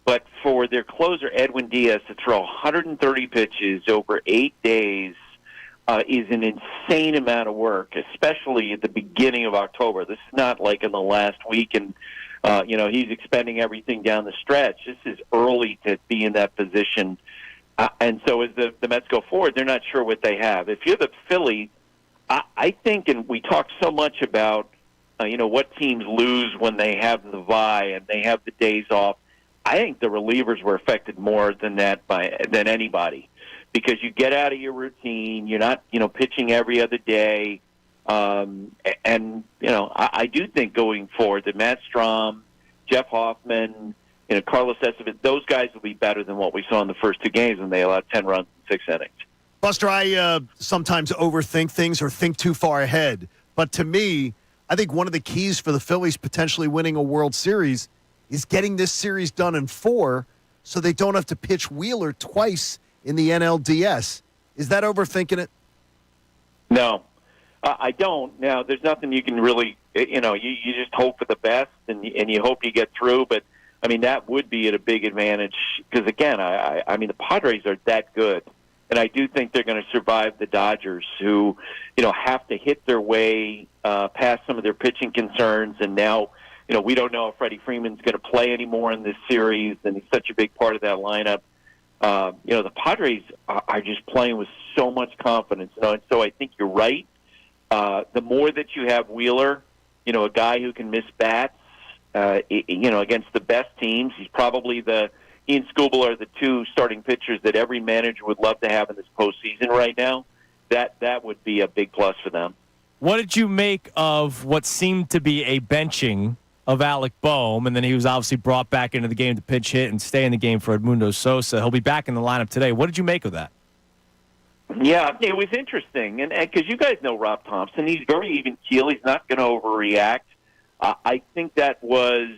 But for their closer, Edwin Diaz, to throw 130 pitches over 8 days is an insane amount of work, especially at the beginning of October. This is not like in the last week and, he's expending everything down the stretch. This is early to be in that position. And so as the Mets go forward, they're not sure what they have. If you're the Phillies, I think, and we talk so much about, what teams lose when they have the bye and they have the days off. I think the relievers were affected more than than anybody, because you get out of your routine. You're not, pitching every other day, and I do think going forward that Matt Strahm, Jeff Hoffman, Carlos Estevez, those guys will be better than what we saw in the first 2 games when they allowed 10 runs in 6 innings. Buster, I sometimes overthink things or think too far ahead, but to me, I think one of the keys for the Phillies potentially winning a World Series is getting this series done in 4 so they don't have to pitch Wheeler twice in the NLDS. Is that overthinking it? No, I don't. Now, there's nothing you can really, you just hope for the best and you hope you get through. But, I mean, that would be at a big advantage because, again, I mean, the Padres are that good. And I do think they're going to survive the Dodgers, who, have to hit their way past some of their pitching concerns. And now, we don't know if Freddie Freeman's going to play anymore in this series, and he's such a big part of that lineup. The Padres are just playing with so much confidence. And so I think you're right. The more that you have Wheeler, a guy who can miss bats, against the best teams, he's probably he and Skubal are the two starting pitchers that every manager would love to have in this postseason right now. That would be a big plus for them. What did you make of what seemed to be a benching of Alec Boehm, and then he was obviously brought back into the game to pinch hit and stay in the game for Edmundo Sosa? He'll be back in the lineup today. What did you make of that? Yeah, it was interesting, and because you guys know Rob Thompson, he's very even keel. He's not going to overreact. I think that was,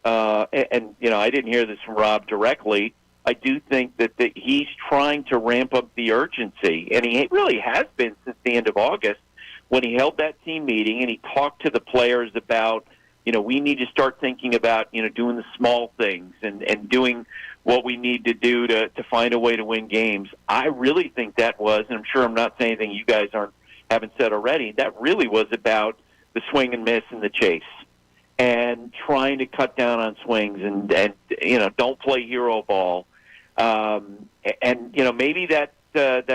I didn't hear this from Rob directly. I do think that he's trying to ramp up the urgency, and he really has been since the end of August when he held that team meeting and he talked to the players about, we need to start thinking about, doing the small things and doing what we need to do to find a way to win games. I really think that was, and I'm sure I'm not saying anything you guys haven't said already, that really was about the swing and miss and the chase and trying to cut down on swings and don't play hero ball. Maybe that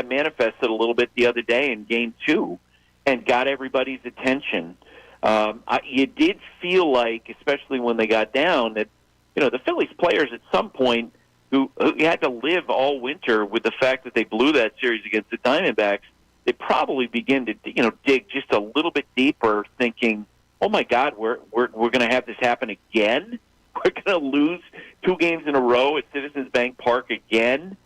manifested a little bit the other day in Game 2 and got everybody's attention. You did feel like, especially when they got down, that the Phillies players at some point who had to live all winter with the fact that they blew that series against the Diamondbacks, they probably begin to dig just a little bit deeper, thinking, "Oh my God, we're going to have this happen again. We're going to lose 2 games in a row at Citizens Bank Park again."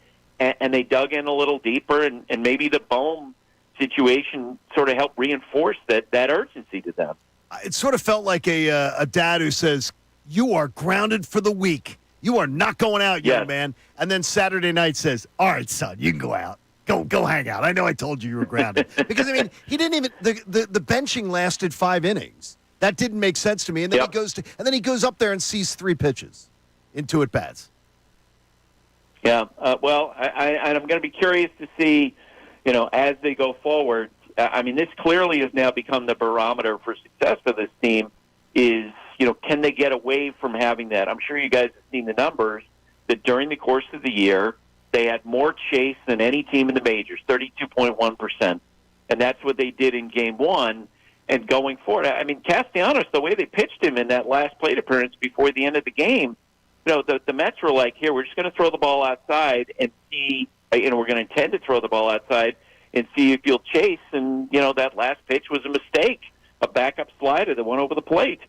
And they dug in a little deeper, and maybe the Boehm situation sort of helped reinforce that urgency to them. It sort of felt like a dad who says, "You are grounded for the week. You are not going out, young man." And then Saturday night says, "All right, son, you can go out. Go hang out. I know I told you were grounded." Because, I mean, he didn't even the benching lasted 5 innings. That didn't make sense to me. And then he goes up there and sees 3 pitches in 2 at-bats. Yeah, I'm going to be curious to see, as they go forward. This clearly has now become the barometer for success for this team is, can they get away from having that? I'm sure you guys have seen the numbers that during the course of the year, they had more chase than any team in the majors, 32.1%. And that's what they did in Game 1. And going forward, Castellanos, the way they pitched him in that last plate appearance before the end of the game, the Mets were like, here, we're just going to throw the ball outside and see, we're going to intend to throw the ball outside and see if you'll chase. And, that last pitch was a mistake, a backup slider that went over the plate.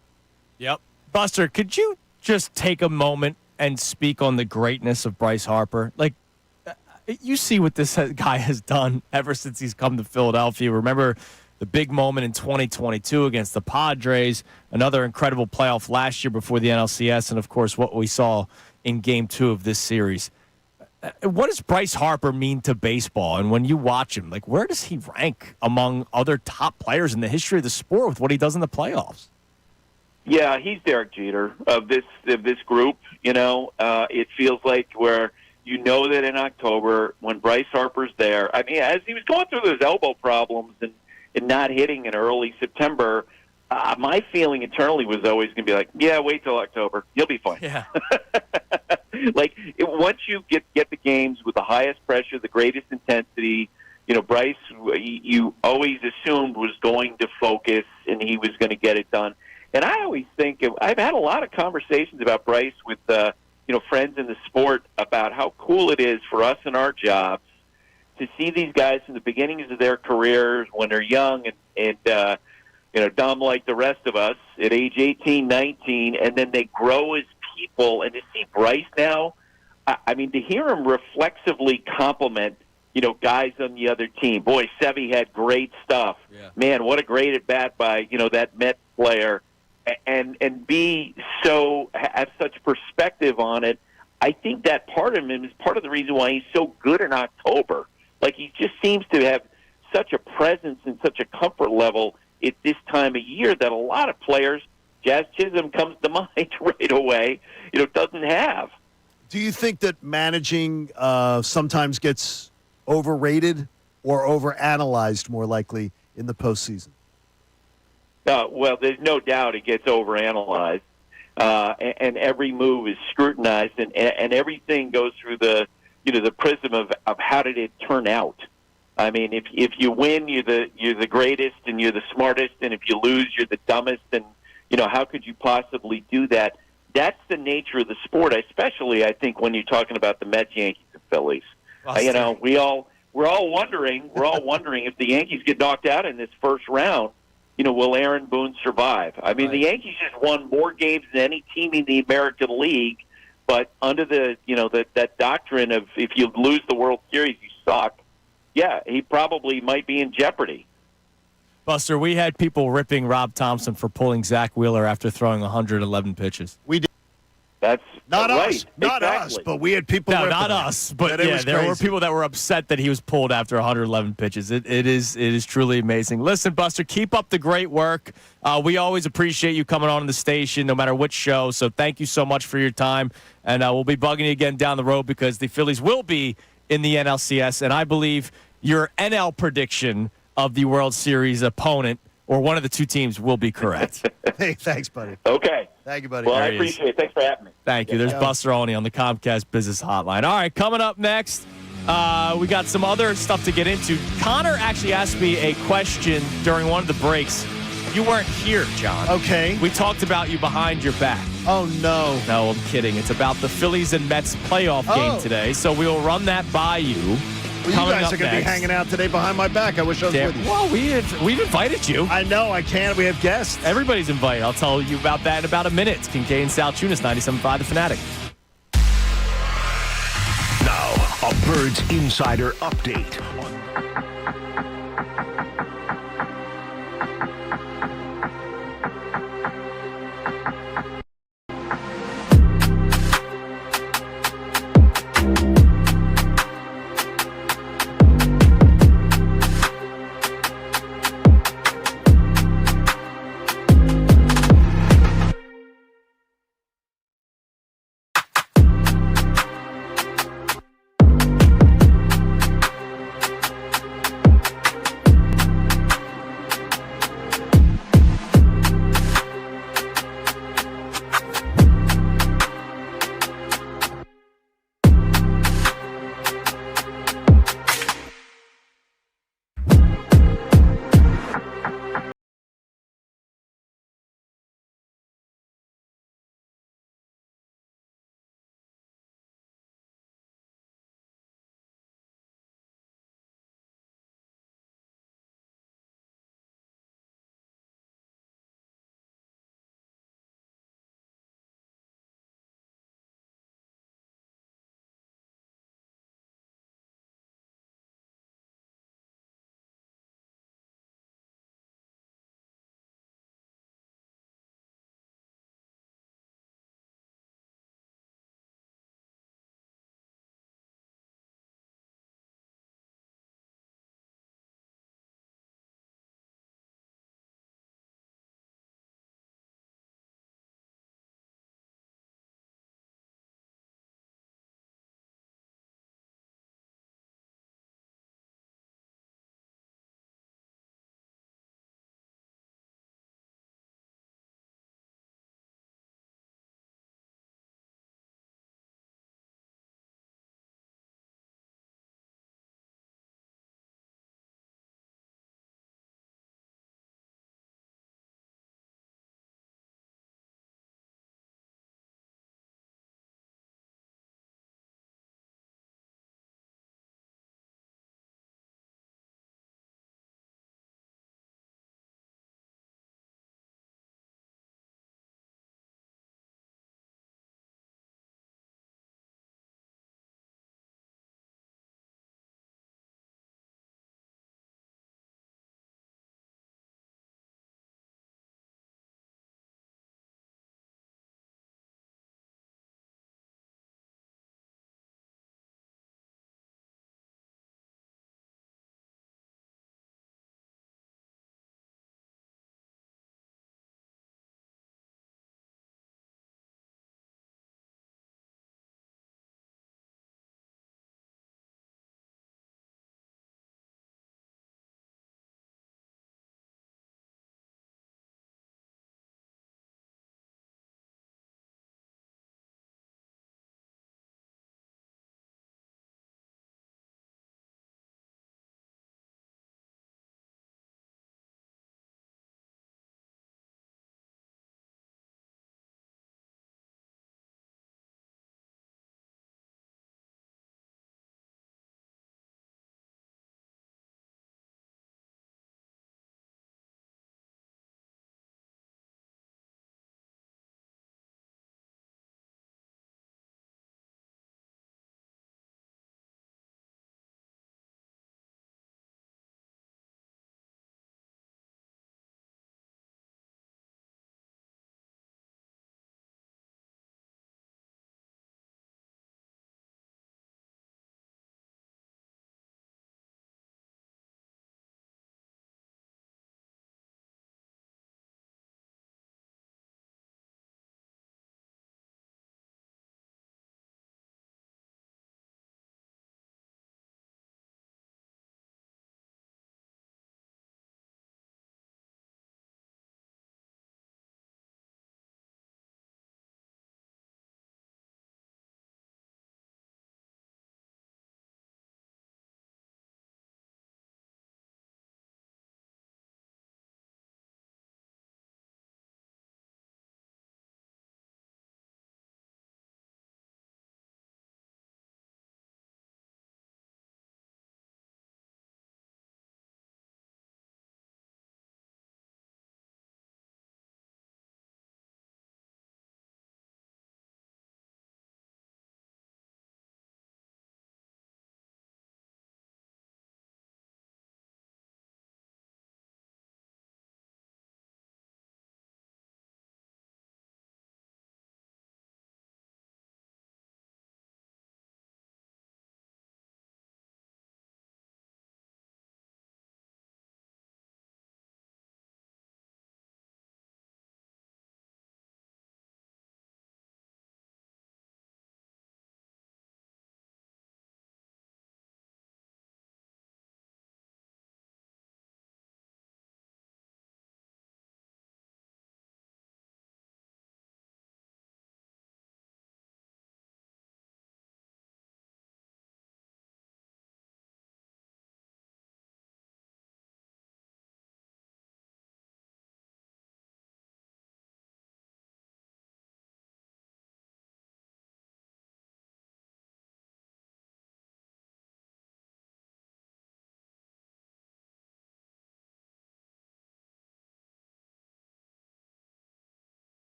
Yep. Buster, could you just take a moment and speak on the greatness of Bryce Harper? Like, you see what this guy has done ever since he's come to Philadelphia. Remember the big moment in 2022 against the Padres, another incredible playoff last year before the NLCS, and, of course, what we saw in Game 2 of this series. What does Bryce Harper mean to baseball? And when you watch him, like, where does he rank among other top players in the history of the sport with what he does in the playoffs? Yeah, he's Derek Jeter of this group. It feels like where that in October when Bryce Harper's there, as he was going through those elbow problems and not hitting in early September, my feeling internally was always going to be like, yeah, wait till October. You'll be fine. Yeah. Once you get the games with the highest pressure, the greatest intensity, Bryce, you always assumed was going to focus and he was going to get it done. And I always think I've had a lot of conversations about Bryce with friends in the sport about how cool it is for us in our jobs to see these guys from the beginnings of their careers when they're young and dumb like the rest of us at age 18, 19, and then they grow as people. And to see Bryce now, to hear him reflexively compliment, guys on the other team. Boy, Sevy had great stuff. Yeah. Man, what a great at-bat by, that Mets player. And be so have such perspective on it. I think that part of him is part of the reason why he's so good in October. Like, he just seems to have such a presence and such a comfort level at this time of year that a lot of players, Jazz Chisholm comes to mind right away, doesn't have. Do you think that managing sometimes gets overrated or overanalyzed more likely in the postseason? Well, there's no doubt it gets overanalyzed, and every move is scrutinized, and everything goes through the prism of how did it turn out. I mean, if you win, you're the greatest and you're the smartest, and if you lose, you're the dumbest. And how could you possibly do that? That's the nature of the sport, especially I think when you're talking about the Mets, Yankees, and Phillies. We're all wondering if the Yankees get knocked out in this first round, will Aaron Boone survive? I mean, The Yankees just won more games than any team in the American League, but under that doctrine of if you lose the World Series, you suck. Yeah, he probably might be in jeopardy. Buster, we had people ripping Rob Thompson for pulling Zach Wheeler after throwing 111 pitches. We did. That's not right. us. Not us, but we had people. No, not us. But yeah, there were people that were upset that he was pulled after 111 pitches. It is truly amazing. Listen, Buster, keep up the great work. We always appreciate you coming on the station, no matter which show. So thank you so much for your time. And we'll be bugging you again down the road because the Phillies will be in the NLCS. And I believe your NL prediction of the World Series opponent or one of the two teams will be correct. Hey, thanks, buddy. Okay. Thank you, buddy. Well, I appreciate it. Thanks for having me. Thank you. There's Buster Olney on the Comcast Business Hotline. All right, coming up next, we got some other stuff to get into. Connor actually asked me a question during one of the breaks. You weren't here, John. Okay. We talked about you behind your back. Oh, no. No, I'm kidding. It's about the Phillies and Mets playoff game today, so we'll run that by you. Well, you guys are going to be hanging out today behind my back. I wish I was with you. Well, we've invited you. I know. I can't. We have guests. Everybody's invited. I'll tell you about that in about a minute. It's Kincade Salciunas, 97.5 The Fanatic. Now, a Birds Insider update.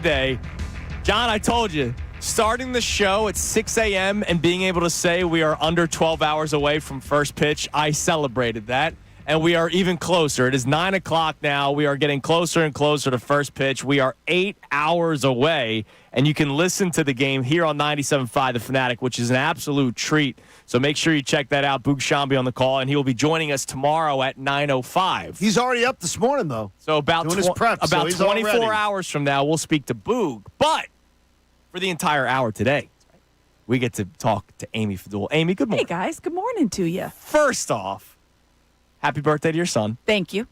today. John, I told you, starting the show at 6 a.m. and being able to say we are under 12 hours away from first pitch, I celebrated that. And we are even closer. It is 9 o'clock now. We are getting closer and closer to first pitch. We are 8 hours away, and you can listen to the game here on 97.5 The Fanatic, which is an absolute treat. So make sure you check that out. Boog Shambi on the call, and he will be joining us tomorrow at 9:05. He's already up this morning, though. So about, doing his prep, so about he's 24 already. hours from now, we'll speak to Boog. But for the entire hour today, we get to talk to Amy Fadul. Amy, good morning. Hey, guys. Good morning to you. First off, happy birthday to your son. Thank you.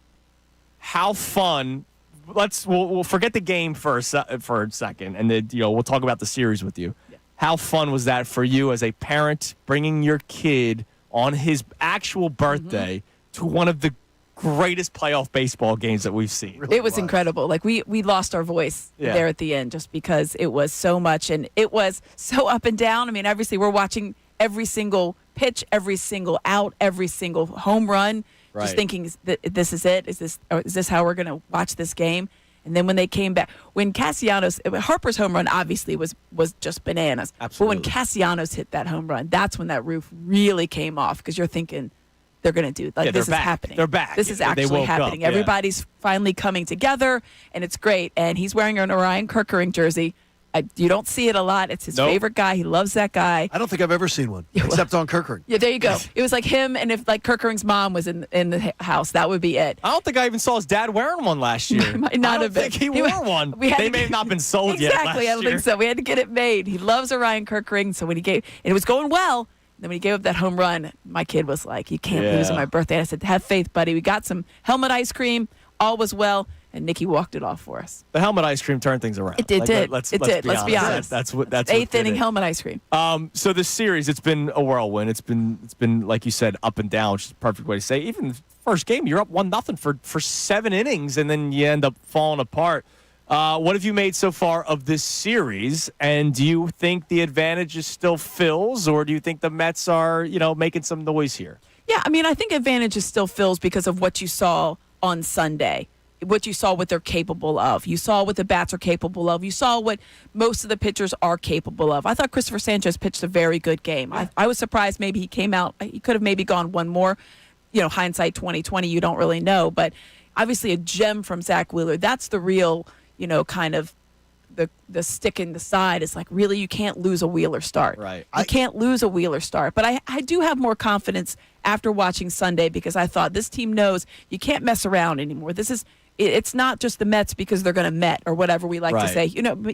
How fun. We'll forget the game for a second, and then we'll talk about the series with you. Yeah. How fun was that for you as a parent, bringing your kid on his actual birthday to one of the greatest playoff baseball games that we've seen? It was incredible. Like we lost our voice there at the end just because it was so much, and it was so up and down. I mean, obviously we're watching every single pitch, every single out, every single home run. Right. Just thinking, this is it? Is this how we're going to watch this game? And then when they came back, when Harper's home run obviously was just bananas. Absolutely. But when Castellanos hit that home run, that's when that roof really came off because you're thinking they're going to do this is back. happening. They're back. This is They actually woke up, happening. yeah. Everybody's finally coming together, and it's great. And he's wearing an Orion Kerkering jersey. You don't see it a lot. It's his favorite guy. He loves that guy. I don't think I've ever seen one, except on Kerkering. Yeah, there you go. It was like him, and if like Kerkering's mom was in the house, that would be it. I don't think I even saw his dad wearing one last year. Might not I don't have been. think he wore one. They may have not been sold yet last Exactly, I don't year. think so. We had to get it made. He loves Orion Kerkering, so when and it was going well. Then when he gave up that home run, my kid was like, "You can't lose on my birthday." And I said, "Have faith, buddy. We got some helmet ice cream. All was well." And Nikki walked it off for us. The helmet ice cream turned things around. It did. Let's be honest. That's what Eighth did inning it. helmet ice cream. So this series, it's been a whirlwind. It's been like you said, up and down, which is the perfect way to say. Even the first game, you're up 1-0 for 7 innings, and then you end up falling apart. What have you made so far of this series? And do you think the advantage is still Phil's, or do you think the Mets are, making some noise here? Yeah, I mean, I think advantage is still Phil's because of what you saw on Sunday. What you saw what they're capable of. You saw what the bats are capable of. You saw what most of the pitchers are capable of. I thought Christopher Sanchez pitched a very good game. I was surprised maybe he came out. He could have maybe gone one more. Hindsight 2020, you don't really know. But obviously a gem from Zach Wheeler. That's the real, kind of the stick in the side. It's like, really, you can't lose a Wheeler start. Right. You can't lose a Wheeler start. But I do have more confidence after watching Sunday because I thought this team knows you can't mess around anymore. It's not just the Mets because they're going to Met or whatever we like to say.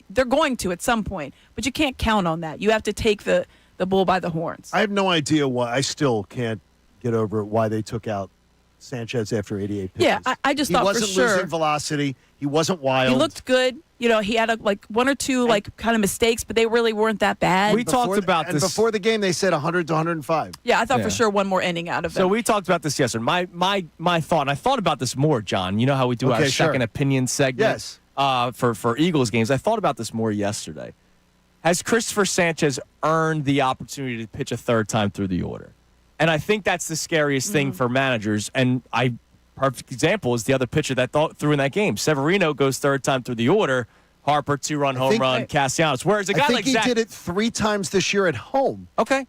They're going to at some point, but you can't count on that. You have to take the bull by the horns. I have no idea why. I still can't get over why they took out Sanchez after 88 pitches. Yeah, I just thought for sure. He wasn't losing velocity. He wasn't wild. He looked good. He had one or two kind of mistakes, but they really weren't that bad. We talked about this. And before the game, they said 100 to 105. Yeah, I thought for sure one more inning out of it. So we talked about this yesterday. My thought, and I thought about this more, John. You know how we do our second opinion segment for Eagles games. I thought about this more yesterday. Has Christopher Sanchez earned the opportunity to pitch a third time through the order? And I think that's the scariest thing for managers. And perfect example is the other pitcher that threw in that game. Severino goes third time through the order. Harper, 2-run home run. Castellanos. Whereas a guy like Zach, he did it 3 times this year at home. Okay.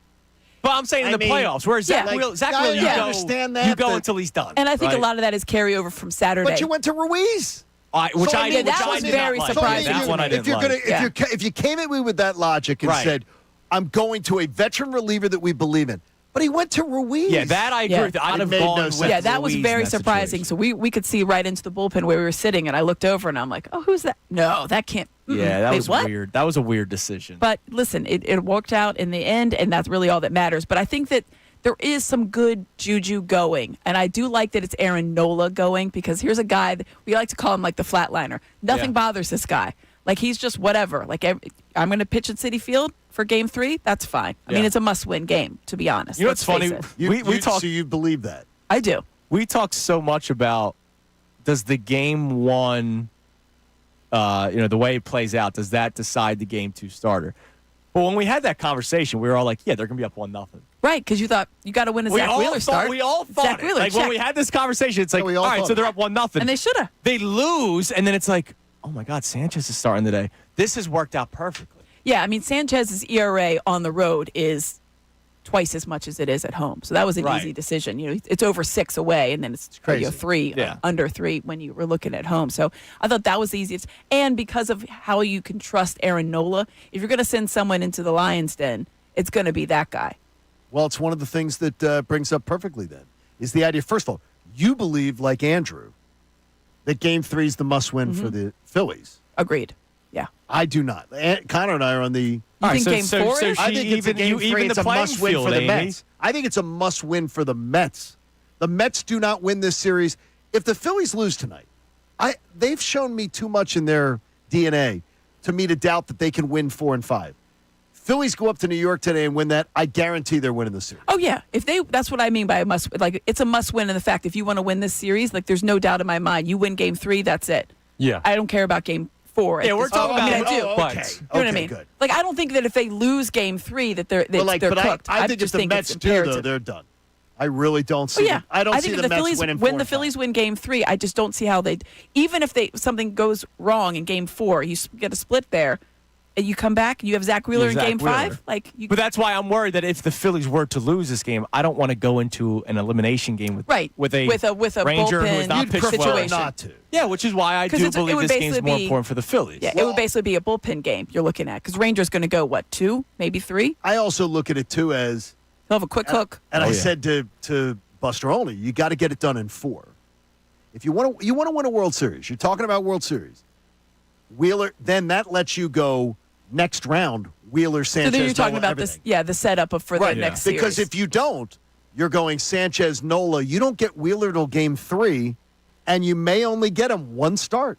But I'm saying in the playoffs, whereas Zach Wheeler, understand that, you go until he's done. And I think a lot of that is carryover from Saturday. But you went to Ruiz. That was very surprising. That one I didn't If you came at me with that logic and said, I'm going to a veteran reliever that we believe in, but he went to Ruiz. Yeah, that I agree with. I'd have gone with Yeah, that was Ruiz very in that surprising. situation. So we could see right into the bullpen where we were sitting, and I looked over and I'm like, oh, who's that? No, that can't. Yeah, that Wait, was what? weird. That was a weird decision. But listen, it worked out in the end, and that's really all that matters. But I think that there is some good juju going, and I do like that it's Aaron Nola going because here's a guy that we like to call him like the flatliner. Nothing bothers this guy. Like he's just whatever. Like I'm going to pitch at Citi Field for Game 3. That's fine. I mean, it's a must-win game, to be honest. You know what's funny? We talk. So you believe that? I do. We talk so much about does the Game 1, the way it plays out, does that decide the Game 2 starter? But when we had that conversation, we were all like, yeah, they're going to be up 1-0. Right, because you thought you got to win a Zach Wheeler start. We all thought Zach it. Wheeler, like check. when we had this conversation, it's like, all right, so they're up 1-0. And they should have. They lose, and then it's like, oh my God, Sanchez is starting today. This has worked out perfectly. Yeah, I mean, Sanchez's ERA on the road is twice as much as it is at home. So that was an easy decision. It's over 6 away, and then it's crazy. 3, under 3 when you were looking at home. So I thought that was the easiest. And because of how you can trust Aaron Nola, if you're going to send someone into the Lions' den, it's going to be that guy. Well, it's one of the things that brings up perfectly then is the idea. First of all, you believe, like Andrew, that Game 3 is the must-win for the Phillies. Agreed. Yeah. I do not. Connor and I are on the... You think Game 4 is? I think it's a Game 3. It's a must-win for the Amy. Mets. I think it's a must-win for the Mets. The Mets do not win this series. If the Phillies lose tonight, they've shown me too much in their DNA to me to doubt that they can win 4 and 5. Phillies go up to New York today and win that, I guarantee they're winning the series. Oh, yeah. That's what I mean by a must. Like, it's a must-win in the fact if you want to win this series, like, there's no doubt in my mind. You win Game 3, that's it. Yeah. I don't care about Game 4. Yeah, we're talking about. I do. Okay. You know what I mean? Good. Like, I don't think that if they lose Game 3 that they're But cooked. I think if the Mets do, though, they're done. I really don't see. I don't see think the Mets Phillies, winning. When the Phillies win Game 3, I just don't see how they. Even if something goes wrong in Game 4, you get a split there, and you come back and you have Zach Wheeler in Game 5. But that's why I'm worried that if the Phillies were to lose this game, I don't want to go into an elimination game with a Ranger who is not bullpen pitched well. situation. Not to. Yeah, which is why I do believe this game is more important for the Phillies. Yeah, it would basically be a bullpen game you're looking at because Ranger's going to go 2, maybe 3. I also look at it too as he'll have a quick hook. And I said to Buster Olney, you got to get it done in 4. If you want to win a World Series, you're talking about World Series. Wheeler, then that lets you go next round. Wheeler, Sanchez, so then you're talking Nola, about everything. the setup for the next series. Because if you don't, you're going Sanchez, Nola. You don't get Wheeler till Game 3, and you may only get him one start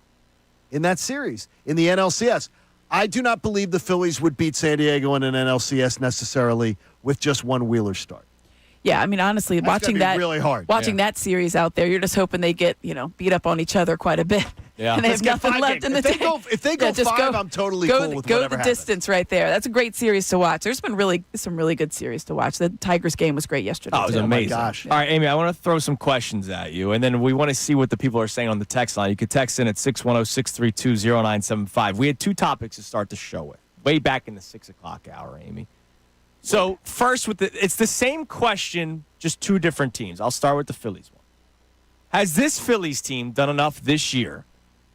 in that series in the NLCS. I do not believe the Phillies would beat San Diego in an NLCS necessarily with just one Wheeler start. Yeah, I mean, honestly, That's watching gonna be that really hard. Watching that series out there, you're just hoping they get beat up on each other quite a bit. Yeah. And they have nothing left in the tank. If they go 5, I'm totally cool with go whatever the happens. distance right there. That's a great series to watch. There's been some really good series to watch. The Tigers game was great yesterday. Oh, it was too. amazing. Oh my gosh. All right, Amy, I want to throw some questions at you, and then we want to see what the people are saying on the text line. You could text in at 610-632-0975. We had 2 topics to start the show with, way back in the 6 o'clock hour, Amy. So first, it's the same question, just 2 different teams. I'll start with the Phillies one. Has this Phillies team done enough this year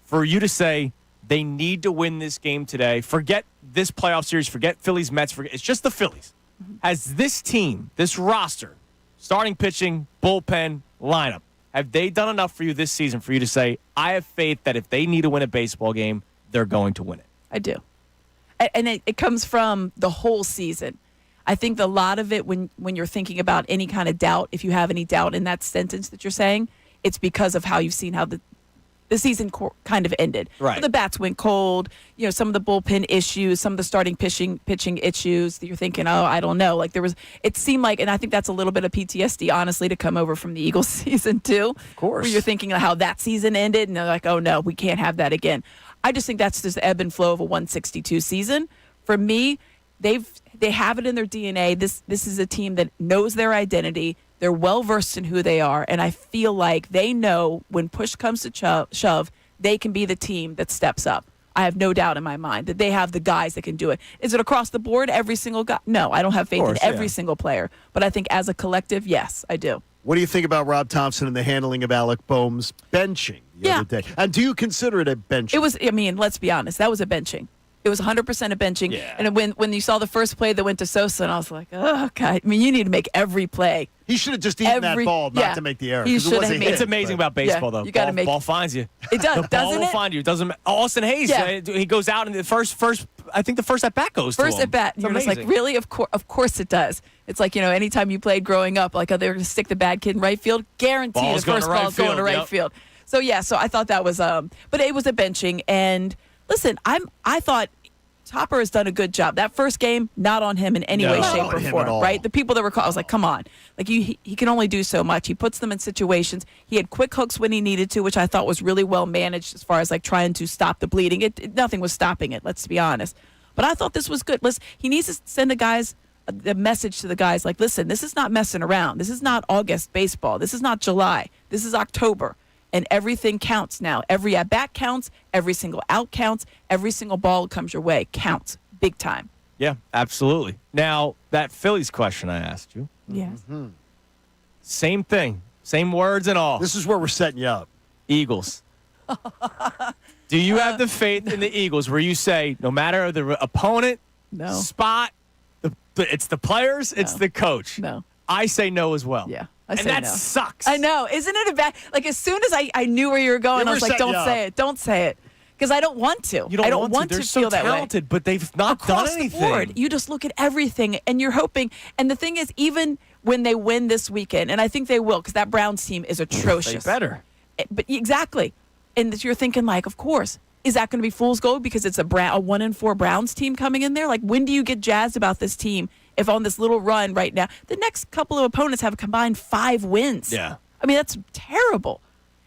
for you to say they need to win this game today? Forget this playoff series. Forget Phillies, Mets. It's just the Phillies. Has this team, this roster, starting pitching, bullpen, lineup, have they done enough for you this season for you to say, I have faith that if they need to win a baseball game, they're going to win it? I do. And it comes from the whole season. I think a lot of it, when you're thinking about any kind of doubt, if you have any doubt in that sentence that you're saying, it's because of how you've seen how the season kind of ended. Right. So the bats went cold. Some of the bullpen issues, some of the starting pitching issues that you're thinking, oh, I don't know. It seemed like, and I think that's a little bit of PTSD, honestly, to come over from the Eagles season too. Of course. Where you're thinking how that season ended, and they're like, oh no, we can't have that again. I just think that's just the ebb and flow of a 162 season. For me, they have it in their DNA. This is a team that knows their identity. They're well versed in who they are, and I feel like they know when push comes to shove, they can be the team that steps up. I have no doubt in my mind that they have the guys that can do it. Is it across the board, every single guy? No, I don't have faith in every single player, but I think as a collective, yes, I do. What do you think about Rob Thompson and the handling of Alec Boehm's benching the other day? And do you consider it a benching? It was. I mean, let's be honest. That was a benching. It was 100% a benching. Yeah. And when you saw the first play that went to Sosa, and I was like, oh, God. I mean, you need to make every play. He should have just eaten that ball not to make the error. He should have made It's amazing about baseball, though. You got to make ball finds you. It does, the ball doesn't will it? find you. It doesn't. Austin Hayes. He goes out in the first. I think the first at bat goes first to him. at bat. You're just like, really? Of course it does. It's like, anytime you played growing up, like, oh, they're going to stick the bad kid in right field. Guaranteed Ball's the first ball's going to right field. So so I thought that was but it was a benching. And listen, I thought Topper has done a good job. That first game, not on him in any way, shape, or form, right? The people that were called, I was like, come on. Like, he can only do so much. He puts them in situations. He had quick hooks when he needed to, which I thought was really well managed as far as, like, trying to stop the bleeding. Nothing was stopping it, let's be honest. But I thought this was good. Listen, he needs to send the message to the guys, like, listen, this is not messing around. This is not August baseball. This is not July. This is October. And everything counts now. Every at-bat counts. Every single out counts. Every single ball that comes your way counts big time. Yeah, absolutely. Now, that Phillies question I asked you. Yes. Same thing. Same words and all. This is where we're setting you up. Eagles. Do you have the faith in the Eagles where you say, no matter the opponent, spot, it's the players, it's the coach? No. I say no as well. Yeah. And that sucks. I know. Isn't it a bad? Like, as soon as I knew where you were going, I was like, don't say it. Don't say it. Because I don't want to. You don't I don't want They're to so feel that way. talented, but they've not Across done anything. the board, you just look at everything, and you're hoping. And the thing is, even when they win this weekend, and I think they will, because that Browns team is atrocious. They better. But exactly. And you're thinking, like, of course. Is that going to be fool's gold because it's a 1-4 Browns team coming in there? Like, when do you get jazzed about this team if on this little run right now, the next couple of opponents have combined 5 wins? Yeah. I mean, that's terrible.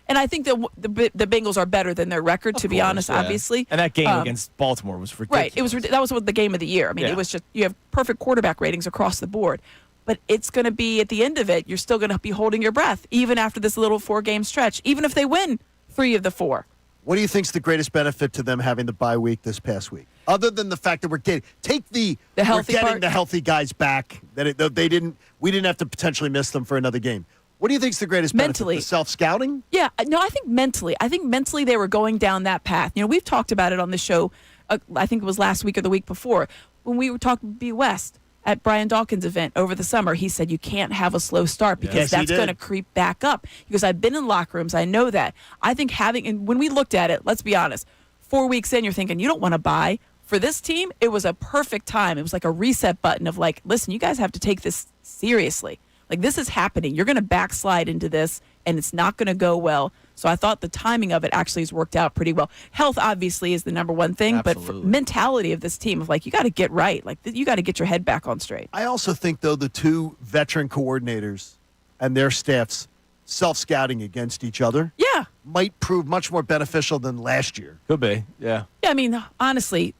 And I think that the Bengals are better than their record, to be honest, yeah. obviously. And that game against Baltimore was ridiculous. Right. That was the game of the year. I mean, it was just, you have perfect quarterback ratings across the board. But it's going to be, at the end of it, you're still going to be holding your breath, even after this little 4-game stretch, even if they win 3 of the 4. What do you think is the greatest benefit to them having the bye week this past week? Other than the fact that we're getting the healthy guys back, that we didn't have to potentially miss them for another game. What do you think is the greatest benefit? The self-scouting? Yeah, no, I think mentally they were going down that path. You know, we've talked about it on the show, I think it was last week or the week before, when we were talking to B. West at Brian Dawkins' event over the summer. He said you can't have a slow start because that's going to creep back up. Because I've been in locker rooms, I know that. I think and when we looked at it, let's be honest, 4 weeks in, you're thinking you don't want to buy. For this team, it was a perfect time. It was like a reset button of like, listen, you guys have to take this seriously. Like, this is happening. You're going to backslide into this, and it's not going to go well. So I thought the timing of it actually has worked out pretty well. Health, obviously, is the number one thing, Absolutely. but for mentality of this team of like, you got to get right. Like, you got to get your head back on straight. I also think, though, the 2 veteran coordinators and their staffs self-scouting against each other might prove much more beneficial than last year. Could be, yeah. Yeah, I mean, honestly,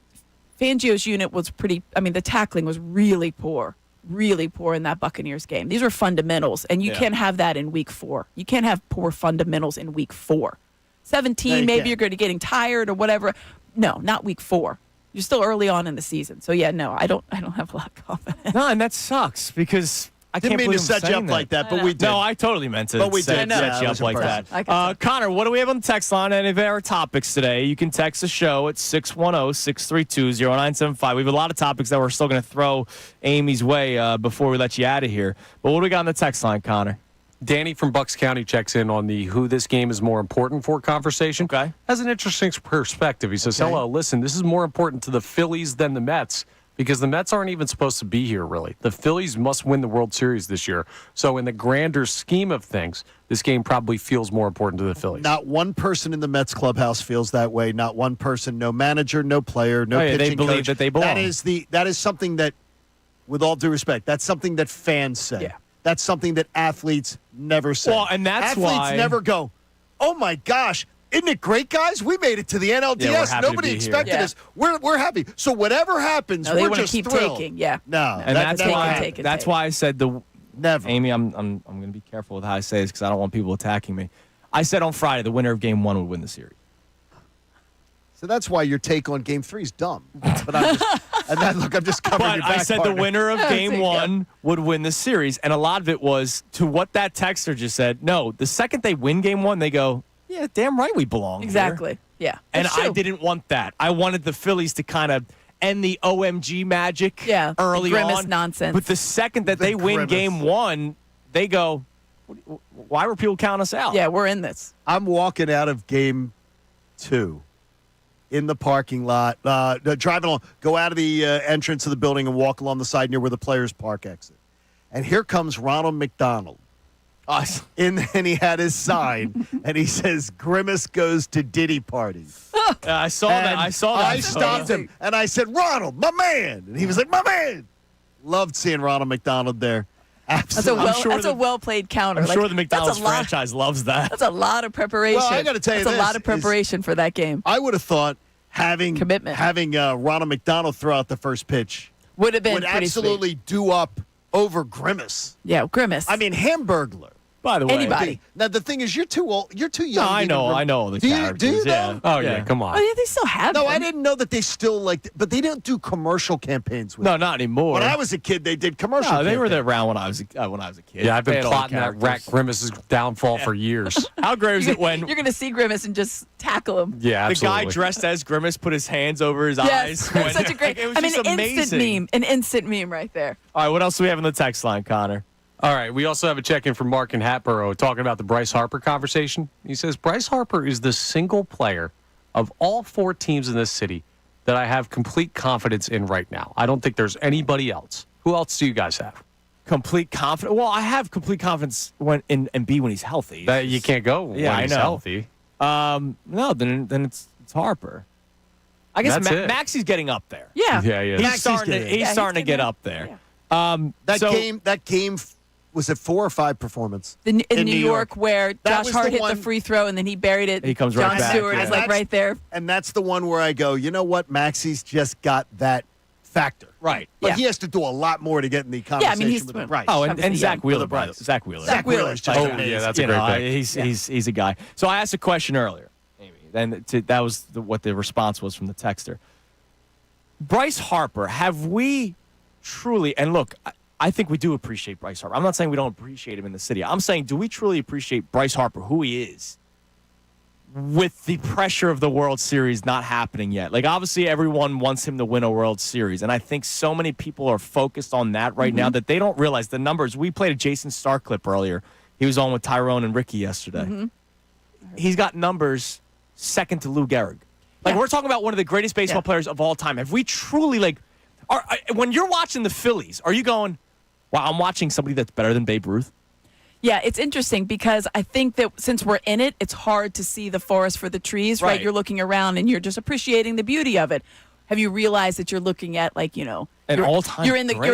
Fangio's unit was the tackling was really poor in that Buccaneers game. These are fundamentals, and you can't have that in week 4. You can't have poor fundamentals in week 4. 17, maybe you're going to getting tired or whatever. No, not week 4. You're still early on in the season. So yeah, no, I don't have a lot of confidence. No, and that sucks because I didn't can't mean believe to set you up like that, but we did. No, I totally meant to But we set did. you up like that. Connor, what do we have on the text line? Any of our topics today? You can text the show at 610-632-0975. We have a lot of topics that we're still going to throw Amy's way before we let you out of here. But what do we got on the text line, Connor? Danny from Bucks County checks in on the who this game is more important for conversation. Okay. Has an interesting perspective. He says, hello, listen, this is more important to the Phillies than the Mets because the Mets aren't even supposed to be here, really. The Phillies must win the World Series this year. So in the grander scheme of things, this game probably feels more important to the Phillies. Not one person in the Mets clubhouse feels that way. Not one person, no manager, no player, no pitching they believe coach. that they belong. That is something that, with all due respect, that's something that fans say. Yeah. That's something that athletes never say. Well, and that's athletes why never go, oh my gosh, isn't it great, guys? We made it to the NLDS. Yeah, we're happy to Nobody be expected here. us. We're happy. So whatever happens, No, they we're wanna just keep thrilled. taking, yeah. No, And that's that's why I said never. Amy, I'm going to be careful with how I say this because I don't want people attacking me. I said on Friday the winner of Game 1 would win the series. So that's why your take on Game 3 is dumb. But I'm just covering your But back, I said partner. the winner of Game 1 would win the series, and a lot of it was to what that texter just said. No, the second they win Game 1, they go, yeah, damn right we belong Exactly. here. Yeah. And That's I true. didn't want that. I wanted the Phillies to kind of end the OMG magic early the grimace on. nonsense. But the second that they win grimace. Game 1, they go, why were people counting us out? Yeah, we're in this. I'm walking out of Game 2 in the parking lot, driving along, go out of the entrance of the building and walk along the side near where the players park exit. And here comes Ronald McDonald. And he had his sign, and he says, Grimace goes to Diddy party. I saw that. I saw that. I stopped him, and I said, Ronald, my man. And he was like, my man. Loved seeing Ronald McDonald there. Absolutely. That's a well-played counter. I'm Like, sure the McDonald's that's a lot- franchise loves that. That's a lot of preparation. Well, I got to tell you that's this. a lot of preparation for that game. I would have thought having Commitment. Ronald McDonald throw out the first pitch Would have been would pretty absolutely sweet. do up over Grimace. Yeah, Grimace. I mean, Hamburglar. By the way, Anybody. Now the thing is, you're too old. You're too young. No, I to know. even I know the do characters. You, do you yeah. though? Oh, yeah, come on. Oh, yeah, they still have No, them. I didn't know that they still but they don't do commercial campaigns with No, them. not anymore. When I was a kid, they did commercial. No, they were campaigns. around when I was a kid. Yeah, I've They been had all the plotting that Rat characters. Grimace's downfall for years. How great was it when You're going to see Grimace and just tackle him. Yeah, the absolutely. guy dressed as Grimace put his hands over his Yes, eyes? When- such a great. It was I mean, just an amazing. instant meme. An instant meme right there. All right, what else do we have on the text line, Connor? All right, we also have a check-in from Mark in Hatboro talking about the Bryce Harper conversation. He says, Bryce Harper is the single player of all 4 teams in this city that I have complete confidence in right now. I don't think there's anybody else. Who else do you guys have? Complete confidence. Well, I have complete confidence in B when he's healthy. That you can't go when he's healthy. No, then it's Harper. I guess That's it. Maxie's getting up there. Yeah. Yeah, yeah. He's starting to get up there. That game was it 4 or 5 performance In in New York, where That Josh was Hart the hit one- the free throw and then he buried it. He comes John right back, Stewart yeah. is like right there. And that's the one where I go, you know what? Maxie's just got that factor. Right. But Yeah. he has to do a lot more to get in the Yeah, I conversation mean, he's with the Bryce. Oh, and Obviously, Zach yeah. Wheeler, With the Bryce. Zach Wheeler. Zach Wheeler's just amazing. yeah, that's a You great know, pick. he's a guy. So I asked a question earlier, Amy. Then that was what the response was from the texter. Bryce Harper, have we truly? And look, I think we do appreciate Bryce Harper. I'm not saying we don't appreciate him in the city. I'm saying, do we truly appreciate Bryce Harper, who he is, with the pressure of the World Series not happening yet? Like, obviously, everyone wants him to win a World Series, and I think so many people are focused on that right now that they don't realize the numbers. We played a Jason Starr clip earlier. He was on with Tyrone and Ricky yesterday. He's got numbers second to Lou Gehrig. Like, we're talking about one of the greatest baseball players of all time. Have we truly, like, when you're watching the Phillies, are you going, wow, I'm watching somebody that's better than Babe Ruth? Yeah, it's interesting because I think that since we're in it, it's hard to see the forest for the trees, right? Right. You're looking around and you're just appreciating the beauty of it. Have you realized that you're looking at, like, you know, An all-time you're in the great.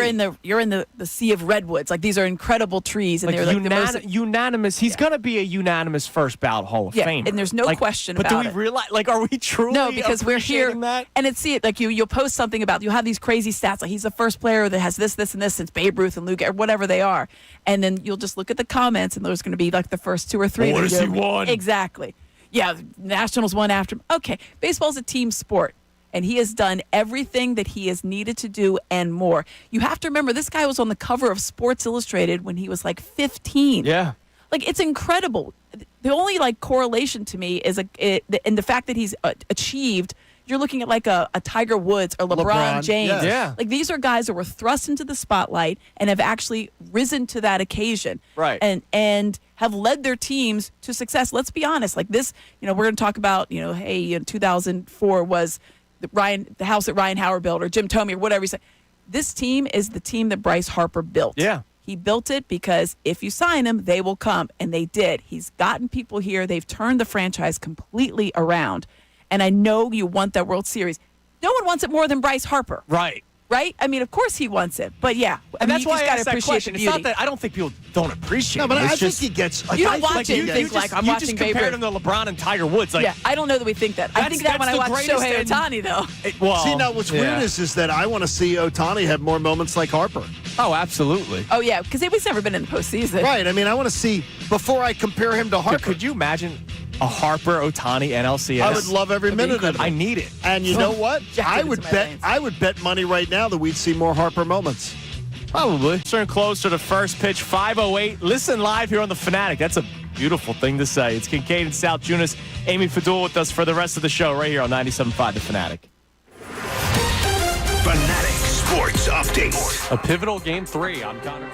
you're in the sea of redwoods. Like, these are incredible trees, and Like, they're like the most, unanimous. He's going to be a unanimous first ballot Hall of Yeah, Famer. and there's no question but about do it. we realize, like, are we truly No, because we're here, appreciating that? and it's see it like you'll post something about you'll have these crazy stats like he's the first player that has this, and this since Babe Ruth and Lou Gehrig, whatever they are, and then you'll just look at the comments and there's going to be like the first 2 or 3. What that has he go, won? Exactly. Yeah, Nationals won after him. Okay, baseball's a team sport. And he has done everything that he has needed to do and more. You have to remember, this guy was on the cover of Sports Illustrated when he was like 15. Yeah. Like, it's incredible. The only like correlation to me is in the fact that he's achieved. You're looking at like a Tiger Woods or LeBron James. yes. Yeah. Like, these are guys that were thrust into the spotlight and have actually risen to that occasion. Right. And have led their teams to success. Let's be honest. Like this, you know, we're going to talk about, you know, hey, in 2004 was the house that Ryan Howard built, or Jim Thome, or whatever you say. This team is the team that Bryce Harper built. Yeah. He built it because if you sign him, they will come. And they did. He's gotten people here. They've turned the franchise completely around. And I know you want that World Series. No one wants it more than Bryce Harper. Right. Right? I mean, of course he wants it. But yeah. And that's you why just I gotta asked that appreciate question. the It's not beauty. that I don't think people don't appreciate No, but him. I It's think just, he gets. You don't I watch think it he and gets- think like, I'm you watching just Babe compared Ruth. him to LeBron and Tiger Woods. Like, Yeah, I don't know that we think that. I think that when I that's watch the Shohei greatest Ohtani, though. well, See, now what's yeah. weird is that I want to see Ohtani have more moments like Harper. Oh, absolutely. Oh, yeah, because he's never been in the postseason. Right. I mean, I want to see before I compare him to Harper. Could you imagine a Harper Ohtani NLCS? I would love every minute of it. I need it. And you know what? Jack I into would my bet. veins. I would bet money right now that we'd see more Harper moments. Probably. Turn close to the first pitch, 5:08. Listen live here on The Fanatic. That's a beautiful thing to say. It's Kincade Salciunas, Amy Fadul with us for the rest of the show right here on 97.5 The Fanatic. Fanatic Sports Update. A pivotal Game 3. I'm Connor.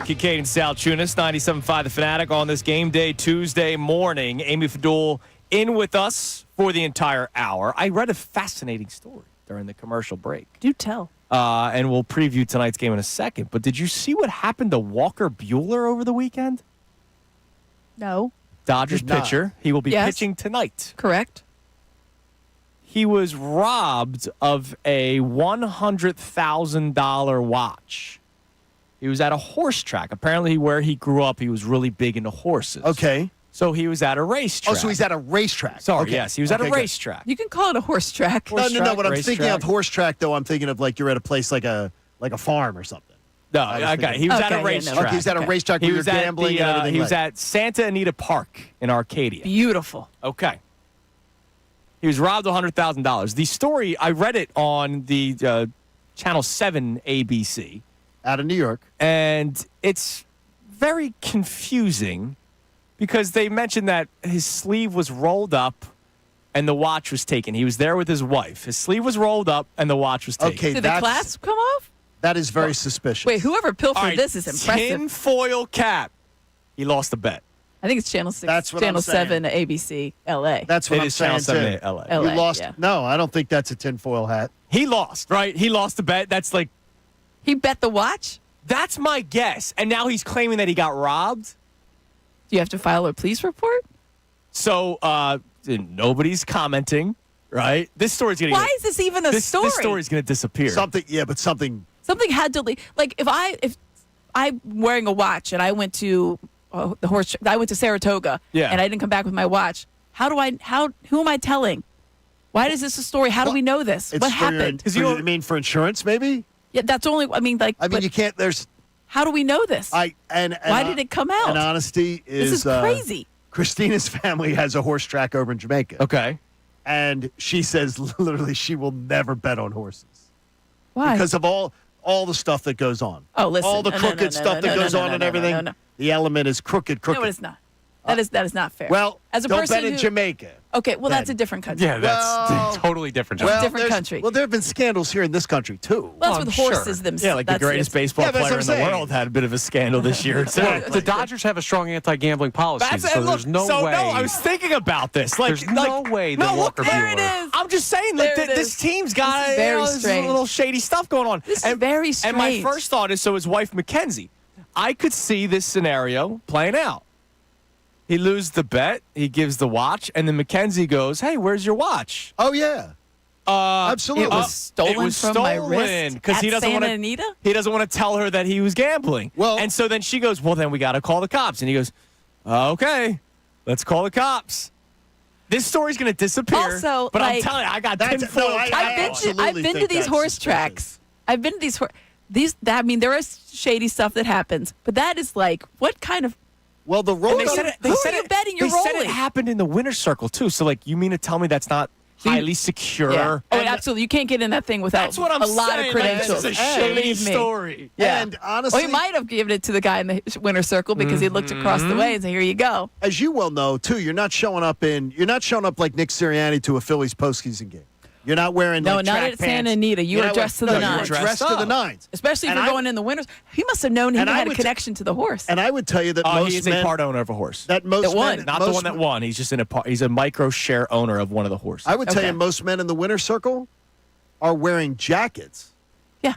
Kincade Salciunas, 97.5 The Fanatic on this game day Tuesday morning. Amy Fadul in with us for the entire hour. I read a fascinating story during the commercial break. Do tell. And we'll preview tonight's game in a second. But did you see what happened to Walker Buehler over the weekend? No. Dodgers pitcher. He will be pitching tonight. Correct. He was robbed of a $100,000 watch. He was at a horse track. Apparently, where he grew up, he was really big into horses. Okay. So he was at a racetrack. Oh, so he's at a racetrack. Sorry, okay. yes. He was at a racetrack. You can call it a horse track. No. When I'm thinking of horse track, though, I'm thinking of like you're at a place like a farm or something. No, okay. He was at a racetrack. Okay, he's at a racetrack where you're gambling and everything. He was at Santa Anita Park in Arcadia. Beautiful. Okay. He was robbed $100,000. The story, I read it on the Channel 7 ABC. Out of New York. And it's very confusing because they mentioned that his sleeve was rolled up and the watch was taken. He was there with his wife. His sleeve was rolled up and the watch was taken. Okay, Did the clasp come off? That is very suspicious. Wait, whoever pilfered this is impressive. Tinfoil cap. He lost the bet. I think it's Channel 6. That's what Channel I'm saying. 7 ABC LA. That's what It I'm is saying, Channel 7 too. LA. You lost. yeah. No, I don't think that's a tinfoil hat. He lost, right? He lost the bet. That's like, He bet the watch? that's my guess. And now he's claiming that he got robbed. Do you have to file a police report? So nobody's commenting, right? This story's going to Why is this even a story? This story's going to disappear. Something had to leave. Like if I'm wearing a watch and I went to the horse, I went to Saratoga, and I didn't come back with my watch. Who am I telling? Why is this a story? How do we know this? What happened? You mean for insurance, maybe? Yeah, that's only. I mean, you can't. There's. How do we know this? Why did it come out? And honesty is. This is crazy. Christina's family has a horse track over in Jamaica. Okay. And she says literally she will never bet on horses. Why? Because of all the stuff that goes on. Oh, listen. All the crooked stuff that goes on and everything. No. The element is crooked. No, it is not. That is not fair. Well, as a don't person bet in Jamaica. Okay, well, that's a different country. Yeah, that's totally different. It's a different country. Well, there have been scandals here in this country, too. Well, that's with horses themselves. Yeah, like the greatest baseball player in the world had a bit of a scandal this year, too. The Dodgers have a strong anti-gambling policy, so there's no way. No, I was thinking about this. Like, there's no way that Walker Buehler. There it is. I'm just saying, like, this team's got this little shady stuff going on. This is very strange. And my first thought is, so his wife, Mackenzie, I could see this scenario playing out. He loses the bet. He gives the watch, and then Mackenzie goes, "Hey, where's your watch?" Oh yeah, absolutely. It was stolen from my wrist because he doesn't want to. Anita? He doesn't want to tell her that he was gambling. Well, and so then she goes, "Well, then we got to call the cops." And he goes, "Okay, let's call the cops." This story's going to disappear. Also, but I'm like, telling you, I got tinfoil. I've been to these horse tracks. I've been to I mean, there is shady stuff that happens, but that is like, what kind of? Well, the roll. They said it betting you're They said rolling? it happened in the winner's circle too. So, like, you mean to tell me that's not highly secure? Yeah. Oh, absolutely. You can't get in that thing without That's what I'm a lot saying. of credentials. Like, this is a shady Believe me. story. Yeah. And honestly, well, he might have given it to the guy in the winner's circle because he looked across the way and said, "Here you go." as you well know, too, you're not showing up like Nick Sirianni to a Phillies postseason game. You're not wearing No, like not track at Santa pants. Anita. You You're are not dressed to wearing- the no, nines. You're dressed to the nines. Especially if And you're going in the winners. He must have known he and I had a would connection to the horse. And I would tell you that most he is men, a part owner of a horse. that most That won. men, Not most the one that won. He's just he's a micro share owner of one of the horses. I would tell Okay. you most men in the winner's circle are wearing jackets. Yeah.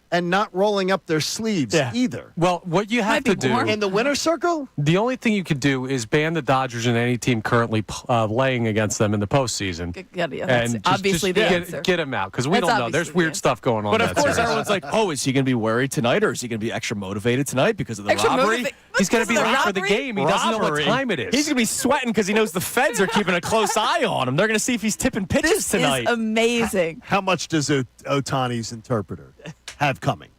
And not rolling up their sleeves either. Well, what you have Might be to do warm. In the winner's circle? The only thing you could do is ban the Dodgers and any team currently laying against them in the postseason. That's And obviously the answer. get him out because we That's don't know. obviously There's the weird answer. stuff going on. But in of that course, series. everyone's like, "Oh, is he going to be worried tonight, or is he going to be extra motivated tonight because of the Extra robbery?" motiva- He's going to be because of late the for the robbery? game. He doesn't know what Robbery. time it is. He's going to be sweating because he knows the feds are keeping a close eye on him. They're going to see if he's tipping pitches This tonight. is amazing. How much does Otani's interpreter have coming?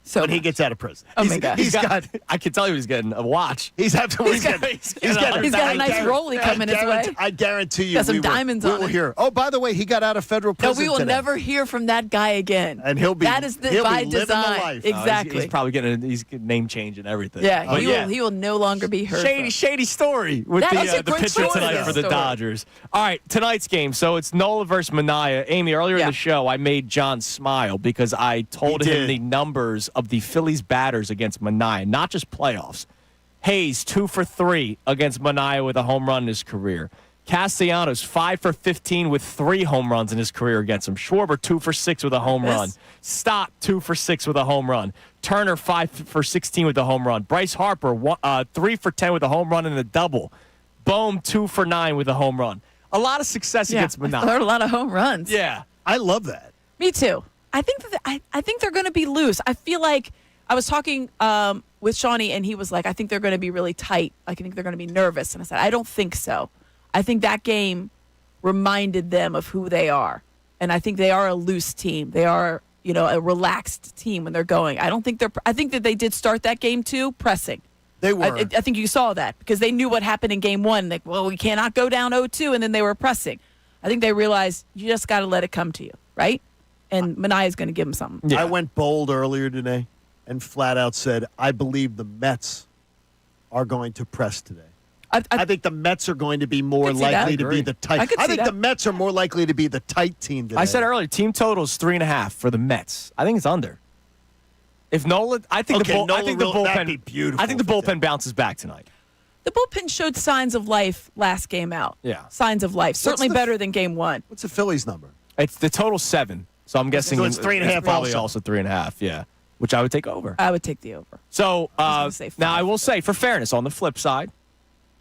So when he gets out of prison. Oh my God. He's got. I can tell you he's getting a watch. He's got a nice rollie coming his way. I guarantee you. Got some diamonds on We will it. hear. Oh, by the way, he got out of federal No, prison we will today. never hear from that guy again. And he'll be. That is he'll by be living the design. life. Exactly. He's probably he's getting name change and everything. Yeah, But he will no longer be heard. Shady story with That is a the great pitcher story, tonight though. for the Story. Dodgers. All right, tonight's game. So it's Nola versus Manaea. Amy, earlier in the show, I made John smile because I told him the numbers of the Phillies batters against Manaea, not just playoffs. Hayes, 2 for 3 against Manaea with a home run in his career. Castellanos, 5 for 15 with 3 home runs in his career against him. Schwarber, 2 for 6 with a home run. Stott, 2 for 6 with a home run. Turner, 5 for 16 with a home run. Bryce Harper, 3 for 10 with a home run and a double. Bohm, 2 for 9 with a home run. A lot of success against Manaea. A lot of home runs. Yeah. I love that. Me too. I think I think they're going to be loose. I feel like I was talking with Shawnee, and he was like, I think they're going to be really tight. I think they're going to be nervous. And I said, I don't think so. I think that game reminded them of who they are. And I think they are a loose team. They are, a relaxed team when they're going. I think that they did start that game too, pressing. They were. I think you saw that because they knew what happened in game 1. Like, well, we cannot go down 0-2, and then they were pressing. I think they realized you just got to let it come to you, right? And Manaea is going to give them something. I went bold earlier today and flat out said, I believe the Mets are going to press today. I think the Mets are going to be more likely to be the tight. I think the Mets are more likely to be the tight team today. I said earlier, team total is 3.5 for the Mets. I think it's under. If Nola, I think the bullpen. That'd be beautiful. I think the bullpen bounces back tonight. The bullpen showed signs of life last game out. Yeah, signs of life. Certainly better than game 1. What's the Phillies number? It's the total 7. So I'm guessing it's 3.5. Probably also 3.5. Yeah, which I would take over. I would take the over. So now I will say, for fairness, on the flip side,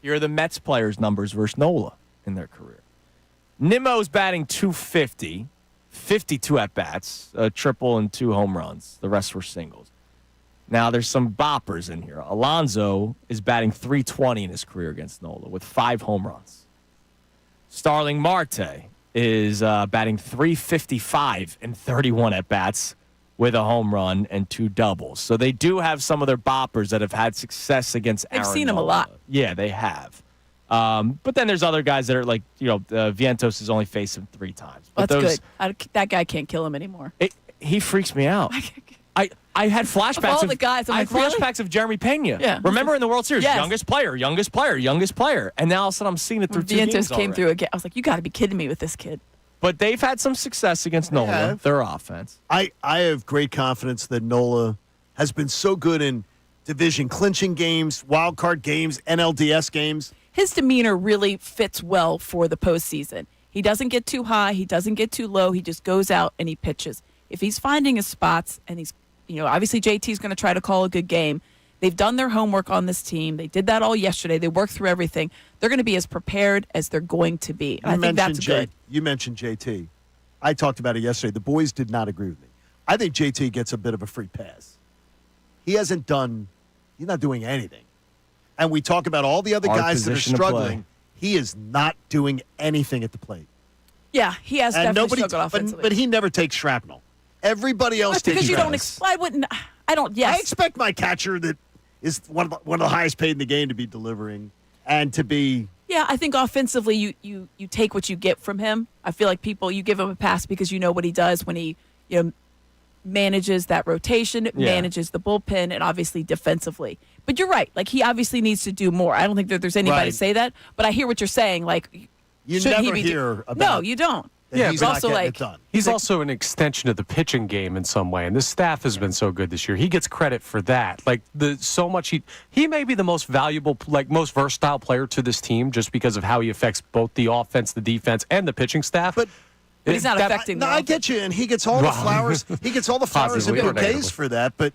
here are the Mets players' numbers versus Nola in their career. Nimmo's batting .250, 52 at bats, a triple and 2 home runs. The rest were singles. Now there's some boppers in here. Alonso is batting .320 in his career against Nola with 5 home runs. Starling Marte is batting .355 and 31 at bats with a home run and 2 doubles. So they do have some of their boppers that have had success against Aaron They've seen him a Nola. lot. Yeah, they have. But then there's other guys that are like, Vientos has only faced him 3 times. But That's good. That guy can't kill him anymore. He freaks me out. I had flashbacks of all the guys. I had flashbacks of Jeremy Pena. Yeah. Remember in the World Series, Yes. youngest player. And now all of a sudden I'm seeing it through 2 games Vientos came already. through again. I was like, you got to be kidding me with this kid. But they've had some success against Nola, their offense. I have great confidence that Nola has been so good in division clinching games, wild card games, NLDS games. His demeanor really fits well for the postseason. He doesn't get too high. He doesn't get too low. He just goes out and he pitches. If he's finding his spots and he's, obviously JT's going to try to call a good game. They've done their homework on this team. They did that all yesterday. They worked through everything. They're going to be as prepared as they're going to be. And I think that's good. You mentioned JT. I talked about it yesterday. The boys did not agree with me. I think JT gets a bit of a free pass. He's not doing anything. And we talk about all the other Hard guys that are position to play. struggling. He is not doing anything at the plate. Yeah, he has definitely struggled offensively. But he never takes shrapnel. Everybody else That's takes because you shrapnel. Yes. I expect my catcher that is one of the highest paid in the game to be delivering and to be. Yeah, I think offensively you take what you get from him. I feel like you give him a pass because you know what he does when he manages that rotation, manages the bullpen, and obviously defensively. But you're right. Like, he obviously needs to do more. I don't think that there's anybody say that, but I hear what you're saying. Like, You shouldn't never he be hear about. No, you don't. Yeah, he's but also like done. He's also an extension of the pitching game in some way, and this staff has been so good this year. He gets credit for that. Like he may be the most valuable, most versatile player to this team just because of how he affects both the offense, the defense, and the pitching staff. But he's not affecting. I get you, and he gets all the flowers. He gets all the flowers and bouquets for that. But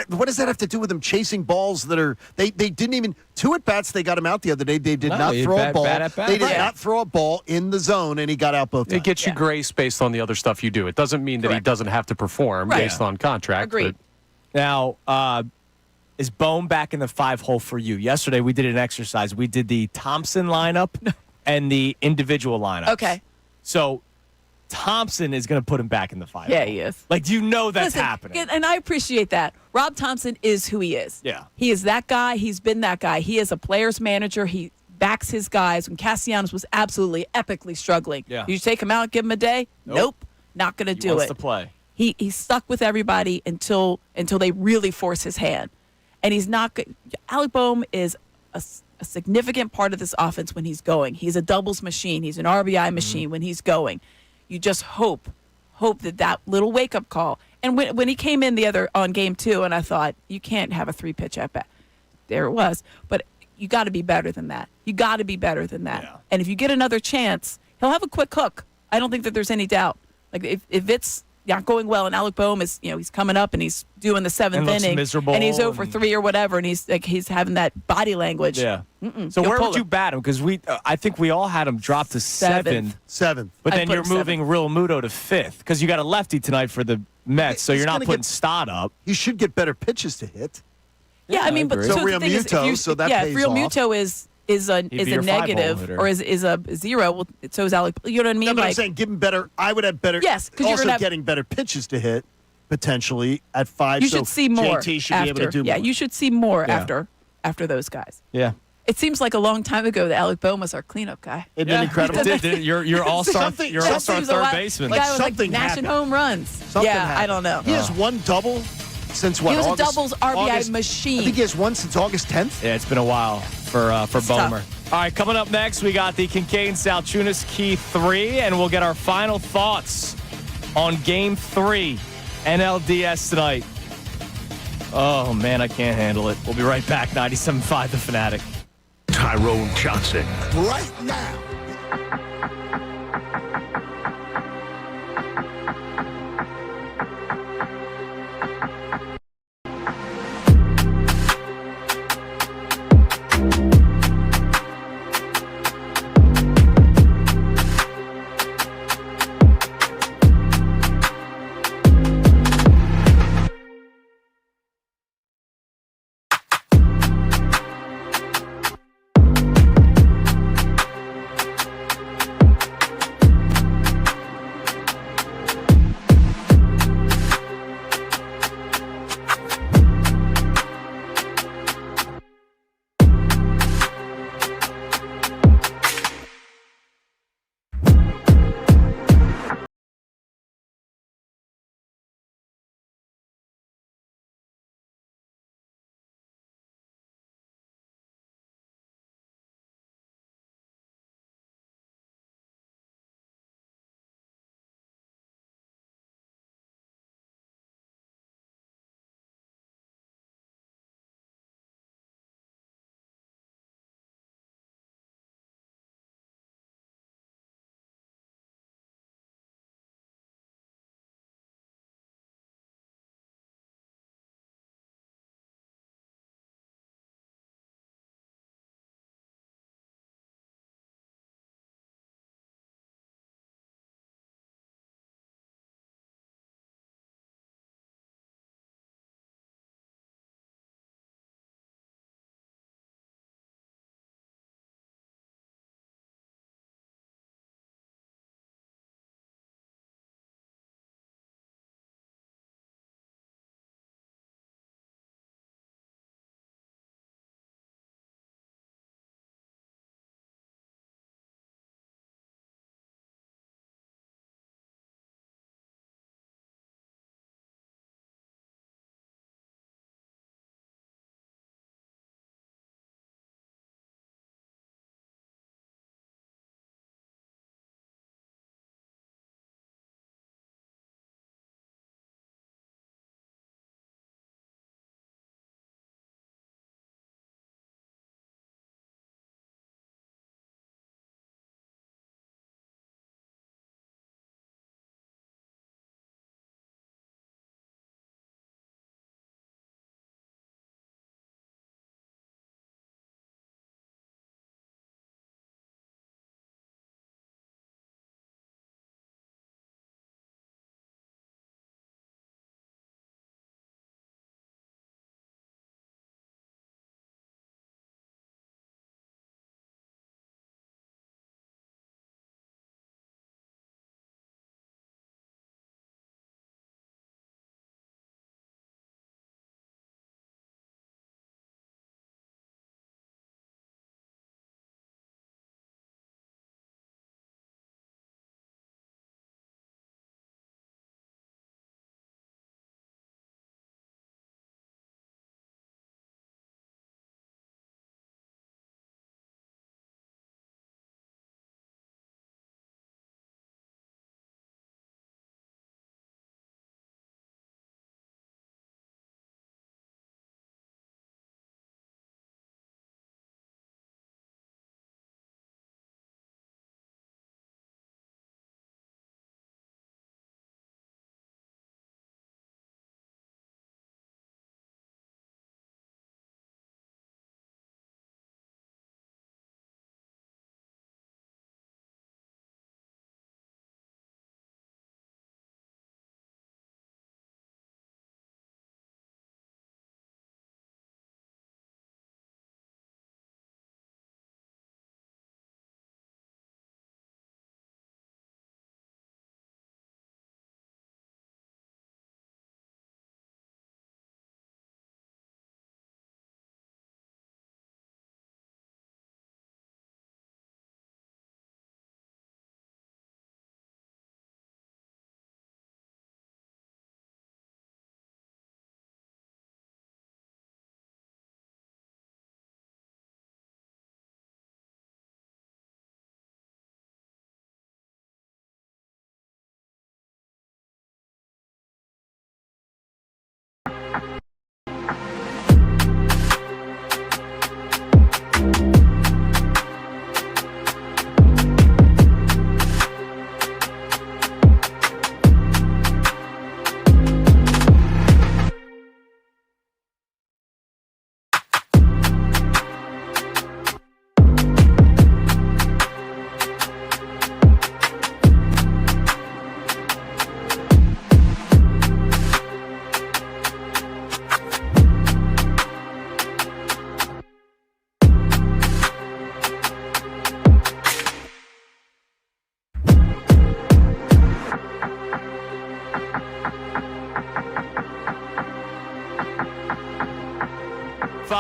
what does that have to do with him chasing balls that are? They didn't even 2 at bats. They got him out the other day. They did not throw a ball. They did not throw a ball in the zone, and he got out both times. It gets you grace based on the other stuff you do. It doesn't mean that he doesn't have to perform based on contract. Agreed. Now, is Bohm back in the 5-hole for you? Yesterday we did an exercise. We did the Thompson lineup and the individual lineup. Okay. So Thompson is going to put him back in the 5. Yeah, he is. Like, you know that's Listen, happening. And I appreciate that. Rob Thompson is who he is. Yeah. He is that guy. He's been that guy. He is a player's manager. He backs his guys. When Castellanos was absolutely epically struggling. Yeah. You take him out, give him a day? Nope. Not going to do wants it. to play. He's stuck with everybody until they really force his hand. And he's not good. Alec Boehm is a significant part of this offense when he's going. He's a doubles machine. He's an RBI machine when he's going. You just hope that little wake-up call. And when he came in on game 2, and I thought, you can't have a 3-pitch at bat. There it was. But you got to be better than that. You got to be better than that. Yeah. And if you get another chance, he'll have a quick hook. I don't think that there's any doubt. Like, if it's not going well, and Alec Boehm is, he's coming up and he's doing the 7th inning, miserable and he's 0-3 or whatever, and he's having that body language. Yeah. So He'll where pull would you it. bat him? Because I think we all had him drop to 7. 7th. But I'd then put you're him moving Real Muto to 5th because you got a lefty tonight for the Mets, so He's you're not gonna putting get- Stott up. He should get better pitches to hit. Yeah, I mean, but agree. so So the Real thing is, if Muto, you- so that yeah, pays if Real off. Muto is a be your 5-hole negative hitter. or is a 0, well, so is Alec. You know what I mean? No, but I'm Like, saying give him better. I would have better. Yes, 'cause you're also gonna have- getting better pitches to hit potentially at 5. you so should see more. JT should after, be able to do yeah, more. you should see more Yeah. after those guys. Yeah. It seems like a long time ago that Alec Boehm was our cleanup guy. Isn't it incredible? You're all-star. Something- You're all-star something- third Like, baseman. the guy was like something gnashing happened. home runs. Something yeah, happened. I don't know. He has one double since what? He was a August- doubles RBI August- machine. I think he has one since August 10th. Yeah, it's been a while for tough. Bomer. All right, coming up next, we got the Kincade Salciunas Key 3, and we'll get our final thoughts on Game 3, NLDS tonight. Oh, man, I can't handle it. We'll be right back, 97.5 The Fanatic. Tyrone Johnson. Right now.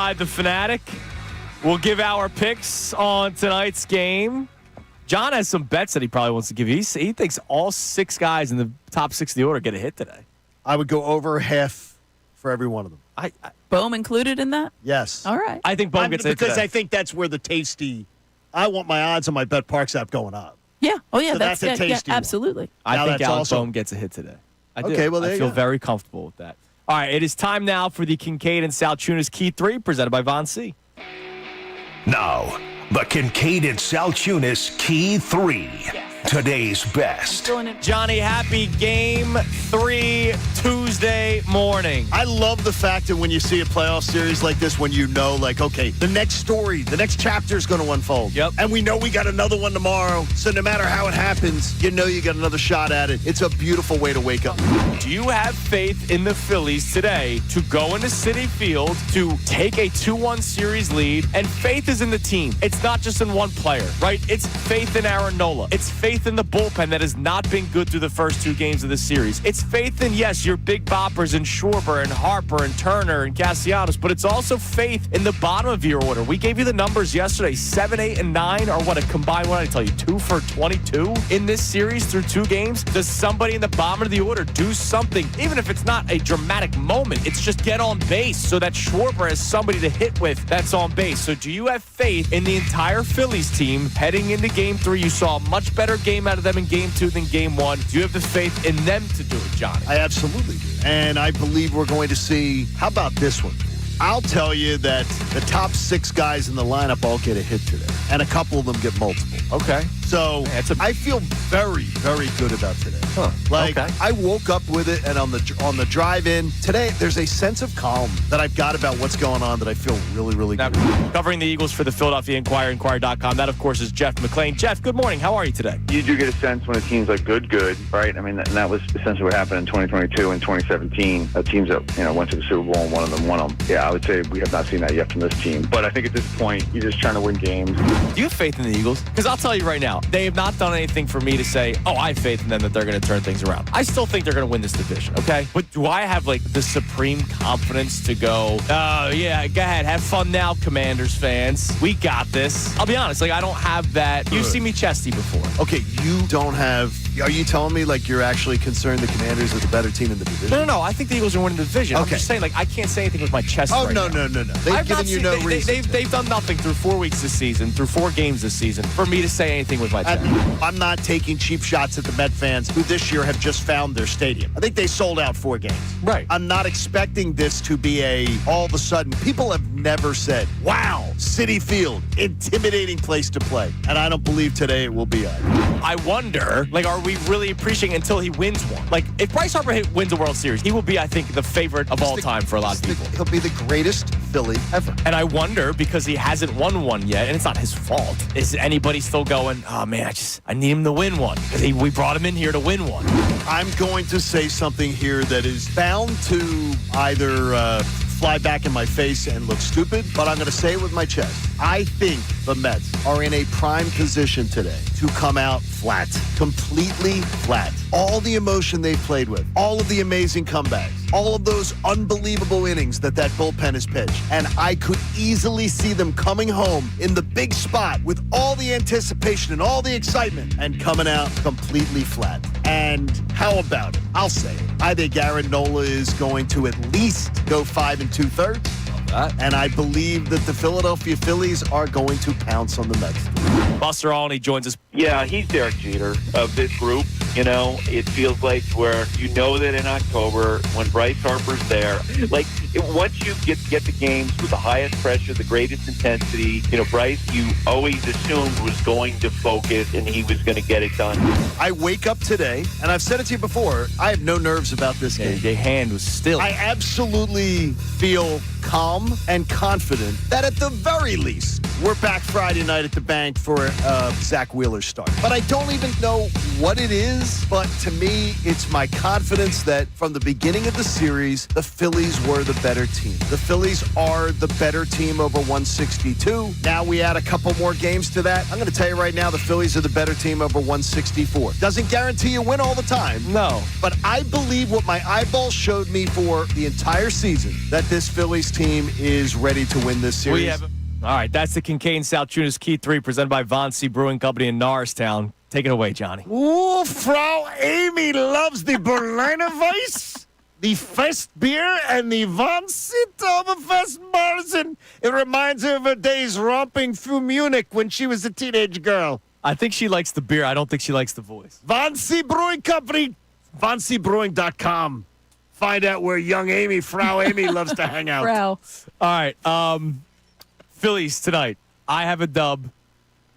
Inside the Fanatic. We'll give our picks on tonight's game. John has some bets that he probably wants to give you. He thinks all 6 guys in the top 6 of the order get a hit today. I would go over half for every one of them. Bohm included in that? Yes. All right. I think Bohm gets a hit because today. I think that's where the tasty. I want my odds on my Bet Parks app going up. Yeah. Oh, yeah. So that's a tasty one. absolutely. I Now think that's Alex also- Bohm gets a hit today. I do. Okay, well, there I you feel go. very comfortable with that. All right, it is time now for the Kincade and Salciunas Key 3, presented by Von C. Now, the Kincade and Salciunas Key 3. Today's best. Johnny, happy Game 3 Tuesday morning. I love the fact that when you see a playoff series like this, when you know, like, okay, the next story, the next chapter is going to unfold. Yep. And we know we got another one tomorrow. So no matter how it happens, you know you got another shot at it. It's a beautiful way to wake up. Do you have faith in the Phillies today to go into Citi Field to take a 2-1 series lead? And faith is in the team. It's not just in one player, right? It's faith in Aaron Nola. It's faith in the bullpen that has not been good through the first 2 games of the series. It's faith in, yes, your big boppers in Schwarber and Harper and Turner and Castellanos, but it's also faith in the bottom of your order. We gave you the numbers yesterday. 7, 8, and 9 are what a combined, what did I tell you, 2 for 22 in this series through 2 games. Does somebody in the bottom of the order do something, even if it's not a dramatic moment? It's just get on base so that Schwarber has somebody to hit with that's on base. So do you have faith in the entire Phillies team heading into Game 3? You saw a much better game out of them in Game 2 than Game 1. Do you have the faith in them to do it, Johnny? I absolutely do. And I believe we're going to see, how about this one? I'll tell you that the top 6 guys in the lineup all get a hit today, and a couple of them get multiple. Okay. So I feel very, very good about today. Huh. Like, Okay. I woke up with it, and on the drive in today, there's a sense of calm that I've got about what's going on that I feel really, really Now, good. covering the Eagles for the Philadelphia Inquirer, Inquirer.com. That, of course, is Jeff McClain. Jeff, good morning. How are you today? You do get a sense when a team's like good, right? I mean, and that was essentially what happened in 2022 and 2017. Teams that went to the Super Bowl and one of them won them. Yeah, I would say we have not seen that yet from this team. But I think at this point, you're just trying to win games. Do you have faith in the Eagles? Because I'll tell you right now, they have not done anything for me to say, oh, I have faith in them that they're going to turn things around. I still think they're going to win this division, okay? But do I have, like, the supreme confidence to go, yeah, go ahead, have fun now, Commanders fans. We got this. I'll be honest, like, I don't have that. You've seen me chesty before. Okay, you don't have. Are you telling me, like, you're actually concerned the Commanders are the better team in the division? No. I think the Eagles are winning the division. I'm Okay. just saying, like, I can't say anything with my chest right now. No. They've I've given not you seen- no they- reason. They've done nothing through 4 weeks this season, through 4 games this season, for me to say anything with my chest. I'm not taking cheap shots at the Met fans who this year have just found their stadium. I think they sold out 4 games. Right. I'm not expecting this to be all of a sudden. People have never said, wow, Citi Field, intimidating place to play. And I don't believe today it will be either. I wonder, like, are we really appreciating until he wins one? Like, if Bryce Harper wins a World Series, he will be, I think, the favorite of all time for a lot of people. He'll be the greatest Philly ever. And I wonder, because he hasn't won one yet, and it's not his fault, is anybody still going, oh, man, I need him to win one? Because we brought him in here to win one. I'm going to say something here that is bound to either fly back in my face and look stupid, but I'm going to say it with my chest. I think the Mets are in a prime position today to come out flat, completely flat. All the emotion they've played with, all of the amazing comebacks, all of those unbelievable innings that bullpen has pitched. And I could easily see them coming home in the big spot with all the anticipation and all the excitement and coming out completely flat. And how about it? I'll say it. I think Aaron Nola is going to at least go 5 2/3. And I believe that the Philadelphia Phillies are going to pounce on the Mets. Buster Olney joins us. Yeah, he's Derek Jeter of this group. You know, it feels like where you know that in October when Bryce Harper's there, like once you get the games with the highest pressure, the greatest intensity, you know, Bryce, you always assumed was going to focus and he was going to get it done. I wake up today, and I've said it to you before, I have no nerves about this game. Your hand was still. I absolutely feel calm and confident that at the very least, We're back Friday night at the bank for Zach Wheeler's start. But I don't even know what it is. But to me, it's my confidence that from the beginning of the series, the Phillies were the better team. The Phillies are the better team over 162. Now we add a couple more games to that. I'm going to tell you right now, the Phillies are the better team over 164. Doesn't guarantee you win all the time. No. But I believe what my eyeballs showed me for the entire season, that this Phillies team is ready to win this series. All right, that's the Kincade Salciunas Key 3 presented by Von C. Brewing Company in Norristown. Take it away, Johnny. Ooh, Frau Amy loves the Berliner Weiss, the Fest beer, and the Von Oktoberfest Marzen. It reminds her of her days romping through Munich when she was a teenage girl. I think she likes the beer. I don't think she likes the voice. Von C. Brewing Company, VonCBrewing.com. Find out where young Amy, Frau Amy, loves to hang out. Frau. All right, Phillies tonight. I have a dub.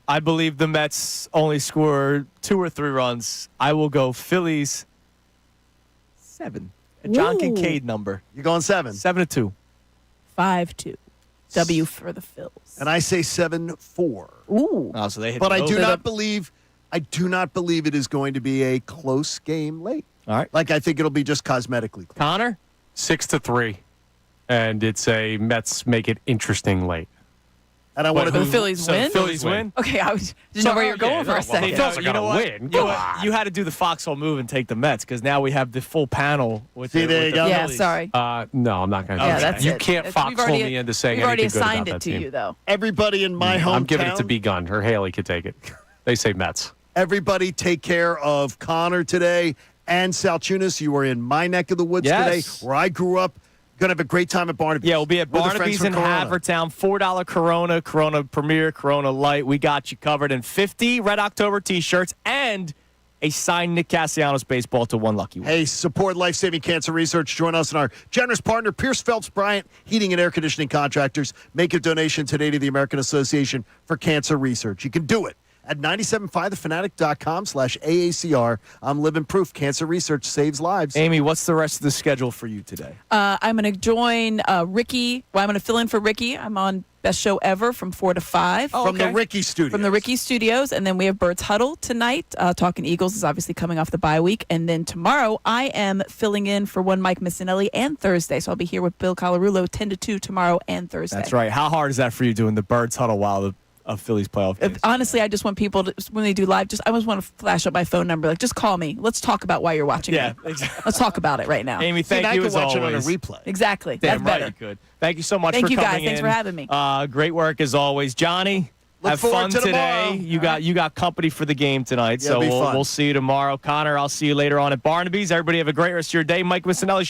I believe the Mets only score 2 or 3 runs. I will go Phillies 7. A John Kincade number. You're going 7? 7-2. 5-2. W for the Phils. And I say 7-4. Ooh. Oh, so they hit But the I boat. do not believe it is going to be a close game late. All right. Like, I think it'll be just cosmetically close. Connor? 6-3. And it's a Mets make it interesting late. And I want to the Phillies win? The Phillies win? Okay, I didn't know where you're going for a second. The Phillies are going to win. You had to do the foxhole move and take the Mets because now we have the full panel with See, the, there with you the go. Yeah, Phillies. sorry. No, I'm not going to Yeah, do that's that. You it. can't We've foxhole already- me into saying We've already anything good assigned about it that to team. you, though. Everybody in my hometown. I'm giving it to B. Gunn. Her Haley could take it. They say Mets. Everybody take care of Connor today and Salciunas. You are in my neck of the woods Yes. today, where I grew up. Going to have a great time at Barnaby's. Yeah, we'll be at With the friends Barnaby's from in Corona. Havertown. $4 Corona, Corona Premier, Corona Light. We got you covered. And 50 Red October T-shirts and a signed Nick Castellanos baseball to one lucky winner. Hey, support life-saving cancer research. Join us and our generous partner, Pierce Phelps Bryant Heating and Air Conditioning Contractors. Make a donation today to the American Association for Cancer Research. You can do it at 975thefanatic.com/AACR. I'm living proof. Cancer research saves lives. Amy, what's the rest of the schedule for you today? I'm going to join Ricky. Well, I'm going to fill in for Ricky. I'm on Best Show Ever from 4 to 5. From the Ricky Studios. From the Ricky Studios. And then we have Birds Huddle tonight. Talking Eagles is obviously coming off the bye week. And then tomorrow, I am filling in for one Mike Missanelli and Thursday. So I'll be here with Bill Colarulo 10 to 2 tomorrow and Thursday. That's right. How hard is that for you doing the Birds Huddle while the Phillies playoff games? Honestly, I just want people to, when they do live, I just want to flash up my phone number. Like, just call me. Let's talk about why you're watching Yeah, it. exactly. Let's talk about it right now. Amy, thank you as watch always. it on a replay. Exactly. Damn That's right better. you could. Thank you so much Thank for you, coming guys. Thanks in. for having me. Great work as always. Johnny, Look have forward fun to today. tomorrow. You got company for the game tonight, Yeah, so it'll be fun. we'll see you tomorrow. Connor, I'll see you later on at Barnaby's. Everybody have a great rest of your day. Mike Missanelli.